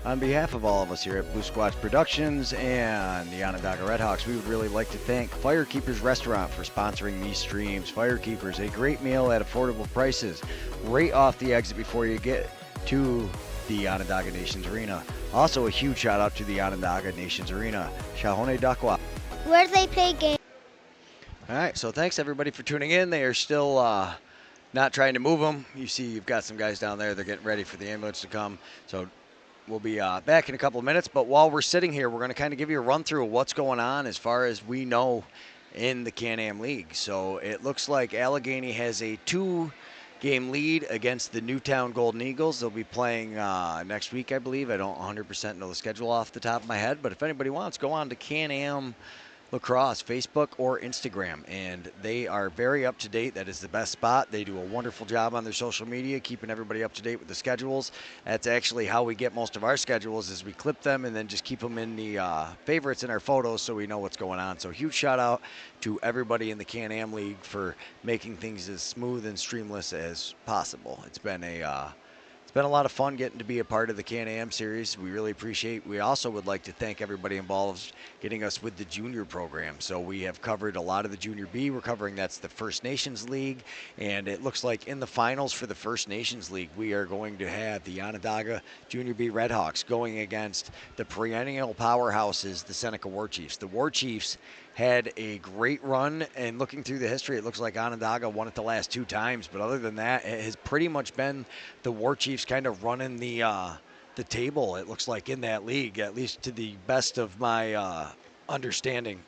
On behalf of all of us here at Blue Squatch Productions and the Onondaga RedHawks, we would really like to thank Firekeepers Restaurant for sponsoring these streams. Firekeepers, a great meal at affordable prices, right off the exit before you get to the Onondaga Nations Arena. Also, a huge shout out to the Onondaga Nations Arena, Haudenosaunee. Where do they play games? All right, so thanks everybody for tuning in. They are still not trying to move them. You see, you've got some guys down there. They're getting ready for the ambulance to come. So we'll be back in a couple of minutes. But while we're sitting here, we're going to kind of give you a run through of what's going on as far as we know in the Can-Am League. So it looks like Allegheny has a 2-game lead against the Newtown Golden Eagles. They'll be playing next week, I believe. I don't 100% know the schedule off the top of my head. But if anybody wants, go on to Can-Am Lacrosse, Facebook or Instagram, and they are very up to date. That is the best spot. They do a wonderful job on their social media, keeping everybody up to date with the schedules. That's actually how we get most of our schedules, is we clip them and then just keep them in the favorites in our photos so we know what's going on. So huge shout out to everybody in the Can-Am League for making things as smooth and streamless as possible. It's been a lot of fun getting to be a part of the Can-Am series. We really appreciate. We also would like to thank everybody involved getting us with the junior program. So we have covered a lot of the Junior B. We're covering, that's the First Nations League, and it looks like in the finals for the First Nations League, we are going to have the Onondaga Junior B RedHawks going against the perennial powerhouses, the Seneca War Chiefs. The War Chiefs had a great run, and looking through the history, it looks like Onondaga won it the last 2 times. But other than that, it has pretty much been the War Chiefs kind of running the table, it looks like, in that league, at least to the best of my understanding.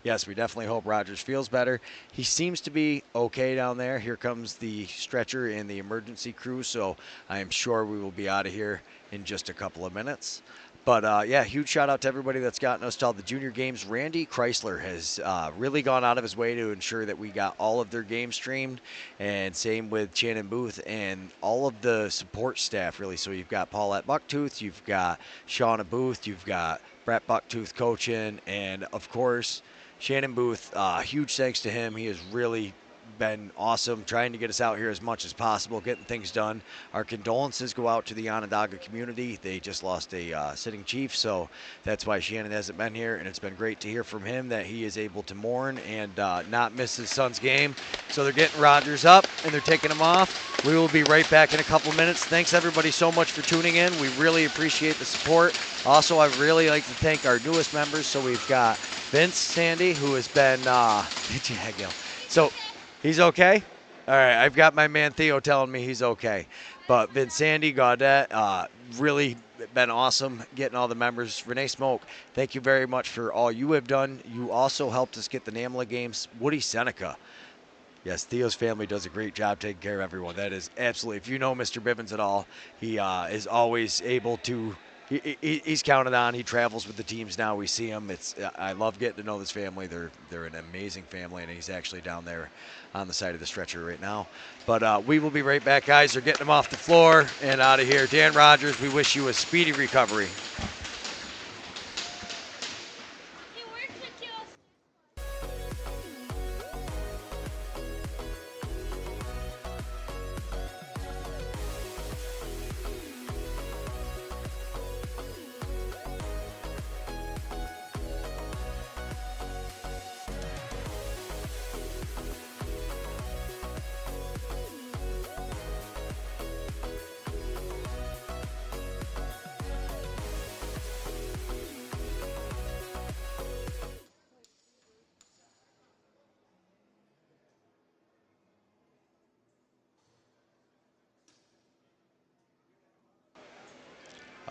Yes, we definitely hope Rogers feels better. He seems to be okay down there. Here comes the stretcher and the emergency crew, so I am sure we will be out of here in just a couple of minutes. But yeah, huge shout out to everybody that's gotten us to all the junior games. Randy Chrysler has really gone out of his way to ensure that we got all of their games streamed, and same with Shannon Booth and all of the support staff, really. So you've got Paulette Bucktooth, you've got Shauna Booth, you've got Brett Bucktooth coaching, and of course, Shannon Booth, huge thanks to him. He has really been awesome, trying to get us out here as much as possible, getting things done. Our condolences go out to the Onondaga community. They just lost a sitting chief, so that's why Shannon hasn't been here, and it's been great to hear from him that he is able to mourn and not miss his son's game. So they're getting Rogers up, and they're taking him off. We will be right back in a couple minutes. Thanks, everybody, so much for tuning in. We really appreciate the support. Also, I'd really like to thank our newest members. So we've got Vince Sandy, who has been so he's okay? All right, I've got my man Theo telling me he's okay. But Vince Sandy, Gaudette, really been awesome getting all the members. Renee Smoke, thank you very much for all you have done. You also helped us get the NAMLA games. Woody Seneca. Yes, Theo's family does a great job taking care of everyone. That is absolutely, if you know Mr. Bivens at all, he is always able to, he's counted on. He travels with the teams now. We see him. I love getting to know this family. They're an amazing family, and he's actually down there on the side of the stretcher right now. But we will be right back, guys. They're getting him off the floor and out of here. Dan Rogers, we wish you a speedy recovery.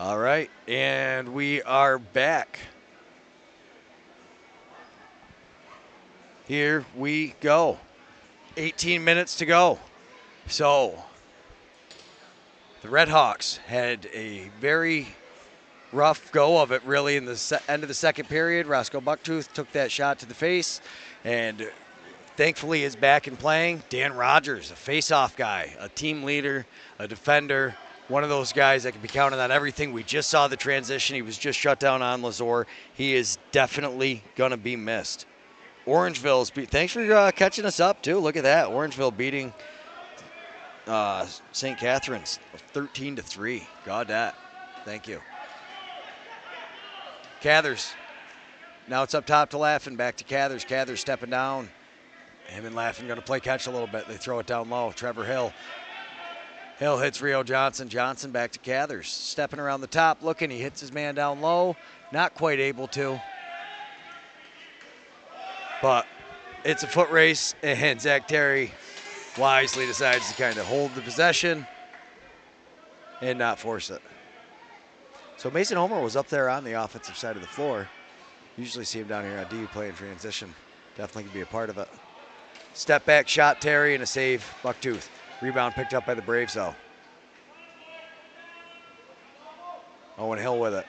All right, and we are back. Here we go. 18 minutes to go. So the RedHawks had a very rough go of it, really, in the end of the second period. Roscoe Bucktooth took that shot to the face, and thankfully is back and playing. Dan Rogers, a face-off guy, a team leader, a defender, one of those guys that can be counted on everything. We just saw the transition. He was just shut down on Lazore. He is definitely going to be missed. Orangeville's thanks for catching us up, too. Look at that. Orangeville beating St. Catherine's 13-3. God, that. Thank you. Cathers. Now it's up top to Laughin, back to Cathers. Cathers stepping down. Him and Laughin going to play catch a little bit. They throw it down low. Trevor Hill. Hill hits Rio Johnson. Johnson back to Cathers. Stepping around the top, looking. He hits his man down low. Not quite able to. But it's a foot race, and Zach Terry wisely decides to kind of hold the possession and not force it. So Mason Homer was up there on the offensive side of the floor. Usually see him down here on D playing transition. Definitely can be a part of it. Step back shot, Terry, and a save, Bucktooth. Rebound picked up by the Braves, though. Owen Hill with it.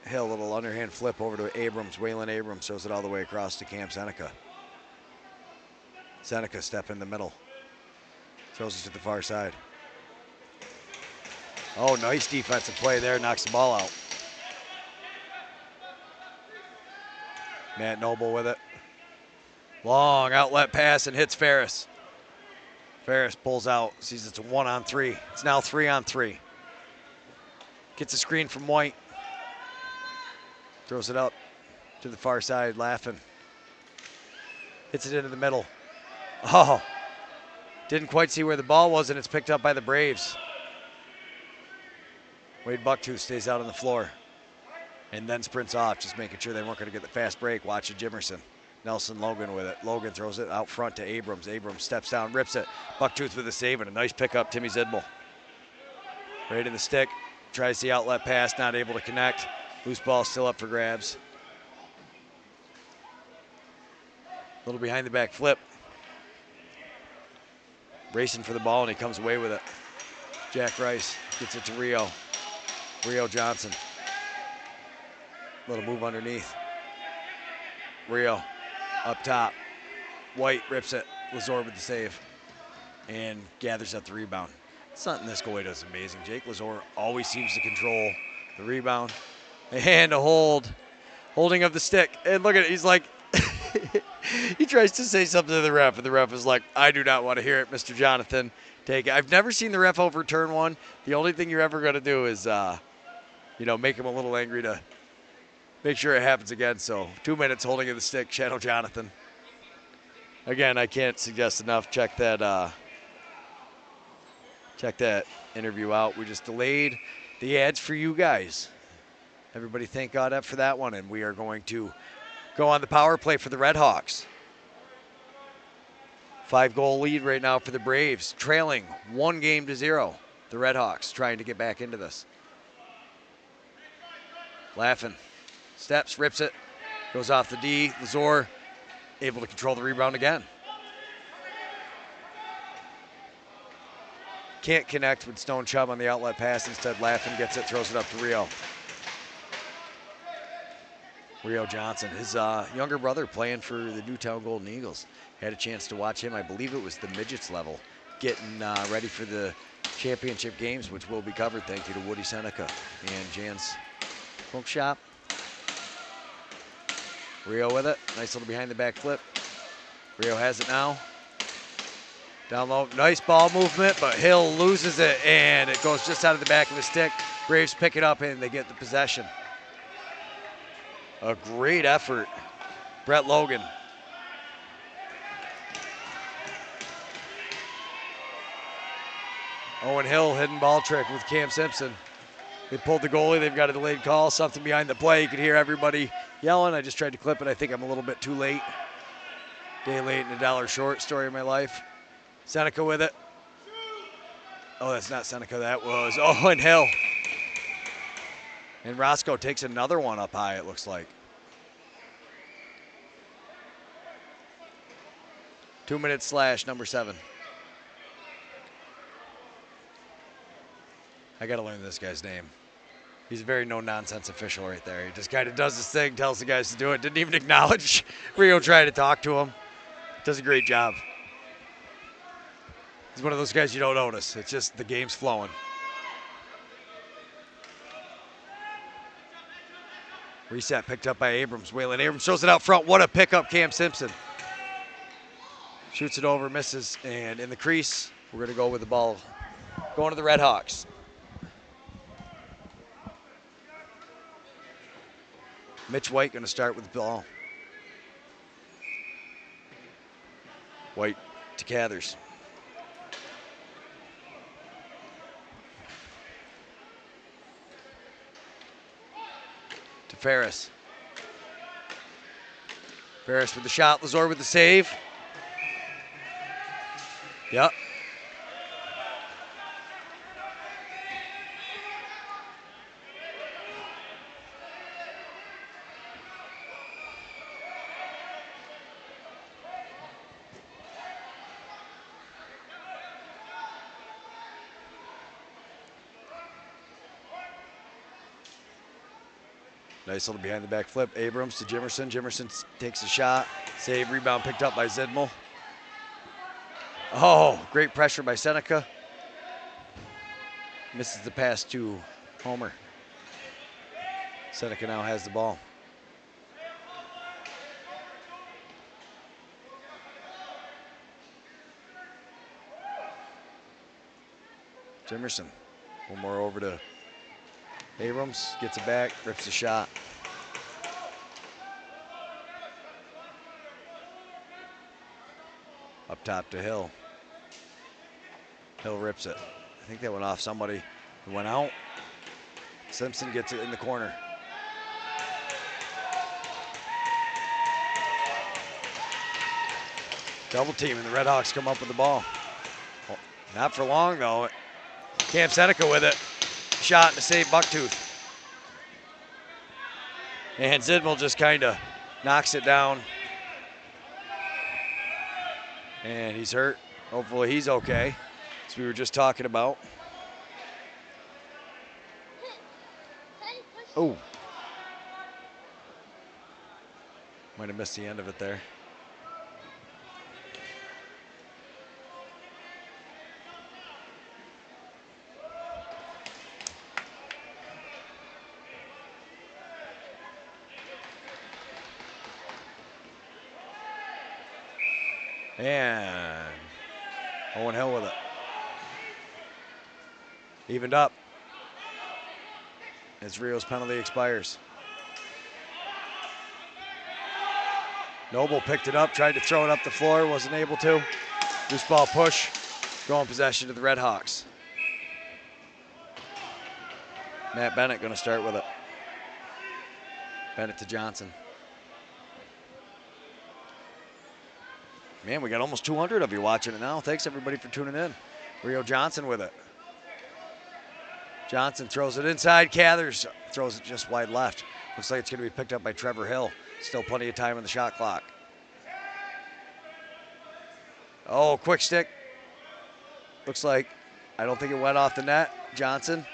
Hill, little underhand flip over to Abrams. Waylon Abrams throws it all the way across to Cam Seneca. Seneca step in the middle. Throws it to the far side. Oh, nice defensive play there. Knocks the ball out. Matt Noble with it. Long outlet pass and hits Ferris. Ferris pulls out. Sees it's a 1-on-3. It's now 3-on-3. Gets a screen from White. Throws it up to the far side, laughing. Hits it into the middle. Oh, didn't quite see where the ball was, and it's picked up by the Braves. Wade Bucktooth stays out on the floor and then sprints off, just making sure they weren't going to get the fast break. Watch Jimerson. Nelson Logan with it. Logan throws it out front to Abrams. Abrams steps down, rips it. Bucktooth with a save and a nice pickup. Timmy Zidmel. Right in the stick. Tries the outlet pass, not able to connect. Loose ball still up for grabs. A little behind the back flip. Racing for the ball, and he comes away with it. Jack Rice gets it to Rio. Rio Johnson. Little move underneath. Rio up top. White rips it. Lazor with the save. And gathers up the rebound. Something this goalie does amazing. Jake Lazor always seems to control the rebound. And a hold. Holding of the stick. And look at it. He's like, he tries to say something to the ref, and the ref is like, I do not want to hear it, Mr. Jonathan. Take it. I've never seen the ref overturn one. The only thing you're ever going to do is, make him a little angry to make sure it happens again. So 2 minutes holding of the stick, Shadow Jonathan. Again, I can't suggest enough. Check that interview out. We just delayed the ads for you guys. Everybody thank God for that one, and we are going to go on the power play for the RedHawks. 5-goal lead right now for the Braves, trailing 1-0. The RedHawks trying to get back into this. Laughing. Steps, rips it, goes off the D. Lazor able to control the rebound again. Can't connect with Stone Chubb on the outlet pass. Instead, Laughing gets it, throws it up to Rio. Rio Johnson, his younger brother playing for the Newtown Golden Eagles. Had a chance to watch him. I believe it was the midgets level, getting ready for the championship games, which will be covered. Thank you to Woody Seneca and Jan's Smoke Shop. Rio with it. Nice little behind the back flip. Rio has it now. Down low. Nice ball movement, but Hill loses it, and it goes just out of the back of his stick. Braves pick it up, and they get the possession. A great effort. Brett Logan. Owen Hill, hidden ball trick with Cam Simpson. They pulled the goalie. They've got a delayed call. Something behind the play. You could hear everybody yelling. I just tried to clip it. I think I'm a little bit too late. Day late and a dollar short. Story of my life. Seneca with it. Oh, that's not Seneca. That was Owen Hill. And Roscoe takes another one up high, it looks like. 2 minutes slash number 7. I got to learn this guy's name. He's a very no-nonsense official right there. He just kind of does his thing, tells the guys to do it. Didn't even acknowledge Rio trying to talk to him. Does a great job. He's one of those guys you don't notice. It's just the game's flowing. Reset picked up by Abrams. Waylon Abrams throws it out front. What a pickup, Cam Simpson. Shoots it over, misses, and in the crease, we're going to go with the ball going to the RedHawks. Mitch White going to start with the ball. White to Cathers. To Ferris. Ferris with the shot. Lazor with the save. Yep. Nice little behind the back flip. Abrams to Jimerson. Jimerson takes a shot. Save, rebound picked up by Zidmel. Oh, great pressure by Seneca. Misses the pass to Homer. Seneca now has the ball. Jimerson. One more over to Abrams. Gets it back, rips the shot. Up top to Hill. Hill rips it. I think that went off somebody who went out. Simpson gets it in the corner. Double team and the RedHawks come up with the ball. Oh, not for long though. Cam Seneca with it. Shot to save Bucktooth. And Zidmel just kind of knocks it down. And he's hurt. Hopefully he's okay, as we were just talking about. Oh. Might have missed the end of it there. And Owen Hill with it. Evened up as Rio's penalty expires. Noble picked it up, tried to throw it up the floor, wasn't able to. Loose ball push, going possession to the RedHawks. Matt Bennett gonna start with it. Bennett to Johnson. Man, we got almost 200 of you watching it now. Thanks everybody for tuning in. Rio Johnson with it. Johnson throws it inside. Cathers throws it just wide left. Looks like it's going to be picked up by Trevor Hill. Still plenty of time on the shot clock. Oh, quick stick. Looks like, I don't think it went off the net. Johnson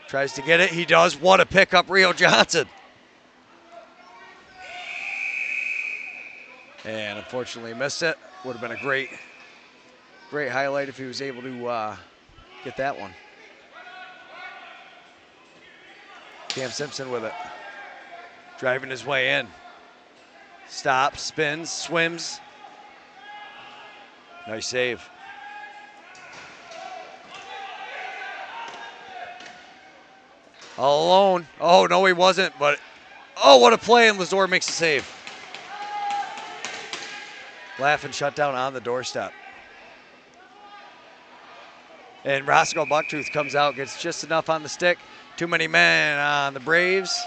tries to get it. He does. What a pickup, Rio Johnson. And unfortunately missed it. Would have been a great highlight if he was able to get that one. Cam Simpson with it. Driving his way in. Stops, spins, swims. Nice save. All alone. Oh, no, he wasn't, but oh, what a play, and Lazor makes a save. Laughin shut down on the doorstep. And Roscoe Bucktooth comes out, gets just enough on the stick. Too many men on the Braves.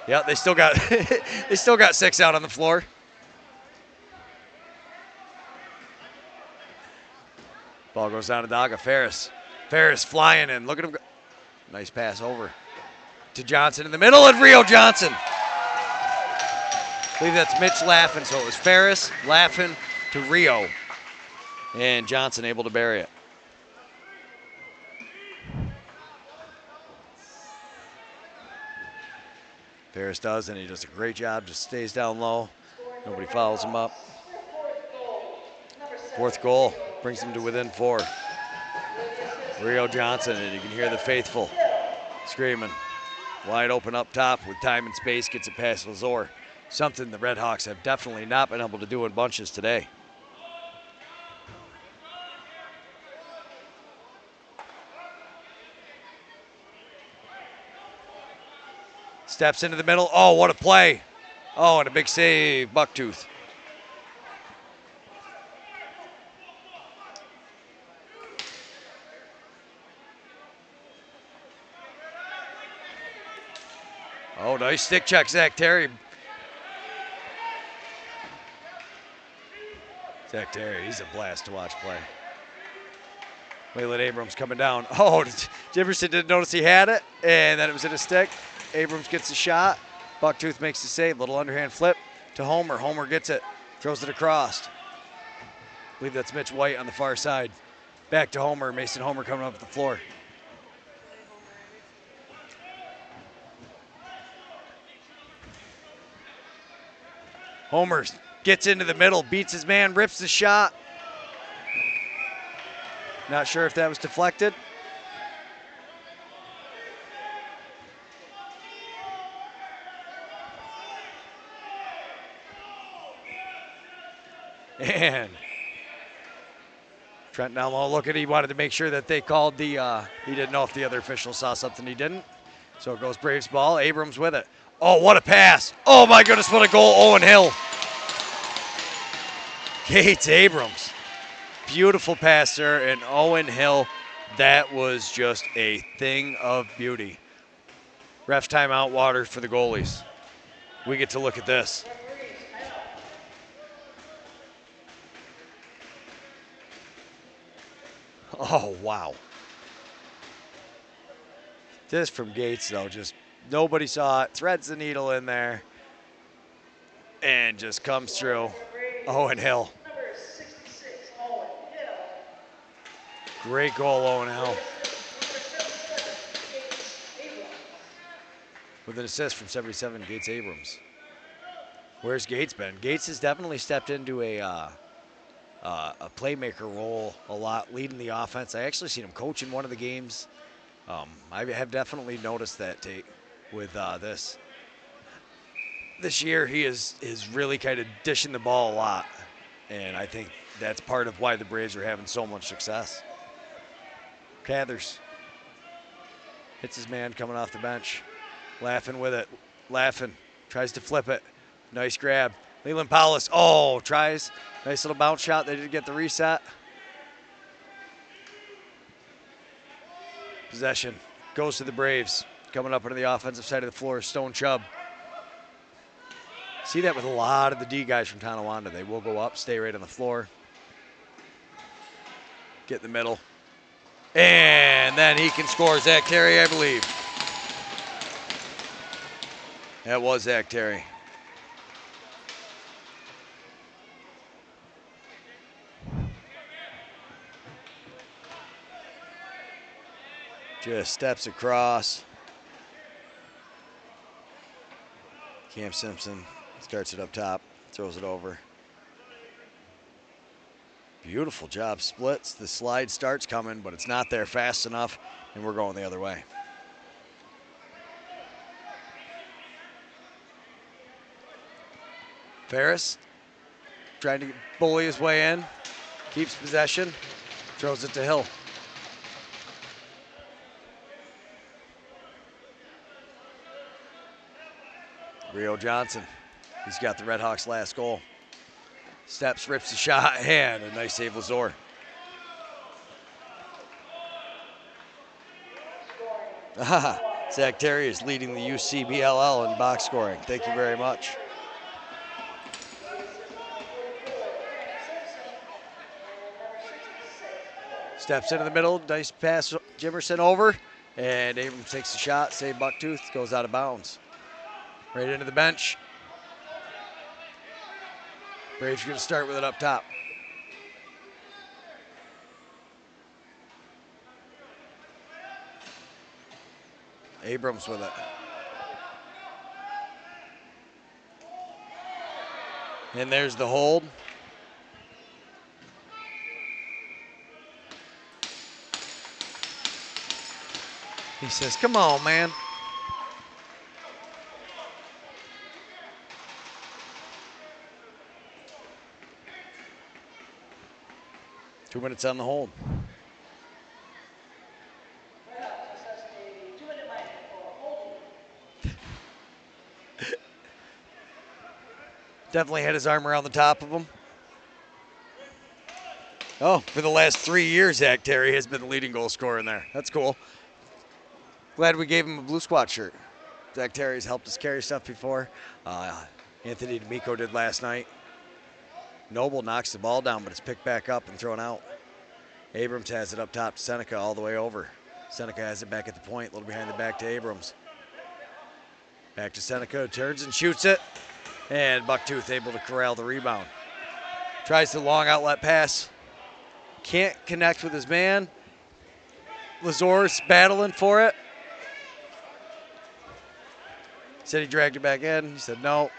Yeah, they still got they still got 6 out on the floor. Ball goes down to Daga. Ferris flying in. Look at him go. Nice pass over to Johnson in the middle, and Rio Johnson. I believe that's Mitch Laughin, so it was Ferris, Laughin to Rio, and Johnson able to bury it. Ferris does, and he does a great job, just stays down low. Nobody follows him up. 4th goal brings him to within 4. Rio Johnson, and you can hear the faithful screaming. Wide open up top with time and space, gets it past Lazor. Something the RedHawks have definitely not been able to do in bunches today. Steps into the middle. Oh, what a play. Oh, and a big save, Bucktooth. Oh, nice stick check, Zach Terry. Zach Terry, he's a blast to watch play. Waylon Abrams coming down. Oh, Jefferson didn't notice he had it, and then it was in a stick. Abrams gets the shot. Bucktooth makes the save. Little underhand flip to Homer. Homer gets it. Throws it across. I believe that's Mitch White on the far side. Back to Homer. Mason Homer coming up the floor. Homer gets into the middle, beats his man, rips the shot. Not sure if that was deflected. And Trent down low looking. He wanted to make sure that they called the, he didn't know if the other official saw something he didn't. So it goes Braves ball. Abrams with it. Oh, what a pass. Oh, my goodness, what a goal. Owen Hill. Gates Abrams. Beautiful pass there. And Owen Hill, that was just a thing of beauty. Ref timeout, water for the goalies. We get to look at this. Oh, wow. This from Gates, though, just nobody saw it. Threads the needle in there and just comes through. Owen Hill. Great goal, Owen Hill. With an assist from 77, Gates Abrams. Where's Gates been? Gates has definitely stepped into a playmaker role a lot, leading the offense. I actually seen him coach in one of the games. I have definitely noticed that, Tate, with this year. He is really kind of dishing the ball a lot, and I think that's part of why the Braves are having so much success. Cathers hits his man coming off the bench, laughing with it, laughing, tries to flip it. Nice grab. Leland Powless, tries. Nice little bounce shot. They did get the reset. Possession goes to the Braves. Coming up into the offensive side of the floor, Stone Chubb. See that with a lot of the D guys from Tonawanda. They will go up, stay right on the floor. Get in the middle. And then he can score. Zach Terry, I believe. That was Zach Terry. Just steps across. Cam Simpson starts it up top, throws it over. Beautiful job, splits. The slide starts coming, but it's not there fast enough, and we're going the other way. Ferris trying to bully his way in, keeps possession, throws it to Hill. Rio Johnson, he's got the RedHawks' last goal. Steps, rips the shot, and a nice save, Lazor. Zach Terry is leading the UCBLL in box scoring. Thank you very much. Steps into the middle, nice pass, Jimerson over, and Abrams takes the shot, save Bucktooth, goes out of bounds. Right into the bench. Braves going to start with it up top. Abrams with it. And there's the hold. He says, come on, man. Two minutes on the hold. Definitely had his arm around the top of him. Oh, for the last 3 years, Zach Terry has been the leading goal scorer in there. That's cool. Glad we gave him a Blue Squad shirt. Zach Terry's helped us carry stuff before. Anthony D'Amico did last night. Noble knocks the ball down, but it's picked back up and thrown out. Abrams has it up top to Seneca all the way over. Seneca has it back at the point, a little behind the back to Abrams. Back to Seneca, turns and shoots it. And Bucktooth able to corral the rebound. Tries the long outlet pass. Can't connect with his man. Lazor's battling for it. Said he dragged it back in. He said no.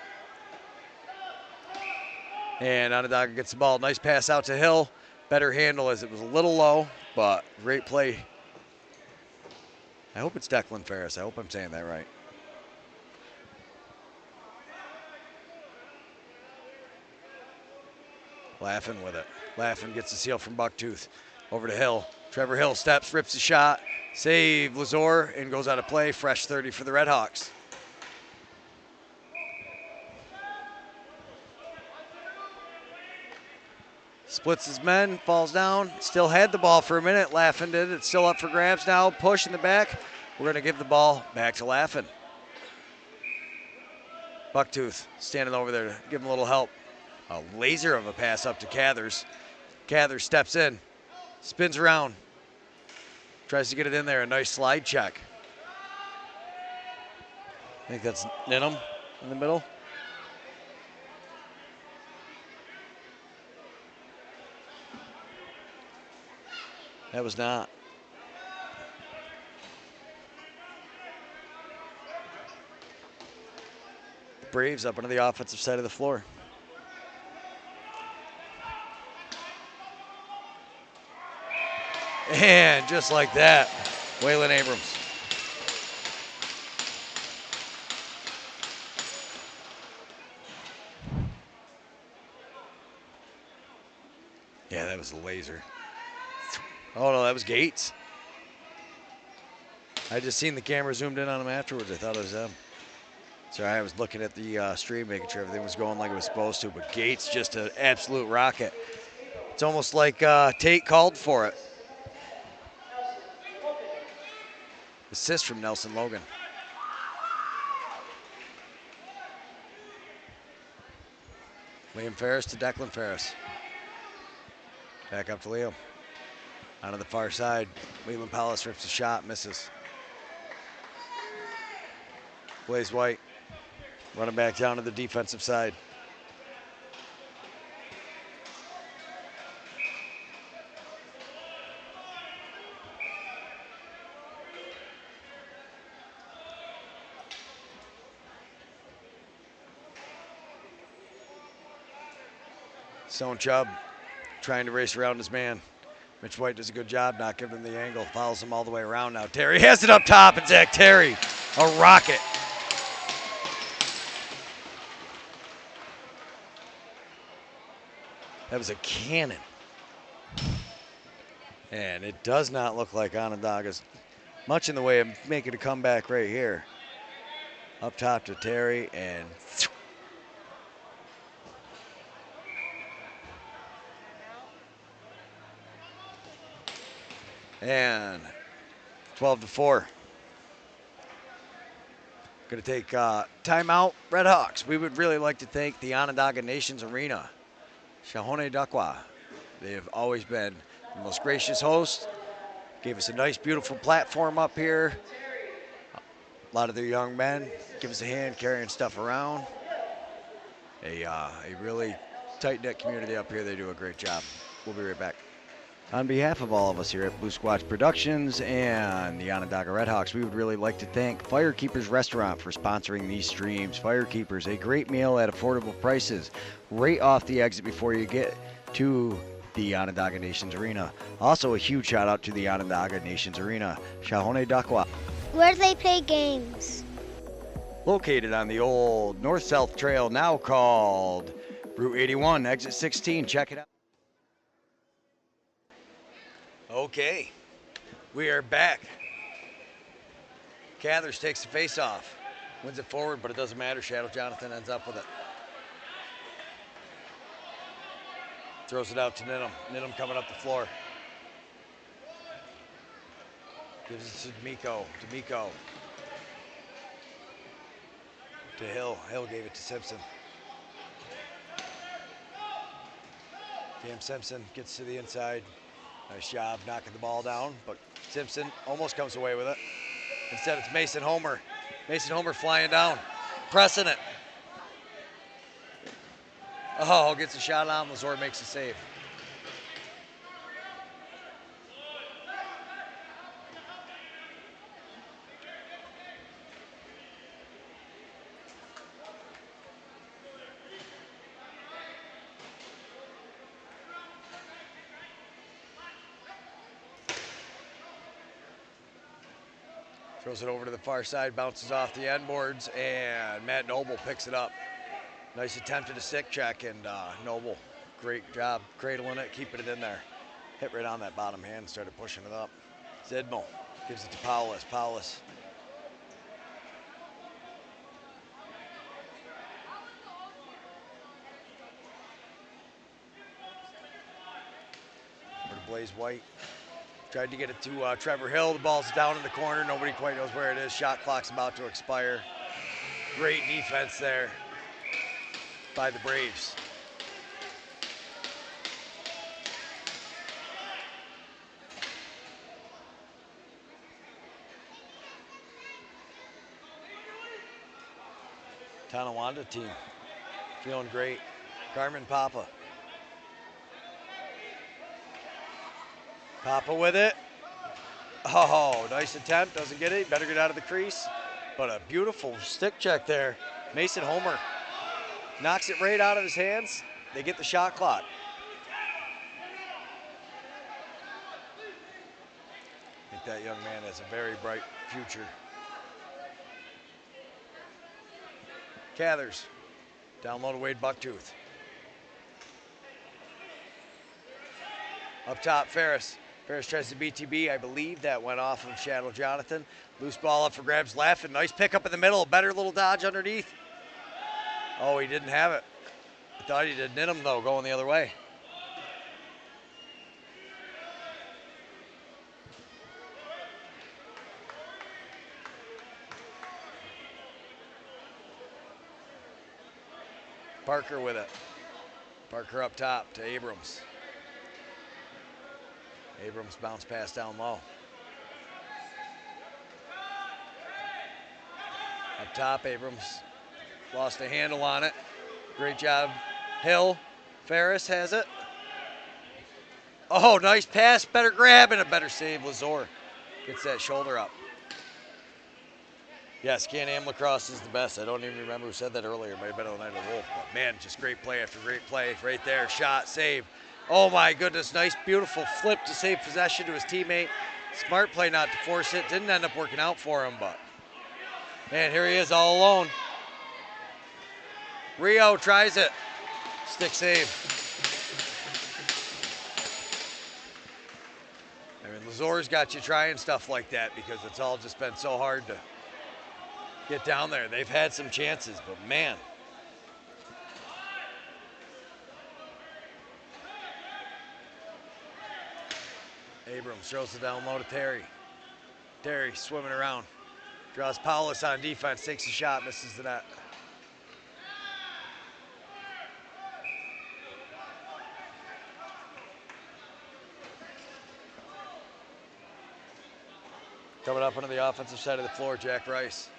And Onondaga gets the ball. Nice pass out to Hill. Better handle as it was a little low, but great play. I hope it's Declan Ferris. I hope I'm saying that right. Laughing with it. Laughing gets the seal from Bucktooth. Over to Hill. Trevor Hill steps, rips the shot. Save Lazor and goes out of play. Fresh 30 for the RedHawks. Splits his men, falls down. Still had the ball for a minute. Laughin did it. It's still up for grabs now. Push in the back. We're going to give the ball back to Laughin. Bucktooth standing over there to give him a little help. A laser of a pass up to Cathers. Cathers steps in, spins around, tries to get it in there. A nice slide check. I think that's Ninham in the middle. That was not. Braves up onto the offensive side of the floor. And just like that, Waylon Abrams. Yeah, that was a laser. Oh no, that was Gates. I just seen the camera zoomed in on him afterwards. I thought it was them. Sorry, I was looking at the stream, making sure everything was going like it was supposed to, but Gates just an absolute rocket. It's almost like Tate called for it. Assist from Nelson Logan. Liam Ferris to Declan Ferris. Back up to Liam. Out on the far side. Leland Palace rips a shot, misses. Blaze White running back down to the defensive side. Stone Chubb trying to race around his man. Mitch White does a good job not giving him the angle. Follows him all the way around now. Terry has it up top, and Zach Terry, a rocket. That was a cannon. And it does not look like Onondaga's much in the way of making a comeback right here. Up top to Terry, and and 12-4. Going to take timeout, RedHawks. We would really like to thank the Onondaga Nations Arena, Haudenosaunee. They have always been the most gracious host. Gave us a nice, beautiful platform up here. A lot of their young men give us a hand carrying stuff around. A really tight-knit community up here. They do a great job. We'll be right back. On behalf of all of us here at Blue Squatch Productions and the Onondaga RedHawks, we would really like to thank Firekeepers Restaurant for sponsoring these streams. Firekeepers, a great meal at affordable prices, right off the exit before you get to the Onondaga Nations Arena. Also, a huge shout out to the Onondaga Nations Arena, Haudenosaunee. Where do they play games? Located on the old north-south trail, now called Route 81, exit 16. Check it out. Okay, we are back. Cathers takes the face-off. Wins it forward, but it doesn't matter. Shadow Jonathan ends up with it. Throws it out to Ninham. Ninham coming up the floor. Gives it to D'Amico. D'Amico. To Hill. Hill gave it to Simpson. Cam Simpson gets to the inside. Nice job knocking the ball down, but Simpson almost comes away with it. Instead, it's Mason Homer. Mason Homer flying down, pressing it. Oh, gets a shot on. Lazor makes a save. Throws it over to the far side, bounces off the end boards, and Matt Noble picks it up. Nice attempt at a stick check, and Noble, great job cradling it, keeping it in there. Hit right on that bottom hand, started pushing it up. Zidmo gives it to Paulus. Paulus. Over to Blaze White. Tried to get it to Trevor Hill. The ball's down in the corner. Nobody quite knows where it is. Shot clock's about to expire. Great defense there by the Braves. Tonawanda team feeling great. Carmen Papa. Papa with it. Oh, nice attempt. Doesn't get it. Better get out of the crease. But a beautiful stick check there. Mason Homer knocks it right out of his hands. They get the shot clock. I think that young man has a very bright future. Cathers. Down low to Wade Bucktooth. Up top, Ferris. Ferris tries to BTB. I believe that went off of Shadow Jonathan. Loose ball up for grabs left, and nice pick up in the middle. Better little dodge underneath. Oh, he didn't have it. I thought he did. Hit him, though, going the other way. Parker with it. Parker up top to Abrams. Abrams bounce pass down low. Up top, Abrams lost a handle on it. Great job. Hill. Ferris has it. Oh, nice pass. Better grab and a better save. Lazor gets that shoulder up. Yes, Can-Am Lacrosse is the best. I don't even remember who said that earlier. It might have been Oneida Wolf. But man, just great play after great play. Right there. Shot, save. Oh my goodness, nice, beautiful flip to save possession to his teammate. Smart play not to force it. Didn't end up working out for him, but man, here he is all alone. Rio tries it. Stick save. I mean, Lazor's got you trying stuff like that because it's all just been so hard to get down there. They've had some chances, but man. Abrams throws it down low to Terry. Terry swimming around. Draws Paulus on defense, takes a shot, misses the net. Coming up onto the offensive side of the floor, Jack Rice.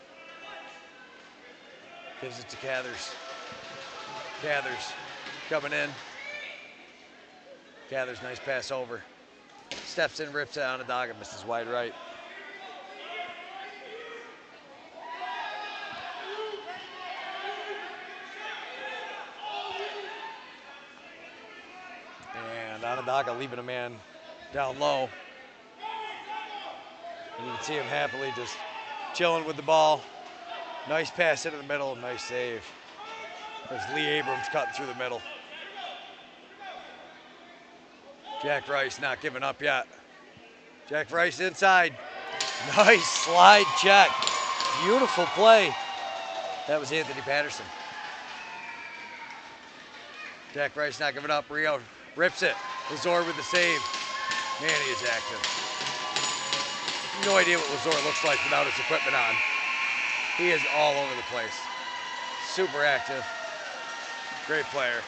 Gives it to Cathers. Cathers coming in. Cathers, nice pass over. Steps in, rips it Onondaga, misses wide right. And Onondaga leaving a man down low. And you can see him happily just chilling with the ball. Nice pass into the middle, nice save. There's Lee Abrams cutting through the middle. Jack Rice not giving up yet. Jack Rice inside. Nice slide check. Beautiful play. That was Anthony Patterson. Jack Rice not giving up. Rio rips it. Lazor with the save. Man, he is active. No idea what Lazor looks like without his equipment on. He is all over the place. Super active. Great player.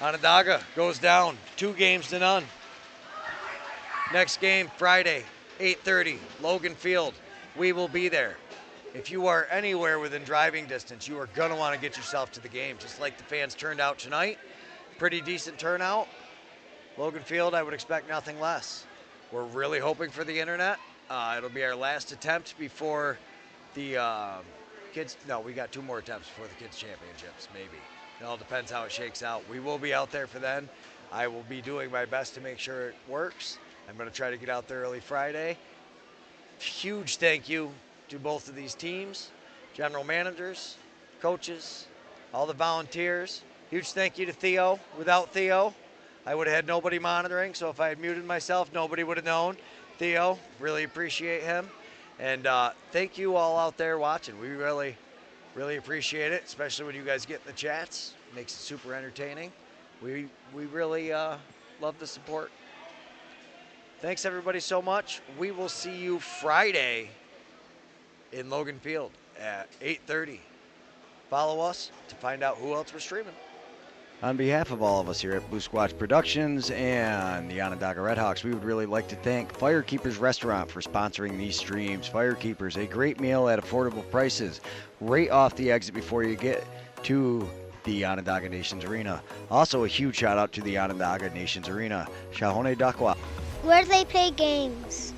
Onondaga goes down 2-0. Next game, Friday, 8:30, Logan Field. We will be there. If you are anywhere within driving distance, you are going to want to get yourself to the game, just like the fans turned out tonight. Pretty decent turnout. Logan Field, I would expect nothing less. We're really hoping for the internet. It'll be our last attempt before the kids. No, we got 2 more attempts before the kids' championships, maybe. It all depends how it shakes out. We will be out there for then. I will be doing my best to make sure it works. I'm going to try to get out there early Friday. huge thank you to both of these teams, general managers, coaches, all the volunteers. Huge thank you to Theo. Without Theo, I would have had nobody monitoring, so if I had muted myself, nobody would have known. Theo, really appreciate him. And thank you all out there watching. We really appreciate it, especially when you guys get in the chats. Makes it super entertaining. We really love the support. Thanks everybody so much. We will see you Friday in Logan Field at 8:30. Follow us to find out who else we're streaming. On behalf of all of us here at Blue Squatch Productions and the Onondaga RedHawks, we would really like to thank Firekeepers Restaurant for sponsoring these streams. Firekeepers, a great meal at affordable prices, right off the exit before you get to the Onondaga Nations Arena. Also, a huge shout out to the Onondaga Nations Arena. Shahone Dakwa. Where do they play games?